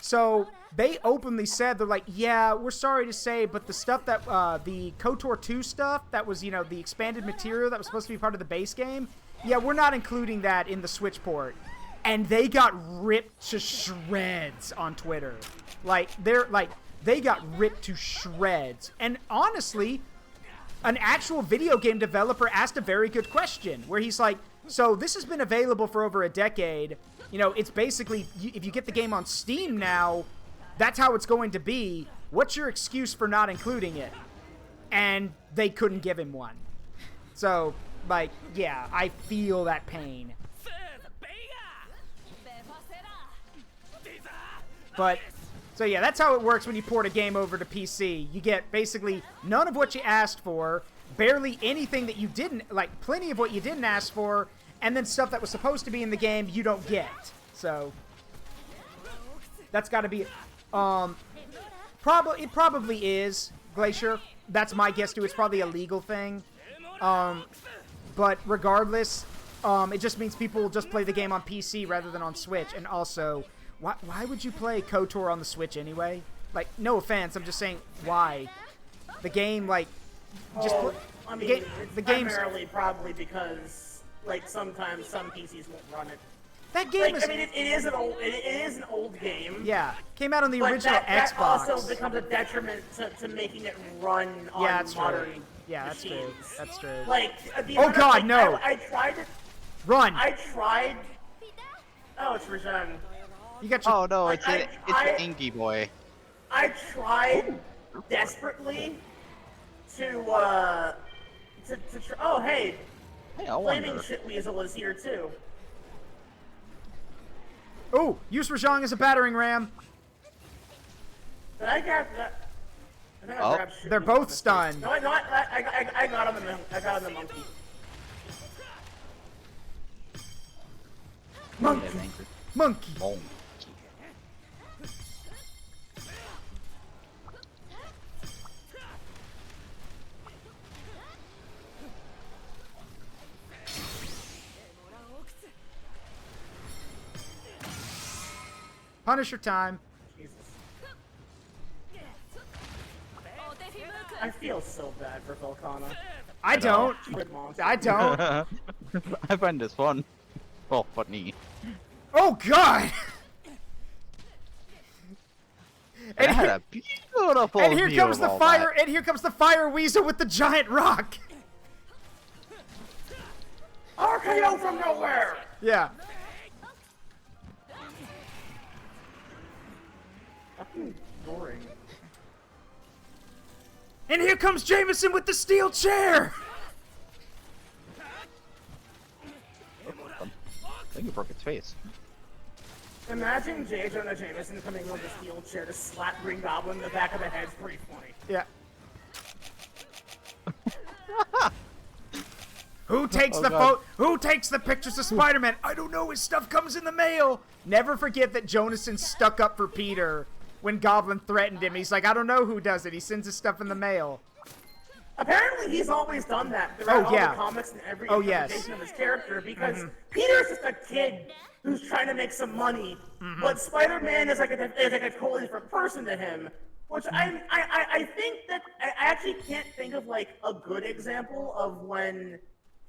So they openly said, they're like, yeah, we're sorry to say, but the stuff that, the KOTOR 2 stuff, that was, the expanded material that was supposed to be part of the base game, yeah, we're not including that in the Switch port. And they got ripped to shreds on Twitter. They got ripped to shreds. And honestly, an actual video game developer asked a very good question where he's like, so this has been available for over a decade. It's basically, if you get the game on Steam now, that's how it's going to be. What's your excuse for not including it? And they couldn't give him one. So, yeah, I feel that pain. But, so yeah, that's how it works when you port a game over to PC. You get basically none of what you asked for, barely anything that you didn't, plenty of what you didn't ask for, and then stuff that was supposed to be in the game you don't get. So, that's got to be, it probably is, Glacier. That's my guess too. It's probably a legal thing. But regardless, it just means people will just play the game on PC rather than on Switch. And also, why would you play KOTOR on the Switch anyway? No offense, I'm just saying, why? The game, the game's primarily probably because, sometimes some PCs won't run it. That game is... it is an old game. Yeah, came out on the original Xbox. That also becomes a detriment to making it run on modern machines. That's true. That's true. Oh God, no! I tried to... Run! I tried... Oh, it's Rajan. You got your... Oh no, it's an Ingy boy. I tried desperately Oh, hey, Hey, I Flaming wonder. Shit Weasel is here too. Oh, use Rajang as a battering ram. But I got that. I think I Oh. grabbed Shit They're Weasel both on the stunned. face. No, I got on the I got on the monkey. Monkey. Yeah, angry. Monkey. Monkey. Punisher time. Jesus. I feel so bad for Volcana. I don't. Good monster. I don't. I find this fun. Well, funny. Oh God. And I had a beautiful And here view comes of the all fire. that. And here comes the fire weasel with the giant rock. RKO from nowhere! Yeah. Fucking boring. And here comes Jameson with the steel chair. I think you broke its face. Imagine J. Jonah Jameson coming with a steel chair to slap Green Goblin in the back of the head. It's pretty funny. Yeah. Who takes Oh, the God. Who takes the pictures of Spider-Man? I don't know. His stuff comes in the mail. Never forget that Jonathan stuck up for Peter when Goblin threatened him. He's like, I don't know who does it. He sends his stuff in the mail. Apparently, he's always done that throughout all the comics and every interpretation of his character because Peter's just a kid who's trying to make some money, but Spider-Man is like a totally different person to him. Which I think that I actually can't think of like a good example of when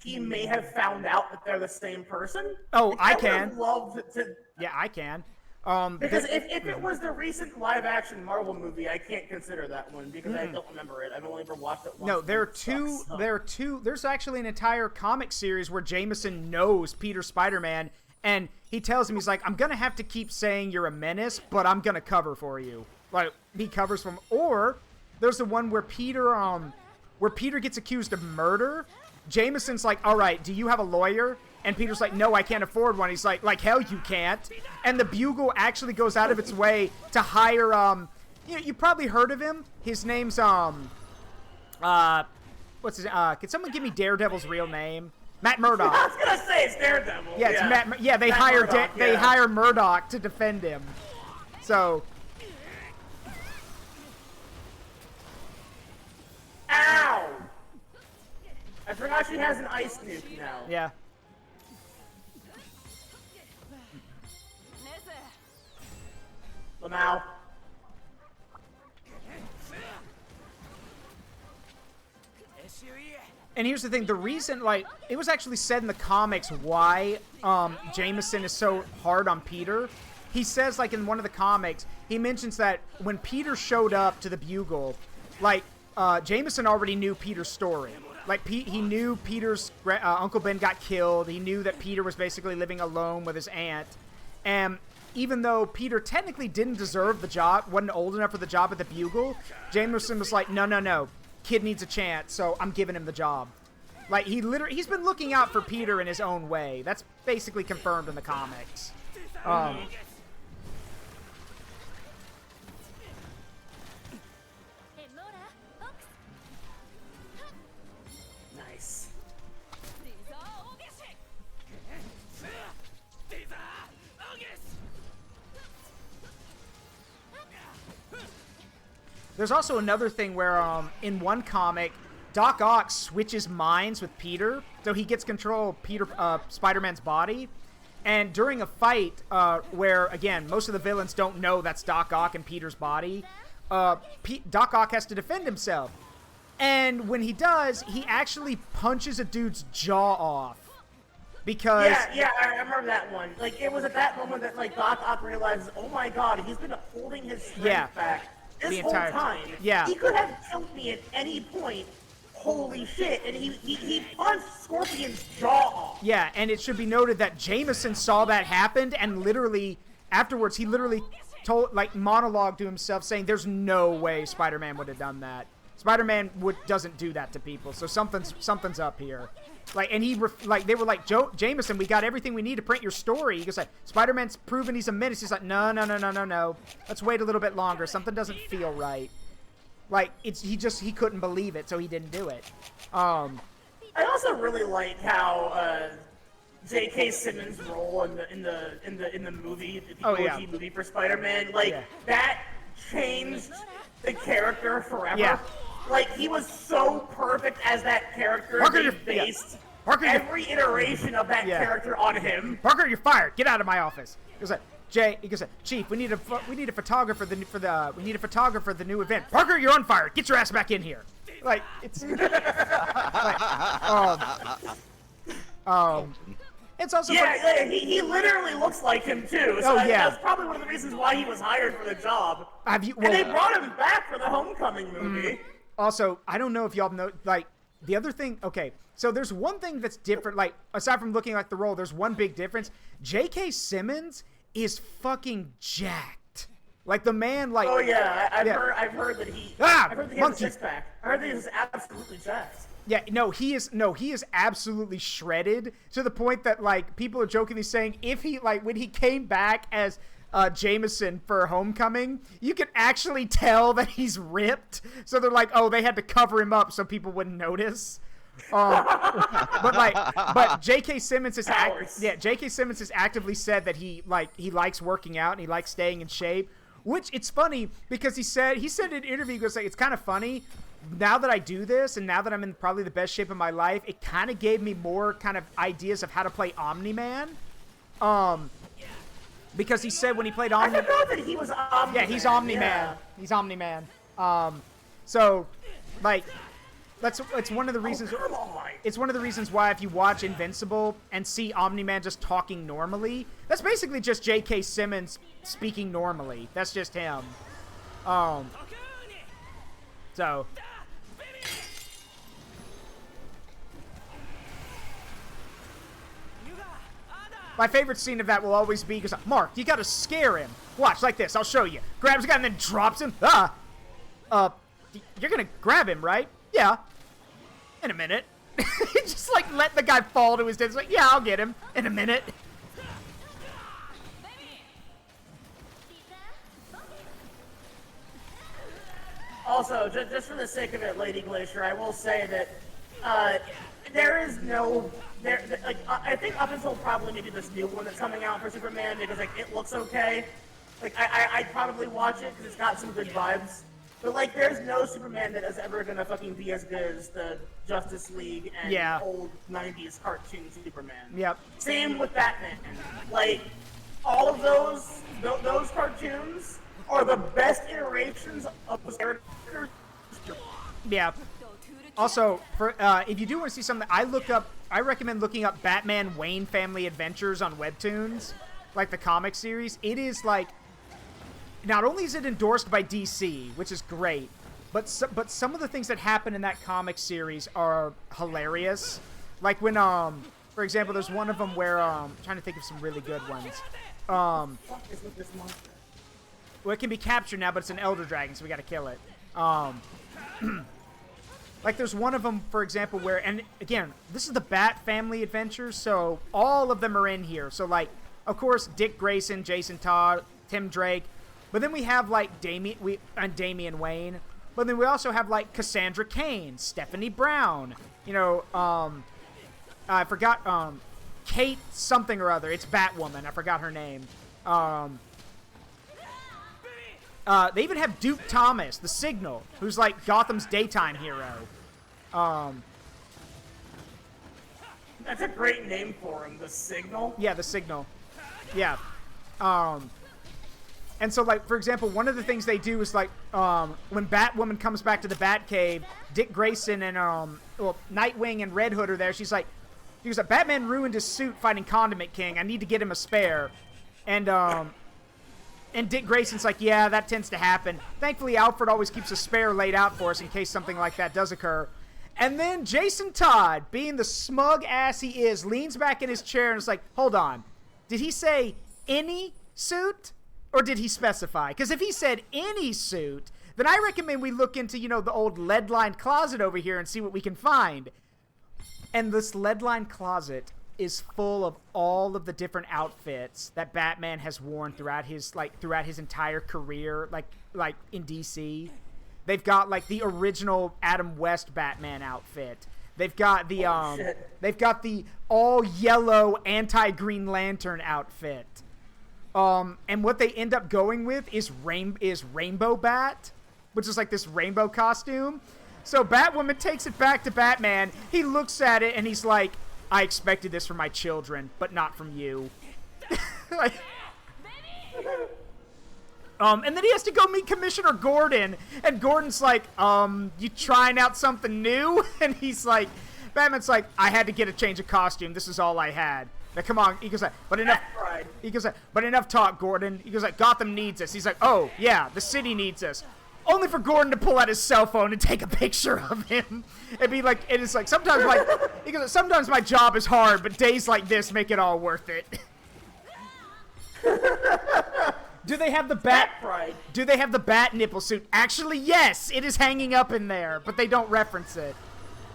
he may have found out that they're the same person. Oh, Like, I would have can. loved to. Yeah, I can. Because if it was the recent live-action Marvel movie, I can't consider that one because I don't remember it. I've only ever watched it once. No, there are and it two. sucks, so. There are two. There's actually an entire comic series where Jameson knows Peter Spider-Man, and he tells him, he's like, I'm gonna have to keep saying you're a menace, but I'm gonna cover for you. Like he covers from. Or there's the one where Peter gets accused of murder. Jameson's like, all right, do you have a lawyer? And Peter's like, no, I can't afford one. He's like hell you can't. And the Bugle actually goes out of its way to hire, you probably heard of him. His name's, what's his, can someone give me Daredevil's real name? Matt Murdock. I was gonna say it's Daredevil. Yeah, it's Matt, yeah, they Matt hire, Murdock, they yeah. hire Murdock to defend him. So, Ow! I forgot she has an ice nuke now. yeah. Lamau. And here's the thing, the reason, like, it was actually said in the comics why Jameson is so hard on Peter. He says, like, in one of the comics, he mentions that when Peter showed up to the Bugle, like, Jameson already knew Peter's story. Like, he knew Peter's Uncle Ben got killed. He knew that Peter was basically living alone with his aunt. And even though Peter technically didn't deserve the job, wasn't old enough for the job at the Bugle, Jameson was like, no. Kid needs a chance, so I'm giving him the job. Like, he's been looking out for Peter in his own way. That's basically confirmed in the comics. Nice. There's also another thing where, in one comic, Doc Ock switches minds with Peter, so he gets control of Peter, Spider-Man's body. And during a fight, where, again, most of the villains don't know that's Doc Ock and Peter's body, Doc Ock has to defend himself. And when he does, he actually punches a dude's jaw off. Because... Yeah, I remember that one. Like, it was at that moment that, like, Doc Ock realizes, oh my god, he's been holding his strength back this whole time. Yeah. He could have killed me at any point. Holy shit. And he punched Scorpion's jaw off. Yeah, and it should be noted that Jameson saw that happen, and literally, afterwards, he literally told, like, monologued to himself saying, there's no way Spider-Man would have done that. Spider-Man doesn't do that to people, so something's up here. Like, and they were like, Jameson, we got everything we need to print your story. He goes like, Spider-Man's proven he's a menace. He's like, no. Let's wait a little bit longer. Something doesn't feel right. Like, he couldn't believe it, so he didn't do it. I also really like how J.K. Simmons' role in the movie, the OG movie for Spider-Man, that changed the character forever. Yeah. Like, he was so perfect as that character. Parker, based every iteration of that character on him. Parker, you're fired. Get out of my office. He goes like, he goes like, Chief, we need a photographer we need a photographer for the new event. Parker, you're on fire. Get your ass back in here. Like, it's it's also he literally looks like him too. So that's probably one of the reasons why he was hired for the job. And they brought him back for the Homecoming movie. Also, I don't know if y'all know, like, the other thing, okay, so there's one thing that's different, like, aside from looking like the role, there's one big difference. J.K. Simmons is fucking jacked. Like, the man, like... Oh, yeah, I've heard that he... I've heard that he has a six-pack. I heard that he was absolutely jacked. Yeah, he is absolutely shredded, to the point that, like, people are jokingly saying if he, like, when he came back as... Jameson for Homecoming, you can actually tell that he's ripped. So they're like, oh, they had to cover him up so people wouldn't notice. But J.K. Simmons has J.K. Simmons has actively said that he likes working out and he likes staying in shape. Which it's funny because he said in an interview, he goes like, it's kind of funny. Now that I do this and now that I'm in probably the best shape of my life, it kind of gave me more kind of ideas of how to play Omni-Man. Because he said when he played Omni... I forgot that he was Omni-Man. Yeah, he's Omni-Man. Yeah. He's Omni-Man. So, like, it's one of the reasons... It's one of the reasons why if you watch Invincible and see Omni-Man just talking normally, that's basically just J.K. Simmons speaking normally. That's just him. So... My favorite scene of that will always be, because Mark, you gotta scare him. Watch, like this, I'll show you. Grabs a guy and then drops him. You're gonna grab him, right? Yeah. In a minute. Just, like, let the guy fall to his death. It's like, yeah, I'll get him. In a minute. Also, just for the sake of it, Lady Glacier, I will say that, there is no... I think up until probably maybe this new one that's coming out for Superman, because, like, it looks okay. Like, I'd probably watch it because it's got some good vibes. But, like, there's no Superman that is ever gonna fucking be as good as the Justice League and old 90s cartoon Superman. Yep. Same with Batman. Like, all of those cartoons are the best iterations of those characters. Yeah. Also, for if you do want to see something, I recommend looking up Batman Wayne Family Adventures on Webtoons, like the comic series. It is like, not only is it endorsed by DC, which is great, but some of the things that happen in that comic series are hilarious. Like when, for example, there's one of them where, I'm trying to think of some really good ones. Well, it can be captured now, but it's an Elder Dragon, so we gotta kill it. Like, there's one of them, for example, where... And, again, this is the Bat Family Adventures, so all of them are in here. So, like, of course, Dick Grayson, Jason Todd, Tim Drake. But then we have, like, Damian Wayne. But then we also have, like, Cassandra Cain, Stephanie Brown. You know, I forgot, Kate something or other. It's Batwoman. I forgot her name. They even have Duke Thomas, the Signal, who's like Gotham's daytime hero. That's a great name for him, the Signal. Yeah, the Signal. Yeah. And so, like, for example, one of the things they do is, like, when Batwoman comes back to the Batcave, Dick Grayson and, Nightwing and Red Hood are there. She's like, Batman ruined his suit fighting Condiment King. I need to get him a spare. And Dick Grayson's like, yeah, that tends to happen. Thankfully, Alfred always keeps a spare laid out for us in case something like that does occur. And then Jason Todd, being the smug ass he is, leans back in his chair and is like, hold on. Did he say any suit? Or did he specify? Because if he said any suit, then I recommend we look into, the old lead-lined closet over here and see what we can find. And this lead-lined closet is full of all of the different outfits that Batman has worn throughout his entire career, like in DC. They've got like the original Adam West Batman outfit. They've got the all yellow anti-Green Lantern outfit. And what they end up going with is Rainbow Bat, which is like this rainbow costume. So Batwoman takes it back to Batman. He looks at it and he's like, I expected this from my children, but not from you. And then he has to go meet Commissioner Gordon, and Gordon's like, you trying out something new? And he's like, Batman's like, I had to get a change of costume. This is all I had. Now, come on. He goes like, but enough. He goes like, but enough talk, Gordon. He goes like, Gotham needs us. He's like, oh yeah, the city needs us. Only for Gordon to pull out his cell phone and take a picture of him. Sometimes my job is hard, but days like this make it all worth it. Do they have the Do they have the bat nipple suit? Actually, yes, it is hanging up in there, but they don't reference it.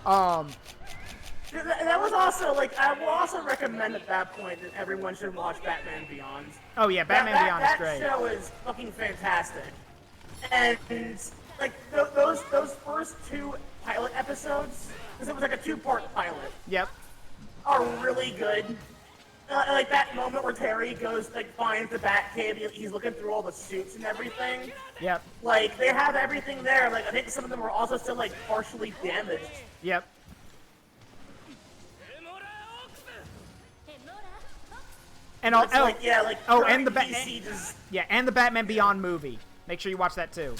That was also, I will also recommend at that point that everyone should watch Batman Beyond. Oh yeah, Batman Beyond is great. That show is fucking fantastic. And, those first 2 pilot episodes, because it was like a 2-part pilot. Yep. Are really good. Like that moment where Terry goes, finds the Batcave, he's looking through all the suits and everything. Yep. They have everything there. I think some of them were also still, partially damaged. Yep. And and the Batman Beyond movie. Make sure you watch that too.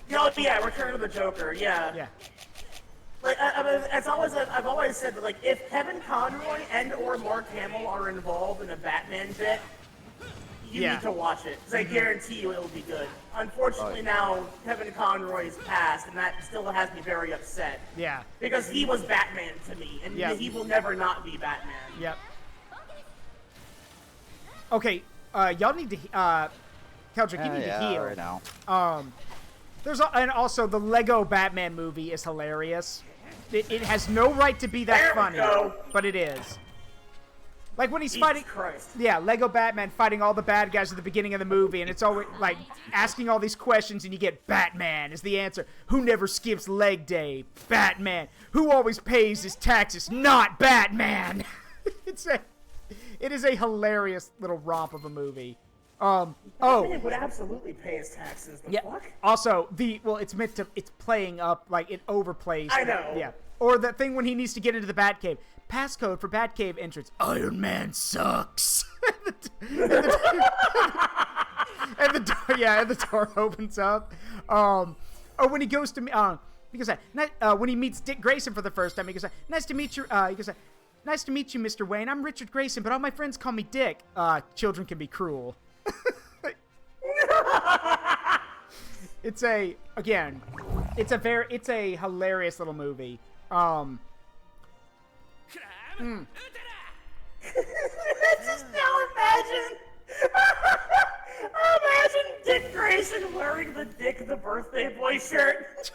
Yeah, Return of the Joker. Yeah. Yeah. I've always said that if Kevin Conroy and or Mark Hamill are involved in a Batman bit, you need to watch it because I guarantee you it will be good. Unfortunately, now Kevin Conroy's passed, and that still has me very upset. Yeah. Because he was Batman to me, and he will never not be Batman. Yep. Okay, y'all need to, Keldric, you need to heal. Right now. And also the Lego Batman movie is hilarious. It has no right to be that funny, but it is. Like when he's fighting, Lego Batman fighting all the bad guys at the beginning of the movie, and it's always asking all these questions, and you get Batman is the answer. Who never skips leg day? Batman. Who always pays his taxes? Not Batman. It is a hilarious little romp of a movie. Batman would absolutely pay his taxes. The fuck? Also, it's playing up, it overplays. I know. Yeah. Or that thing when he needs to get into the Batcave. Passcode for Batcave entrance. Iron Man sucks. and the door opens up. Or when he goes to when he meets Dick Grayson for the first time, he goes, nice to meet you. He goes, nice to meet you, Mr. Wayne. I'm Richard Grayson, but all my friends call me Dick. Children can be cruel. It's a hilarious little movie. Just now imagine Dick Grayson wearing the Dick the Birthday Boy shirt.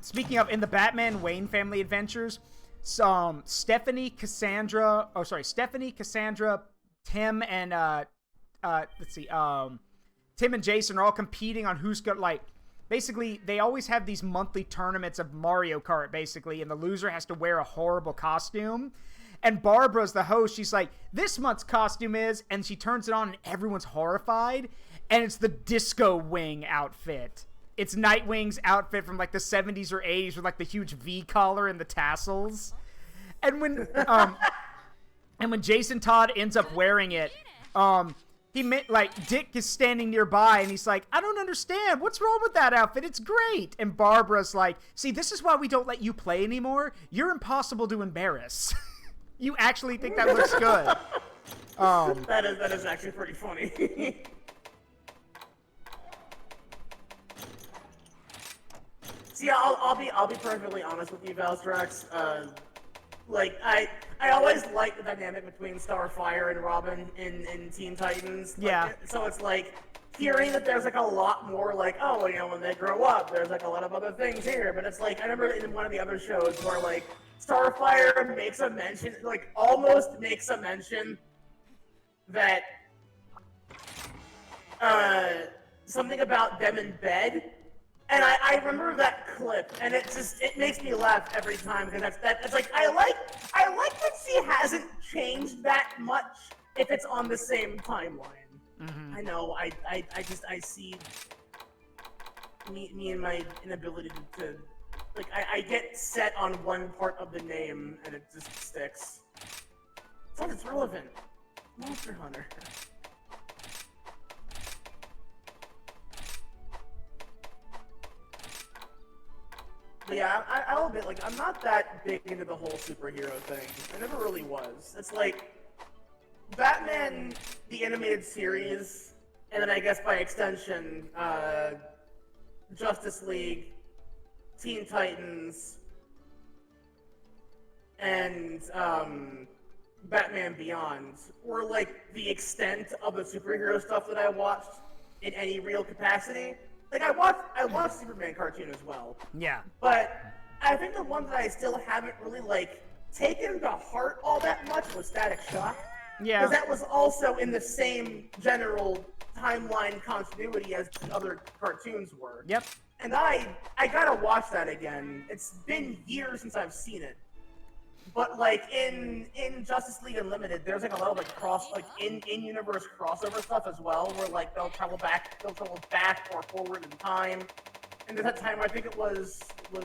Speaking of, in the Batman Wayne Family Adventures, Stephanie, Cassandra, Tim, and Tim and Jason are all competing on who's got basically they always have these monthly tournaments of Mario Kart basically, and the loser has to wear a horrible costume. And Barbara's the host. She's like, this month's costume is, and she turns it on and everyone's horrified, and it's the Disco Wing outfit. It's Nightwing's outfit from the 70s or 80s with the huge V collar and the tassels. And when Jason Todd ends up wearing it, Dick is standing nearby and he's like, I don't understand. What's wrong with that outfit? It's great. And Barbara's like, see, this is why we don't let you play anymore. You're impossible to embarrass. You actually think that looks good. That is actually pretty funny. See, I'll be perfectly honest with you, Valstrax. I I always liked the dynamic between Starfire and Robin in Teen Titans. Yeah. So it's like, hearing that there's like a lot more like, oh, you know, when they grow up, there's like a lot of other things here. But it's like, I remember in one of the other shows where like Starfire makes a mention, like almost makes a mention that something about them in bed. And I remember that clip, and it makes me laugh every time because that's like I like that she hasn't changed that much if it's on the same timeline. Mm-hmm. I know. I see me and my inability to like I get set on one part of the name and it just sticks. It's like it's relevant. Monster Hunter. But yeah, I'll admit, like, I'm not that big into the whole superhero thing. I never really was. It's like Batman, the animated series, and then I guess by extension, Justice League, Teen Titans, and Batman Beyond were like the extent of the superhero stuff that I watched in any real capacity. Like I watched Superman cartoon as well. Yeah. But I think the one that I still haven't really like taken to heart all that much was Static Shock. Yeah. Because that was also in the same general timeline continuity as the other cartoons were. Yep. And I gotta watch that again. It's been years since I've seen it. But like in Justice League Unlimited, there's like a lot of like in-universe crossover stuff as well, where like they'll travel back or forward in time. And there's that time where I think it was who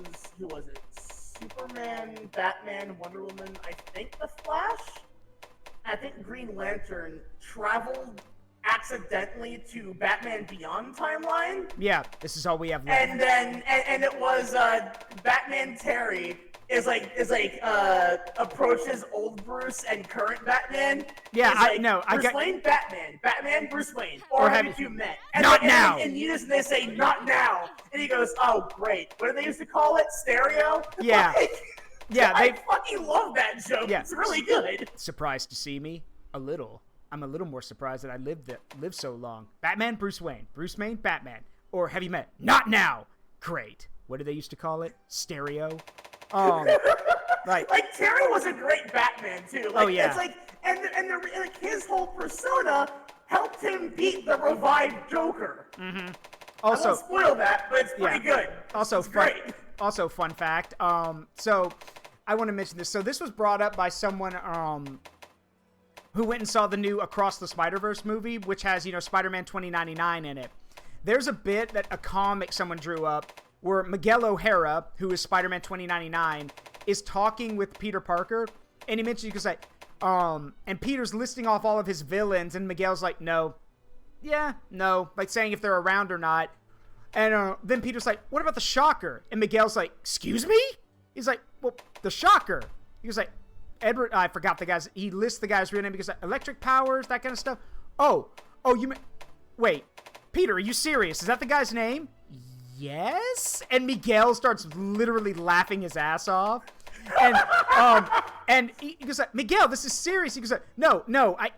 was it? Superman, Batman, Wonder Woman, I think the Flash? I think Green Lantern traveled accidentally to Batman Beyond timeline. Yeah, this is all we have left. And then and it was Batman Terry approaches old Bruce and current Batman. Yeah, Bruce Wayne, Batman, Bruce Wayne, or have you two met? And not now. And they say not now, and he goes, oh great, what do they used to call it? Stereo. Yeah, yeah. I fucking love that joke. Yeah. It's really good. Surprised to see me? A little. I'm a little more surprised that I lived so long. Batman, Bruce Wayne, Batman, or have you met? Not now. Great. What did they used to call it? Stereo. Like Terry was a great Batman too. Like, oh yeah. It's like and his whole persona helped him beat the revived Joker. Mm-hmm. Also, I won't spoil that, but it's pretty good. Also, it's great. Also, fun fact. So I want to mention this. So this was brought up by someone who went and saw the new Across the Spider-Verse movie, which has Spider-Man 2099 in it. There's a bit that a comic someone drew up where Miguel O'Hara, who is Spider-Man 2099, is talking with Peter Parker, and he mentions, because like, and Peter's listing off all of his villains, and Miguel's like, no, yeah, no, like saying if they're around or not, and then Peter's like, what about the Shocker? And Miguel's like, excuse me? He's like, well, the Shocker. He was like, Edward, I forgot the guy's, he lists the guy's real name because like, electric powers, that kind of stuff. Oh, wait, Peter, are you serious? Is that the guy's name? Yes? And Miguel starts literally laughing his ass off. And he goes like, Miguel, this is serious. He goes like, no,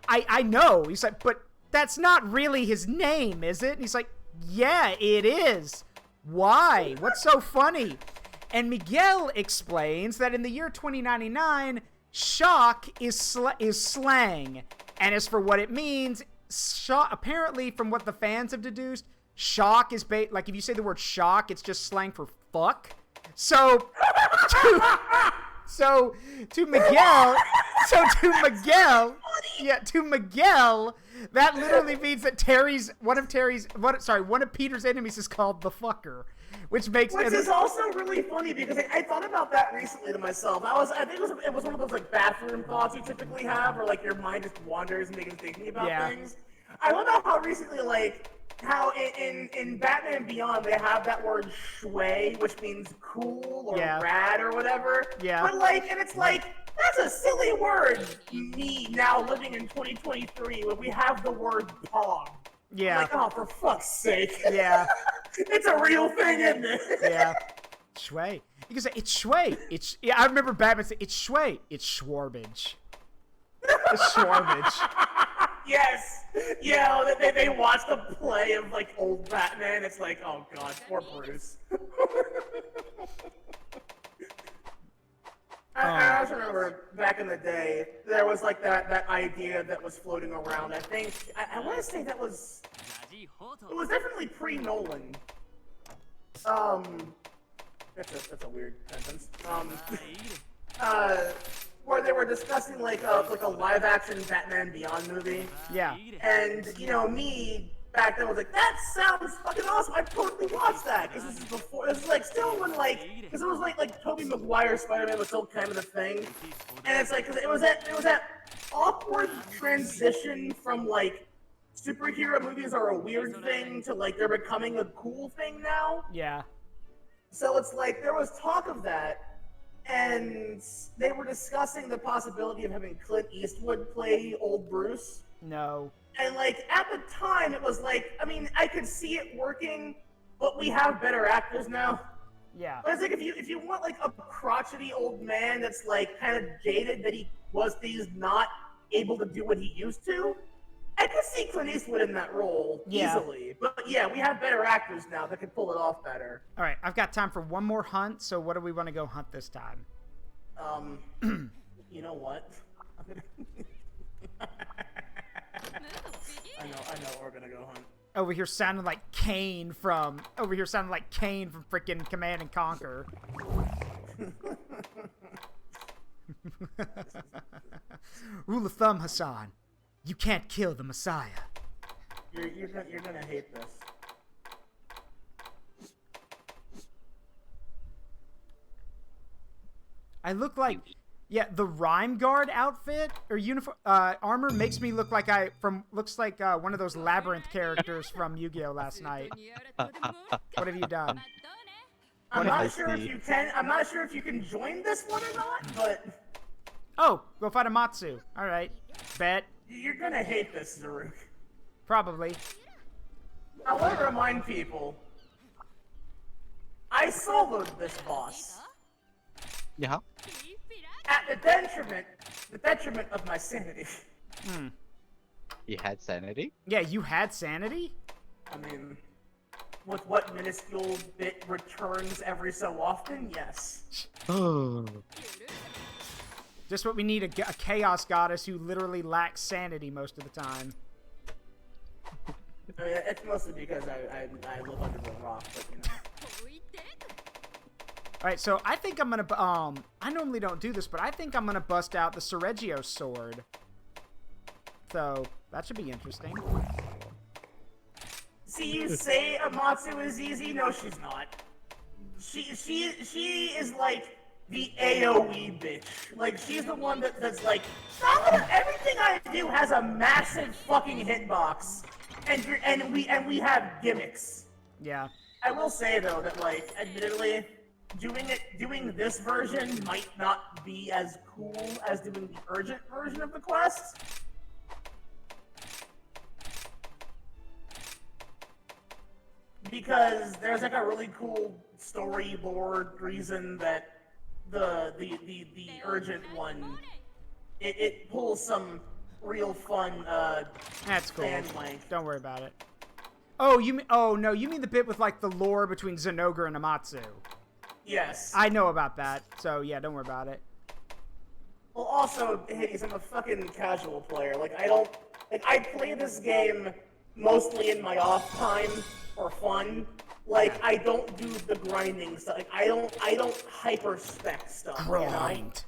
I know. He's like, but that's not really his name, is it? And he's like, yeah, it is. Why? What's so funny? And Miguel explains that in the year 2099, shock is slang. And as for what it means, apparently from what the fans have deduced, shock is like if you say the word shock, it's just slang for fuck. To Miguel, that literally means that one of Peter's enemies is called the fucker, which is also really funny because I thought about that recently to myself. I think it was one of those like bathroom thoughts you typically have, where like your mind just wanders and begins thinking about things. I love how recently how in Batman Beyond they have that word shui, which means cool or rad or whatever. Yeah. But it's that's a silly word. Me now living in 2023 when we have the word pog. Yeah. Like, oh, for fuck's sake. Yeah. It's a real thing, isn't it? Yeah. Shui. You can say, it's Shui. I remember Batman saying, it's Shui. It's Schwarbage. It's Schwarbage. Yes! Yeah, they watch the play of, like, old Batman. It's like, oh god, poor Bruce. I also remember back in the day, there was, like, that idea that was floating around. I think, I want to say that was, it was definitely pre-Nolan. That's a weird sentence. Where they were discussing like a live-action Batman Beyond movie. Yeah. And you know me back then was like, that sounds fucking awesome. I totally watched that. Because this is before. This is like still when like, because it was like Tobey Maguire's Spider-Man was still kind of the thing. And it's like, cause it was that awkward transition from like superhero movies are a weird thing to like they're becoming a cool thing now. Yeah. So it's like there was talk of that. And they were discussing the possibility of having Clint Eastwood play old Bruce. No. And like at the time, it was like, I mean, I could see it working, but we have better actors now. Yeah. But it's like if you want like a crotchety old man that's like kind of jaded that he's not able to do what he used to, I could see Clint Eastwood in that role easily. But yeah, we have better actors now that can pull it off better. All right, I've got time for one more hunt. So what do we want to go hunt this time? You know what? I know we're gonna go hunt. Over here sounding like Kane from freaking Command and Conquer. Rule of thumb, Hassan. You can't kill the Messiah. You're gonna hate this. I look like, yeah, the Rhyme Guard outfit or uniform armor makes me look like looks like one of those Labyrinth characters from Yu-Gi-Oh! Last night. What have you done? I'm not sure if you can join this one or not, but oh, go fight a Matsu. All right, bet. You're gonna hate this, Zaruk. Probably. I want to remind people, I soloed this boss. Yeah. At the detriment of my sanity. You had sanity? Yeah, you had sanity? I mean, with what minuscule bit returns every so often, yes. Oh. Just what we need, a chaos goddess who literally lacks sanity most of the time. I mean, it's mostly because I live under the rock, but you know. Alright, so I think I'm gonna, I normally don't do this, but I think I'm gonna bust out the Sergio sword. So, that should be interesting. See, you say Amatsu is easy? No, she's not. She is like the AoE bitch. Like, she's the one that's like, everything I do has a massive fucking hitbox. And we have gimmicks. Yeah. I will say though that like, admittedly, doing this version might not be as cool as doing the urgent version of the quest. Because there's like a really cool storyboard reason that the urgent one it pulls some real fun that's cool. fan length. Don't worry about it. Oh, no, you mean the bit with like the lore between Zenogre and Amatsu. Yes. I know about that, so yeah, don't worry about it. Well, also, Hades, I'm a fucking casual player. Like, I play this game mostly in my off time for fun. Like, I don't do the grinding stuff. Like, I don't hyper spec stuff. Grind.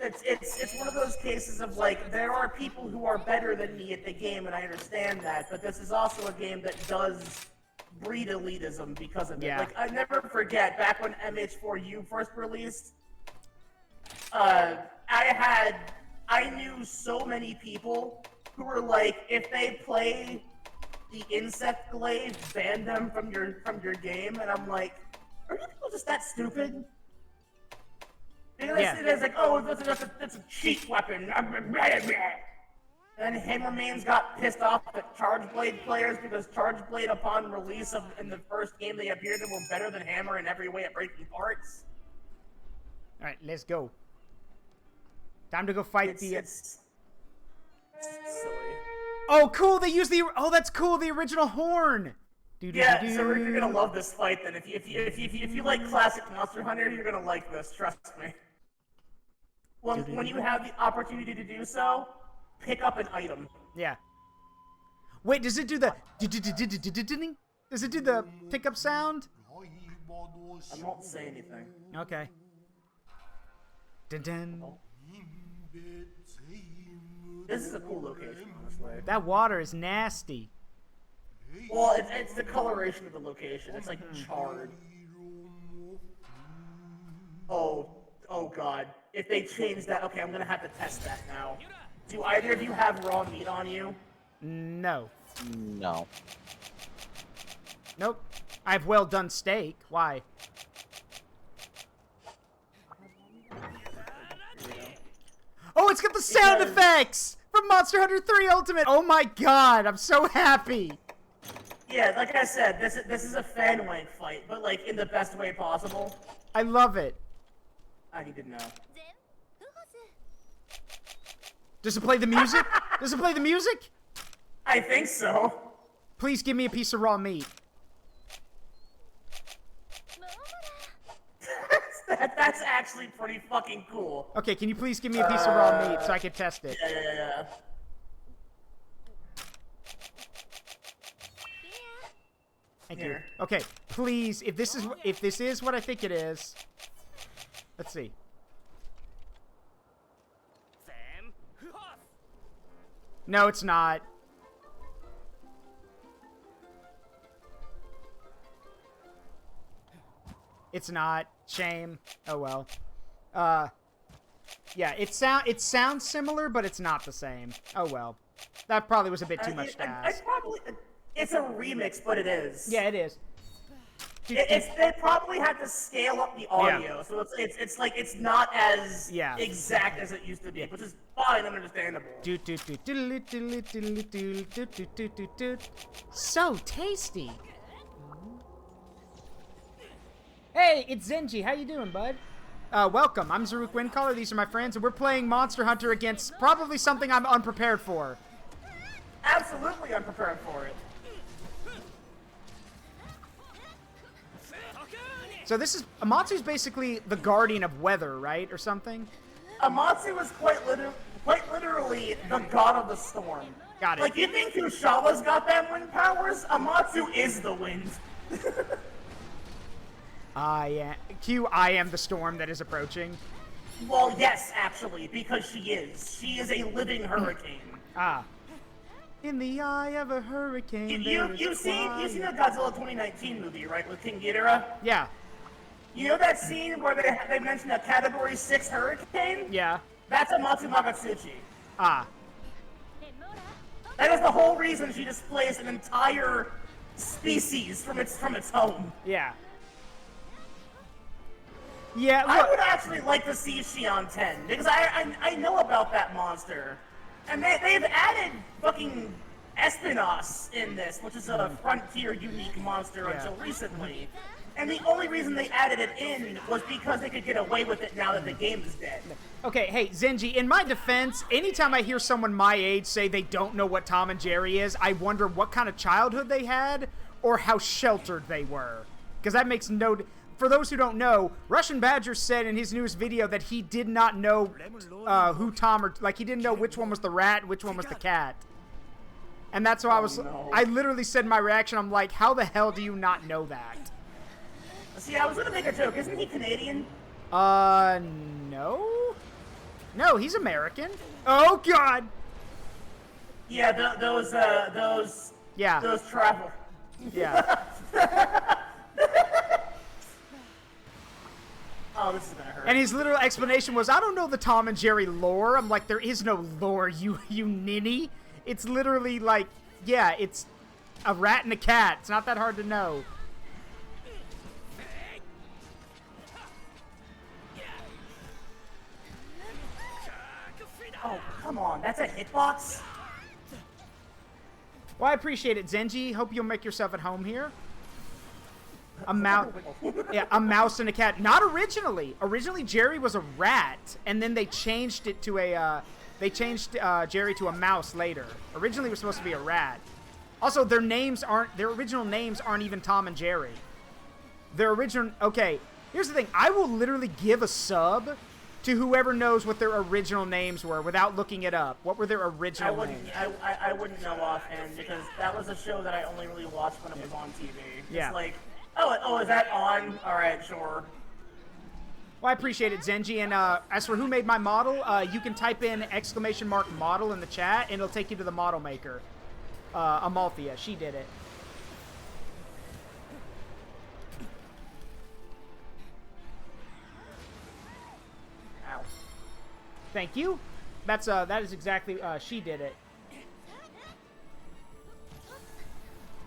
It's one of those cases of like, there are people who are better than me at the game, and I understand that, but this is also a game that does breed elitism because of it. Yeah. Like, I never forget, back when MH4U first released, I knew so many people who were like, if they play the Insect Glaive, ban them from your game, and I'm like, are you people just that stupid? Because it's like, oh, that's a cheat weapon. Then Hammerman's got pissed off at Chargeblade players because Chargeblade, upon release in the first game they appeared in, were better than Hammer in every way at breaking parts. Alright, let's go. Time to go fight It's silly. Oh, cool! They use the... Oh, that's cool! The original horn! Yeah, Zaruk, you're gonna love this fight then. If you like classic Monster Hunter, you're gonna like this, trust me. When you have the opportunity to do so, pick up an item. Yeah. Wait, does it do the... Does it do the pickup sound? I won't say anything. Okay. Dun dun. This is a cool location, honestly. That water is nasty. Well, it's the coloration of the location. It's like charred. Oh god. If they change that, okay, I'm gonna have to test that now. Do either of you have raw meat on you? No. No. Nope. I have well done steak. Why? Oh, it's got the sound effects from Monster Hunter 3 Ultimate. Oh my god, I'm so happy. Yeah, like I said, this is a fan wank fight, but like in the best way possible. I love it. I need to know. Does it play the music? Does it play the music? I think so. Please give me a piece of raw meat. That's actually pretty fucking cool. Okay, can you please give me a piece of raw meat so I can test it? Yeah. Thank you. Okay, please, if this is what I think it is, let's see. No, it's not. It's not. Shame. Oh well. Yeah, it sounds similar, but it's not the same. Oh well. That probably was a bit too much to ask. It's a remix, but it is. Yeah, it is. They probably had to scale up the audio, so it's like it's not as exact as it used to be, which is fine and understandable. So tasty. Hey, it's Zenji. How you doing, bud? Welcome. I'm Zaruk Windcaller. These are my friends, and we're playing Monster Hunter against probably something I'm unprepared for. Absolutely unprepared for it. So this is... Amatsu's basically the guardian of weather, right? Or something? Amatsu is quite literally the god of the storm. Got it. Like, you think Kushawa's got them wind powers? Amatsu is the wind. I am the storm that is approaching. Well, yes, actually, because she is. She is a living hurricane. Ah. In the eye of a hurricane. You've seen the Godzilla 2019 movie, right, with King Ghidorah? Yeah. You know that scene where they mentioned a Category 6 hurricane? Yeah. That's Amatsu Magatsuchi. Ah. That is the whole reason she displays an entire species from its home. Yeah. Yeah, look. I would actually like to see Shion 10, because I know about that monster. And they've added fucking Espinos in this, which is a Frontier unique monster until recently. And the only reason they added it in was because they could get away with it now that the game is dead. Okay, hey, Zenji, in my defense, anytime I hear someone my age say they don't know what Tom and Jerry is, I wonder what kind of childhood they had or how sheltered they were. Because that makes no... For those who don't know, Russian Badger said in his newest video that he did not know who Tom or... Like, he didn't know which one was the rat, which one was the cat. And that's why I literally said in my reaction, I'm like, how the hell do you not know that? See, I was gonna make a joke. Isn't he Canadian? No. No, he's American. Oh, God! Yeah, those travel. Yeah. Oh, this is gonna hurt. And his literal explanation was, I don't know the Tom and Jerry lore. I'm like, there is no lore, you ninny. It's literally like, yeah, it's a rat and a cat. It's not that hard to know. Oh, come on. That's a hitbox? Well, I appreciate it, Zenji. Hope you'll make yourself at home here. A mouse, yeah, a mouse and a cat. Not originally. Originally, Jerry was a rat, and then they changed it to a. They changed Jerry to a mouse later. Originally, it was supposed to be a rat. Also, their original names aren't even Tom and Jerry. Their original. Okay, here's the thing. I will literally give a sub to whoever knows what their original names were without looking it up. What were their original names? I wouldn't know offhand because that was a show that I only really watched when it was on TV. Yeah. It's like. Oh, is that on? Alright, sure. Well, I appreciate it, Zenji. And as for who made my model, you can type in !model in the chat, and it'll take you to the model maker. Amalthea, she did it. Ow. Thank you. That is exactly, she did it.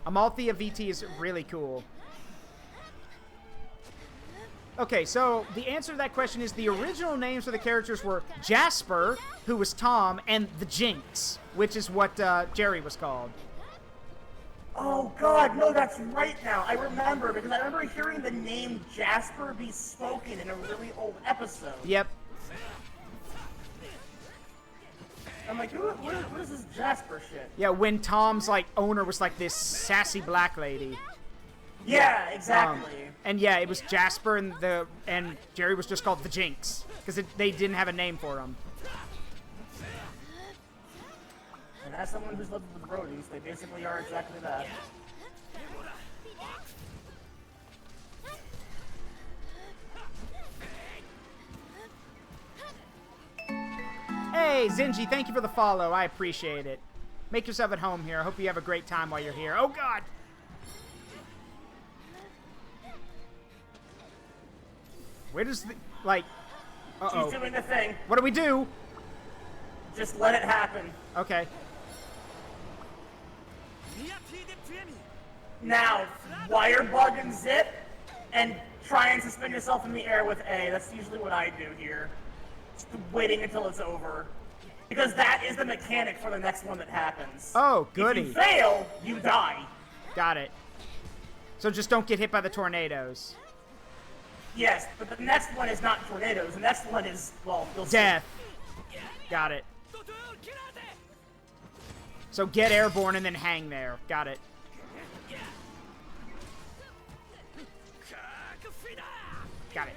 Amalthea VT is really cool. Okay, so the answer to that question is the original names for the characters were Jasper, who was Tom, and the Jinx, which is what Jerry was called. Oh god, no, that's right now. I remember, because I remember hearing the name Jasper be spoken in a really old episode. Yep. I'm like, what is this Jasper shit? Yeah, when Tom's, like, owner was, like, this sassy black lady. Yeah, exactly. And yeah, it was Jasper and Jerry was just called the Jinx because they didn't have a name for him. And as someone who's lived with rodents, they basically are exactly that. Hey, Zenji, thank you for the follow. I appreciate it. Make yourself at home here. I hope you have a great time while you're here. Oh, God. Where does the, like, uh-oh. She's doing the thing. What do we do? Just let it happen. Okay. Now, wire bug and zip, and try and suspend yourself in the air with A. That's usually what I do here. Just waiting until it's over. Because that is the mechanic for the next one that happens. Oh, goody. If you fail, you die. Got it. So just don't get hit by the tornadoes. Yes, but the next one is not tornadoes. The next one is, well, you'll see. Death. Got it. So get airborne and then hang there. Got it. Got it.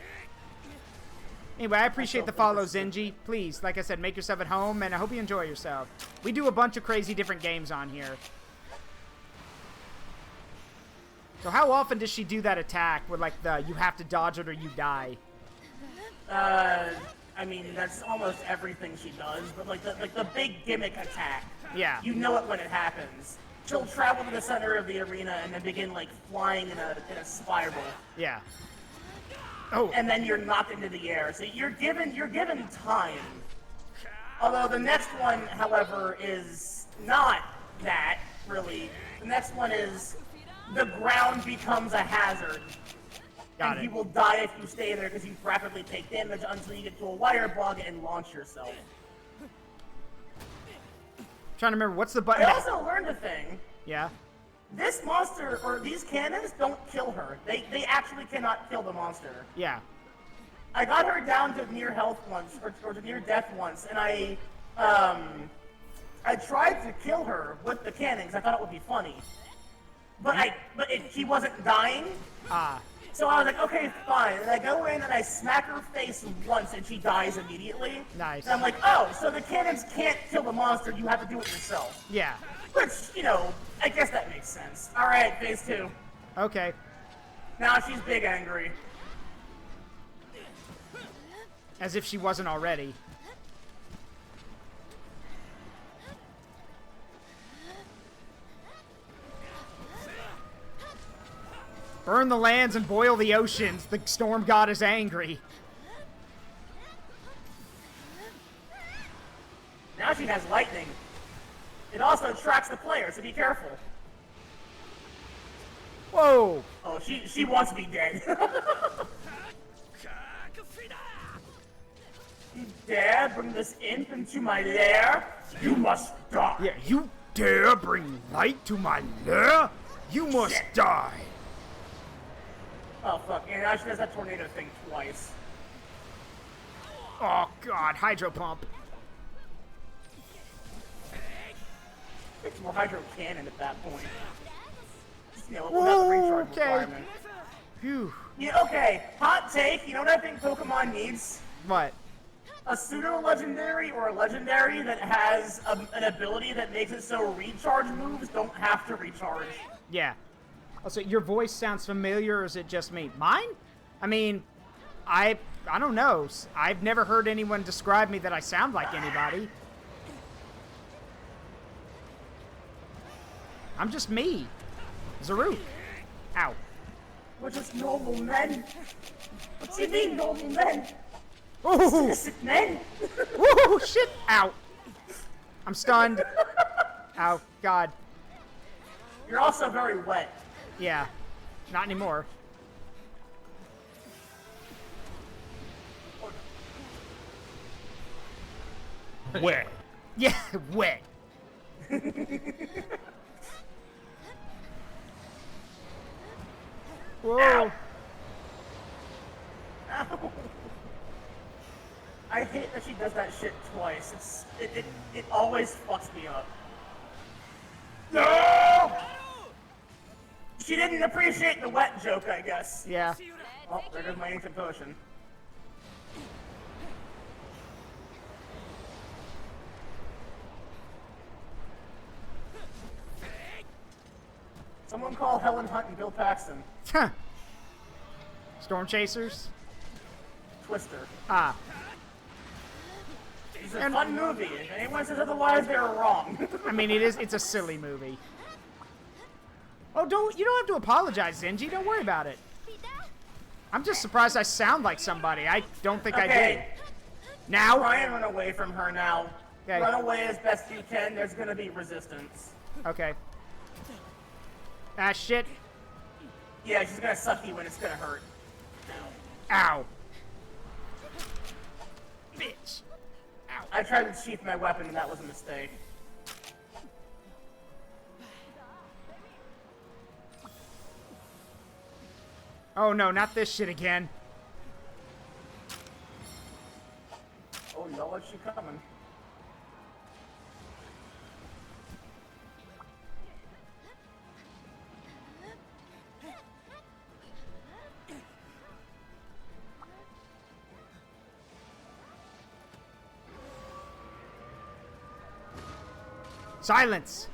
Anyway, I appreciate the follow, Zenji. Please, like I said, make yourself at home, and I hope you enjoy yourself. We do a bunch of crazy different games on here. So how often does she do that attack with, like, the you have to dodge it or you die? I mean, that's almost everything she does, but, like the big gimmick attack. Yeah. You know it when it happens. She'll travel to the center of the arena and then begin, like, flying in a spiral. Yeah. Oh. And then you're knocked into the air. So you're given time. Although the next one, however, is not that, really. The next one is the ground becomes a hazard. Got and it. you will die if you stay there because you rapidly take damage until you get to a wire bug and launch yourself. Trying to remember, what's the button? I also learned a thing. Yeah? This monster, or these cannons, don't kill her. They actually cannot kill the monster. Yeah. I got her down to near health once, or to near death once, and I tried to kill her with the cannons. I thought it would be funny. But she wasn't dying. Ah. So I was like, okay, fine. And I go in and I smack her face once and she dies immediately. Nice. And I'm like, oh, so the cannons can't kill the monster, you have to do it yourself. Yeah. Which, you know, I guess that makes sense. Alright, phase 2. Okay. Now she's big angry. As if she wasn't already. Burn the lands and boil the oceans. The storm god is angry. Now she has lightning. It also tracks the player, so be careful. Whoa! Oh, she wants to be dead. You dare bring this imp into my lair? You must die. Yeah, you dare bring light to my lair? You must die. Oh fuck, and now she does that tornado thing twice. Oh god, hydro pump. It's more hydro cannon at that point. You know, without the recharge requirement. Phew. Yeah, okay, hot take, you know what I think Pokemon needs? What? A pseudo-legendary or a legendary that has an ability that makes it so recharge moves don't have to recharge. Yeah. Also, your voice sounds familiar, or is it just me? Mine? I mean, I don't know. I've never heard anyone describe me that I sound like anybody. I'm just me. Zaruk. Ow. We're just normal men. What do you mean, normal men? Ooh. Innocent men? Woo! Shit! Ow. I'm stunned. Ow. God. You're also very wet. Yeah. Not anymore. Wet. Yeah, wet. Whoa. Ow. Ow. I hate that she does that shit twice. It always fucks me up. No! She didn't appreciate the wet joke, I guess. Yeah. Oh, there goes my ancient potion. Someone call Helen Hunt and Bill Paxton. Huh. Storm Chasers? Twister. Ah. It's a fun movie. If anyone says otherwise, they're wrong. I mean, it's a silly movie. Oh, you don't have to apologize, Zenji. Don't worry about it. I'm just surprised I sound like somebody. I don't think I did. Now? Try and run away from her now. Okay. Run away as best you can. There's gonna be resistance. Okay. Ah, shit. Yeah, she's gonna suck you and it's gonna hurt. Ow. Bitch. Ow. I tried to sheath my weapon and that was a mistake. Oh no, not this shit again. Oh Lord, she coming. Silence.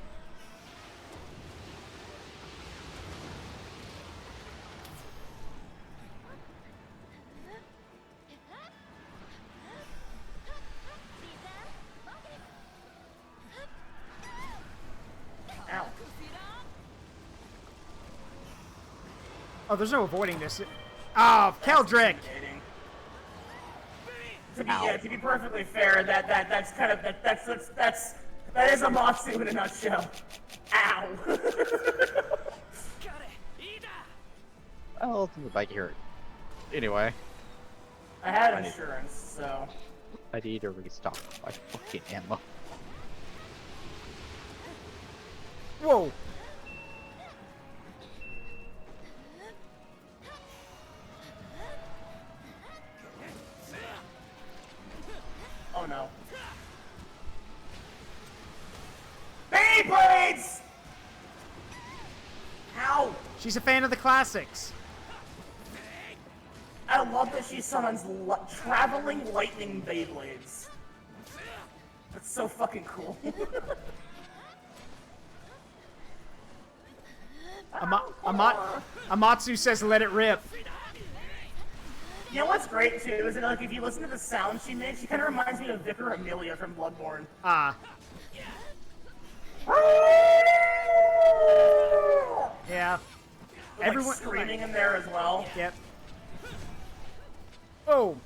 Ow. Oh, there's no avoiding this. Oh, Keldric. To be perfectly fair, that's kind of that is a Matsu in a nutshell. Ow. I'll do the bike here. Anyway, I had insurance, so. I need to restock my fucking ammo. Whoa. Oh no. Beyblades! Ow! She's a fan of the classics. I love that she summons traveling lightning Beyblades. That's so fucking cool. Amatsu says let it rip. You know what's great too is that like if you listen to the sound she makes, she kind of reminds me of Vicar Amelia from Bloodborne. Ah. Yeah. Everyone screaming in there as well. Yep. Whoa.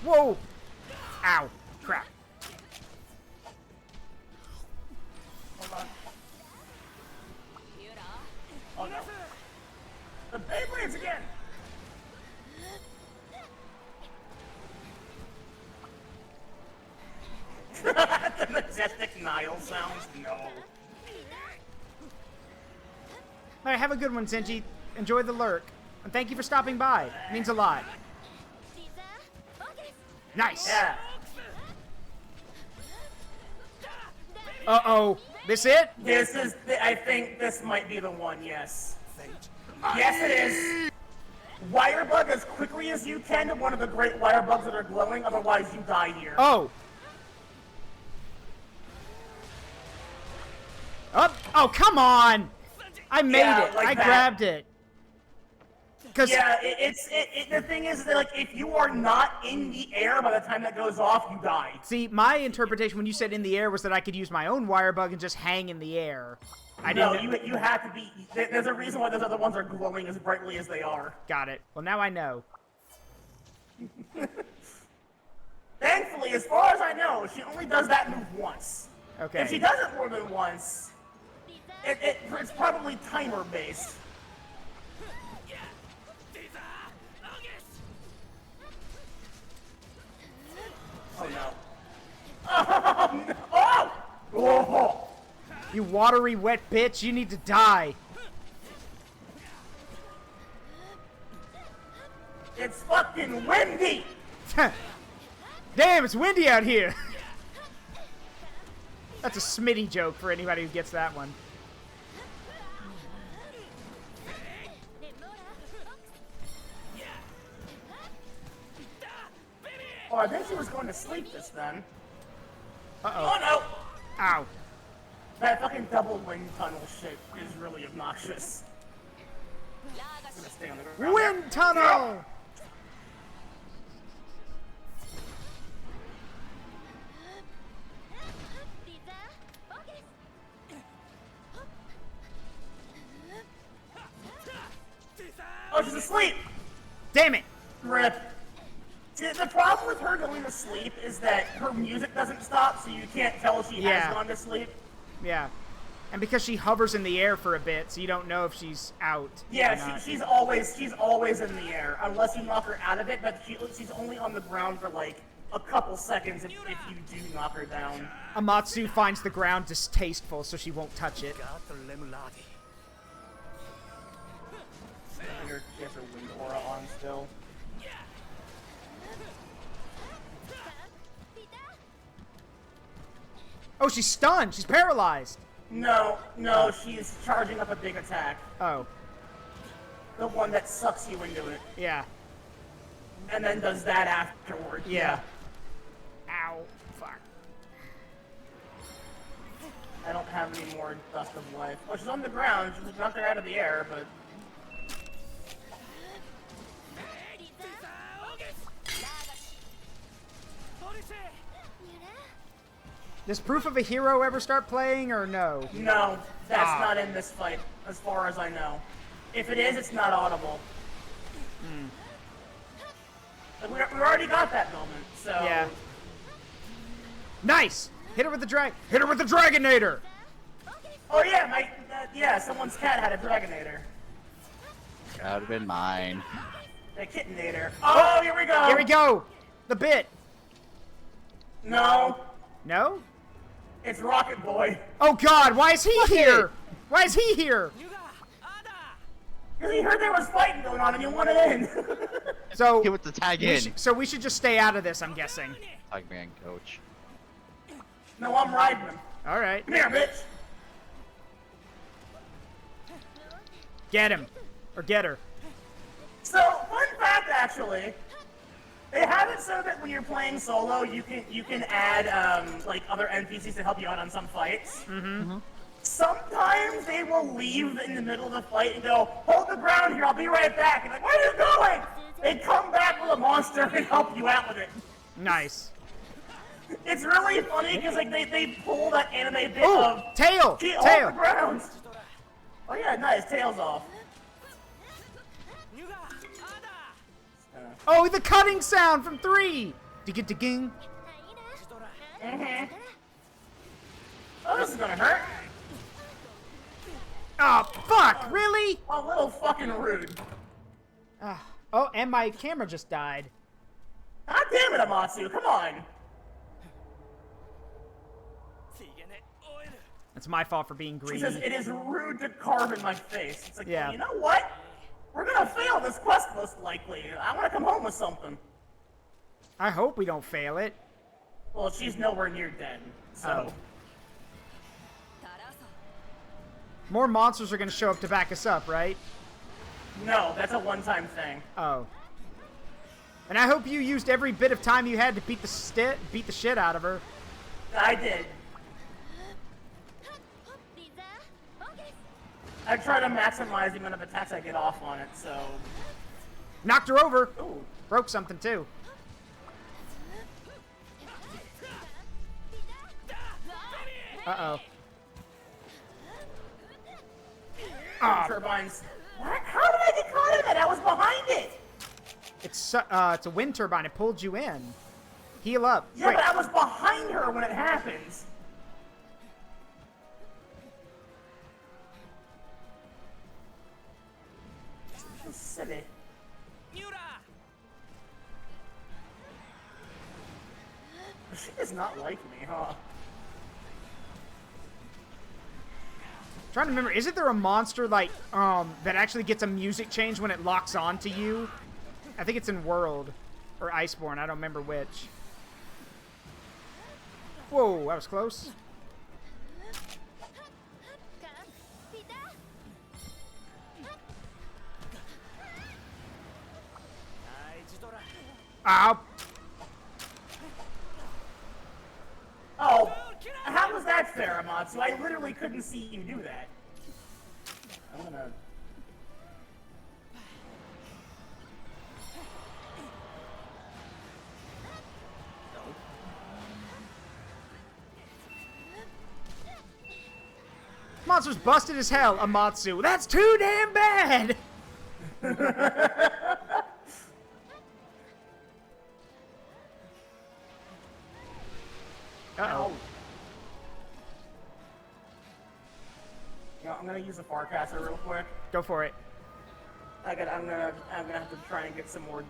Whoa. Ow. Crap. Hold on. Oh no. The Beyblades again! The majestic knife. tile sounds? No. Alright, have a good one, Senji. Enjoy the lurk. And thank you for stopping by. It means a lot. Nice! Yeah. Uh-oh. This it? This is, I think this might be the one, yes. Yes, it is. Wire bug as quickly as you can to one of the great wire bugs that are glowing, otherwise you die here. Oh. Oh, come on! I made it. like I that. grabbed it. Cause Yeah, the thing is that, like, if you are not in the air by the time that goes off, you die. see, my interpretation when you said in the air was that I could use my own wire bug and just hang in the air. No, you have to be. There's a reason why those other ones are glowing as brightly as they are. Got it. Well, now I know. Thankfully, as far as I know, she only does that move once. Okay. If she does it more than once, it's probably timer based. Oh no. Oh no! Oh! Oh! You watery, wet bitch, you need to die. It's fucking windy! Damn, it's windy out here. That's a Smitty joke for anybody who gets that one. Oh, I think she was going to sleep this then. Uh-oh. Oh no! Ow. That fucking double wind tunnel shit is really obnoxious. I'm gonna stay on the ground. Wind tunnel! Oh, she's asleep! Damn it! Rip. See, the problem with her going to sleep is that her music doesn't stop, so you can't tell if she Yeah. has gone to sleep. Yeah. And because she hovers in the air for a bit, so you don't know if she's out. Yeah, or not. she's always in the air, unless you knock her out of it, but she's only on the ground for like a couple seconds if you do knock her down. Amatsu finds the ground distasteful, so she won't touch it. She has her wind aura on still. Oh, she's stunned! She's paralyzed! No, she's charging up a big attack. Oh. The one that sucks you into it. Yeah. And then does that afterward. Yeah. Ow. Fuck. I don't have any more Dust of Life. Oh, she's on the ground. She's knocked her out of the air, but... Does Proof of a Hero ever start playing, or no? No, that's not in this fight, as far as I know. If it is, it's not audible. Like, we already got that moment, so... Yeah. Nice! Hit her with the Hit her with the Dragonator! Oh yeah, yeah, someone's cat had a Dragonator. That would have been mine. A Kittenator. Oh, here we go! Here we go! The bit! No, No? it's Rocket Boy. Oh god, why is he here? Why is he here? Because he heard there was fighting going on and you wanted in. So, Get with the tag in. so we should just stay out of this, I'm guessing. Tag man coach. No, I'm riding him. Alright. Come here, bitch. Get him. Or get her. So, fun fact, actually, they have it so that when you're playing solo, you can add like other NPCs to help you out on some fights. Sometimes they will leave in the middle of the fight and go, "Hold the ground here, I'll be right back." And like, where are you going? They come back with a monster and help you out with it. Nice. It's really funny because like they pull that anime bit Oh, of tail! "Get off Tail! the ground." Oh yeah, nice, tail's off. Oh, the cutting sound from 3! Dig-a-dig-ging. Oh, this is gonna hurt. Oh, fuck! Really? A little fucking rude. Oh, and my camera just died. God damn it, Amatsu, come on. It's my fault for being greedy. She says, it is rude to carve in my face. It's like, yeah. Well, you know what? We're gonna fail this quest most likely. I want to come home with something. I hope we don't fail it. Well, she's nowhere near dead, so... Oh. More monsters are gonna show up to back us up, right? No, that's a one-time thing. Oh. And I hope you used every bit of time you had to beat the shit out of her. I did. I try to maximize the amount of attacks I get off on it, so... Knocked her over! Ooh. Broke something, too. Uh-oh. Turbines. What? How did I get caught in that? I was behind it! It's a wind turbine. It pulled you in. Heal up. Yeah, Wait. but I was behind her when it happens. Silly. She does not like me, huh? Trying to remember, isn't there a monster like that actually gets a music change when it locks onto you? I think it's in World or Iceborne. I don't remember which. Whoa, that was close. Ow. Oh, how was that fair, Amatsu? I literally couldn't see you do that. I'm gonna... Monster's busted as hell, Amatsu. That's too damn bad! Uh-oh. You know, I'm gonna use a Farcaster real quick. Go for it. I'm gonna have to try and get some more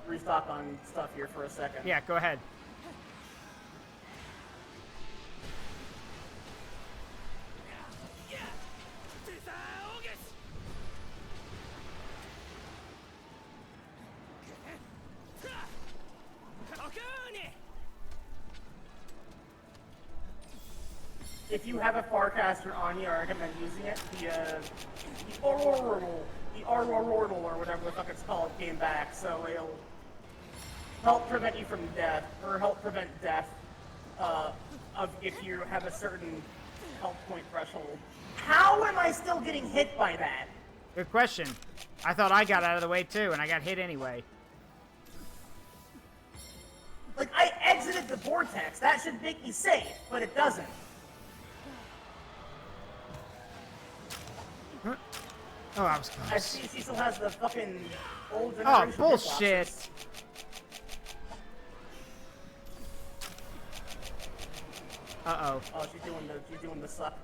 restock on stuff here for a second. Yeah, go ahead. If you have a Farcaster on you, I recommend using it. The Aurorortal, or whatever the fuck it's called, came back, so it'll help prevent you from death, or help prevent death of if you have a certain health point threshold. How am I still getting hit by that? Good question. I thought I got out of the way too, and I got hit anyway. Like, I exited the vortex. That should make me safe, but it doesn't. Huh? Oh, I was close. I see she still has the fucking old Oh, generation bullshit. hitboxes. Uh-oh. Oh, she's doing the suck.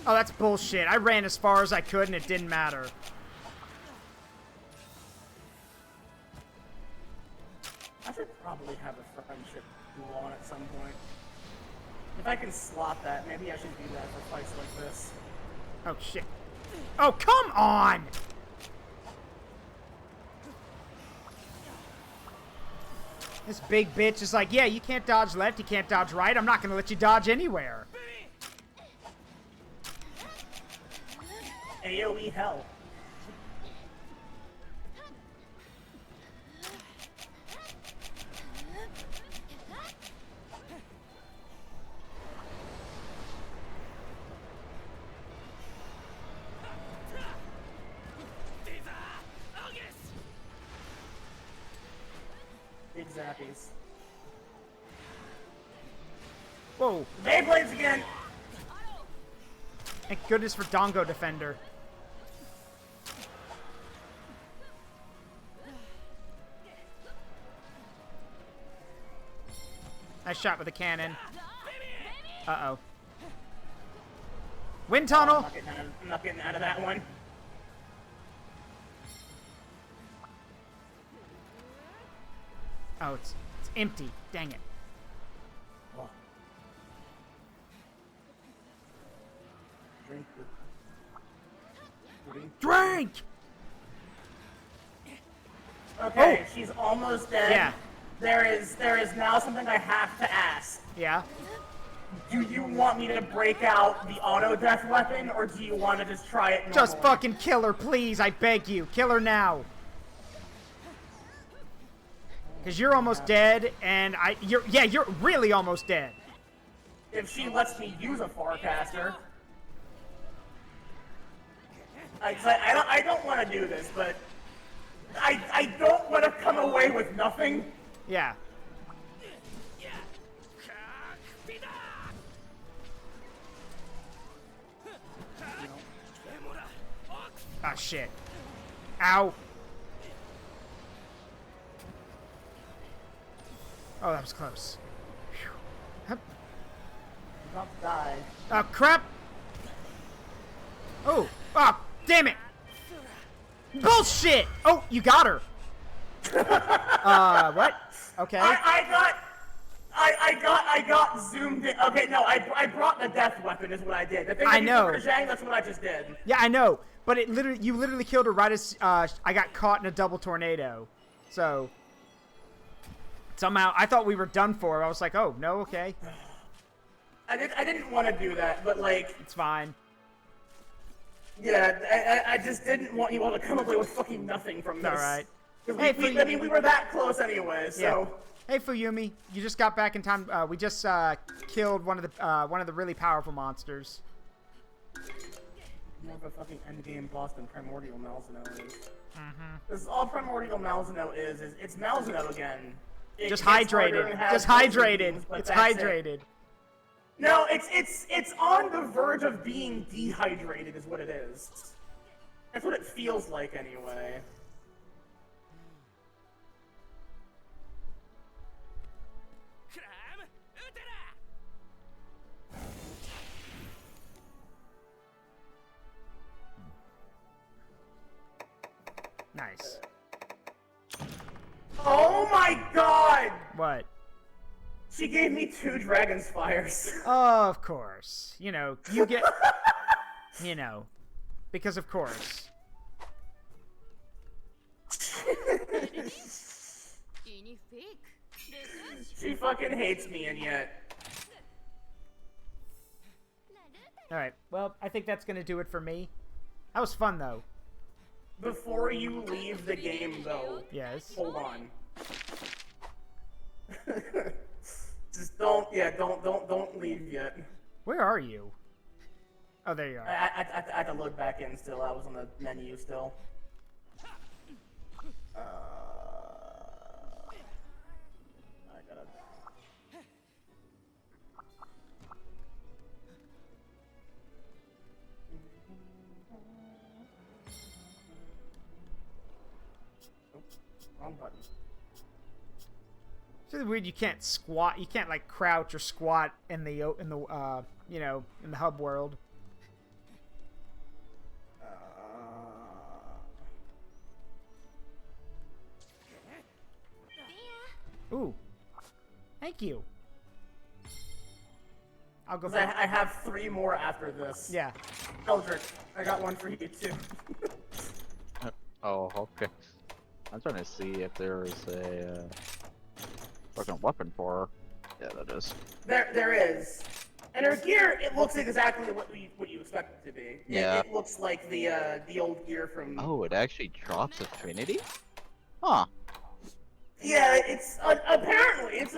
Oh, that's bullshit. I ran as far as I could and it didn't matter. I should probably have a friendship duel on at some point. If I can slot that, maybe I should do that for fights like this. Oh, shit. Oh, come on! This big bitch is like, yeah, you can't dodge left, you can't dodge right. I'm not gonna let you dodge anywhere. AoE hell. Big zappies. Whoa. Beyblades again! Thank goodness for Dongo Defender. Nice shot with a cannon. Uh-oh. Wind tunnel! I'm not getting out of that one. Oh, it's empty. Dang it. Oh. Drink! Okay, she's almost dead. Yeah. There is now something I have to ask. Yeah? Do you want me to break out the auto death weapon, or do you want to just try it normally? Just fucking kill her, please. I beg you. Kill her now. Because you're almost dead, and you're really almost dead. If she lets me use a forecaster. I don't want to do this, but I don't want to come away with nothing. Yeah. Ah, shit. Ow. Oh, that was close. I'm about to die. Oh, crap. Oh, damn it. Bullshit. Oh, you got her. What? Okay. I got zoomed in. Okay, no, I brought the death weapon is what I did. The thing I know. That's what I just did. Yeah, I know. But you literally killed her right as I got caught in a double tornado. So somehow I thought we were done for. I was like, oh no, okay. I didn't want to do that, but like it's fine. Yeah, I just didn't want you all to come away with fucking nothing from this. All right. Hey, I mean, we were that close anyway, so. Yeah. Hey, Fuyumi, you just got back in time. We just killed one of the really powerful monsters. More of a fucking endgame boss than Primordial Malzeno is. This is all Primordial Malzeno is it's Malzeno again. Just hydrated. Just hydrated. It's hydrated. No, it's on the verge of being dehydrated is what it is. That's what it feels like anyway. Nice. Oh my god! What? She gave me 2 Dragon's Fires. Of course. You know, you get... you know. Because of course. She fucking hates me, and yet... Alright, well, I think that's gonna do it for me. That was fun, though. Before you leave the game, though... Yes? Hold on. Just don't leave yet. Where are you? Oh, there you are. I had to load back in still. I was on the menu still. I gotta... Wrong button. It's really weird. You can't squat. You can't like crouch or squat in the you know, in the hub world. Ooh, thank you. I'll go. I have 3 more after this. Yeah. Keldric, I got one for you too. Oh, okay. I'm trying to see if there's a fucking weapon for her. Yeah, that is. There is. And her gear, it looks exactly what you expect it to be. Yeah. It looks like the old gear from. Oh, it actually drops Affinity? Huh. Yeah, it's apparently it's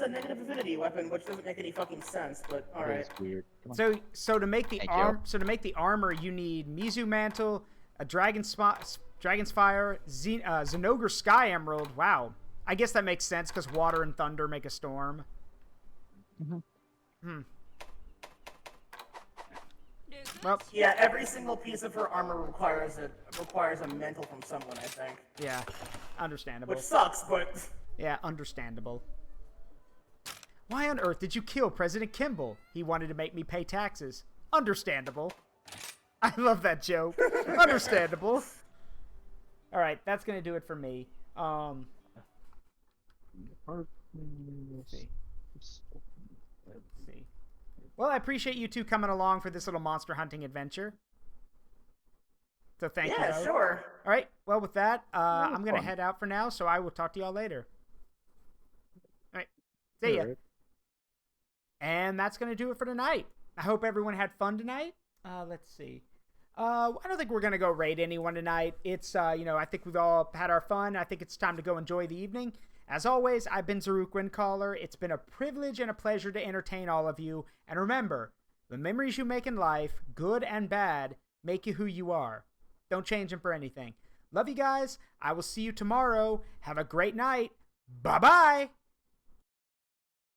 a negative affinity weapon, which doesn't make any fucking sense. But all right. It's weird. Come on. So to make the armor, you need Mizu Mantle, a Dragon's Fire, Zenogre Sky Emerald. Wow, I guess that makes sense because water and thunder make a storm. Well, yeah, every single piece of her armor requires a mental from someone, I think. Yeah, understandable. Which sucks, but yeah, understandable. Why on earth did you kill President Kimball? He wanted to make me pay taxes. Understandable. I love that joke. Understandable. All right, that's gonna do it for me. Let's see. Well, I appreciate you two coming along for this little monster hunting adventure. So thank you. Yeah, sure. All right. Well, with that, I'm going to head out for now, so I will talk to y'all later. All right. See ya. Right. And that's going to do it for tonight. I hope everyone had fun tonight. Let's see. I don't think we're going to go raid anyone tonight. It's, I think we've all had our fun. I think it's time to go enjoy the evening. As always, I've been Zaruk Windcaller. It's been a privilege and a pleasure to entertain all of you. And remember, the memories you make in life, good and bad, make you who you are. Don't change them for anything. Love you guys. I will see you tomorrow. Have a great night. Bye-bye.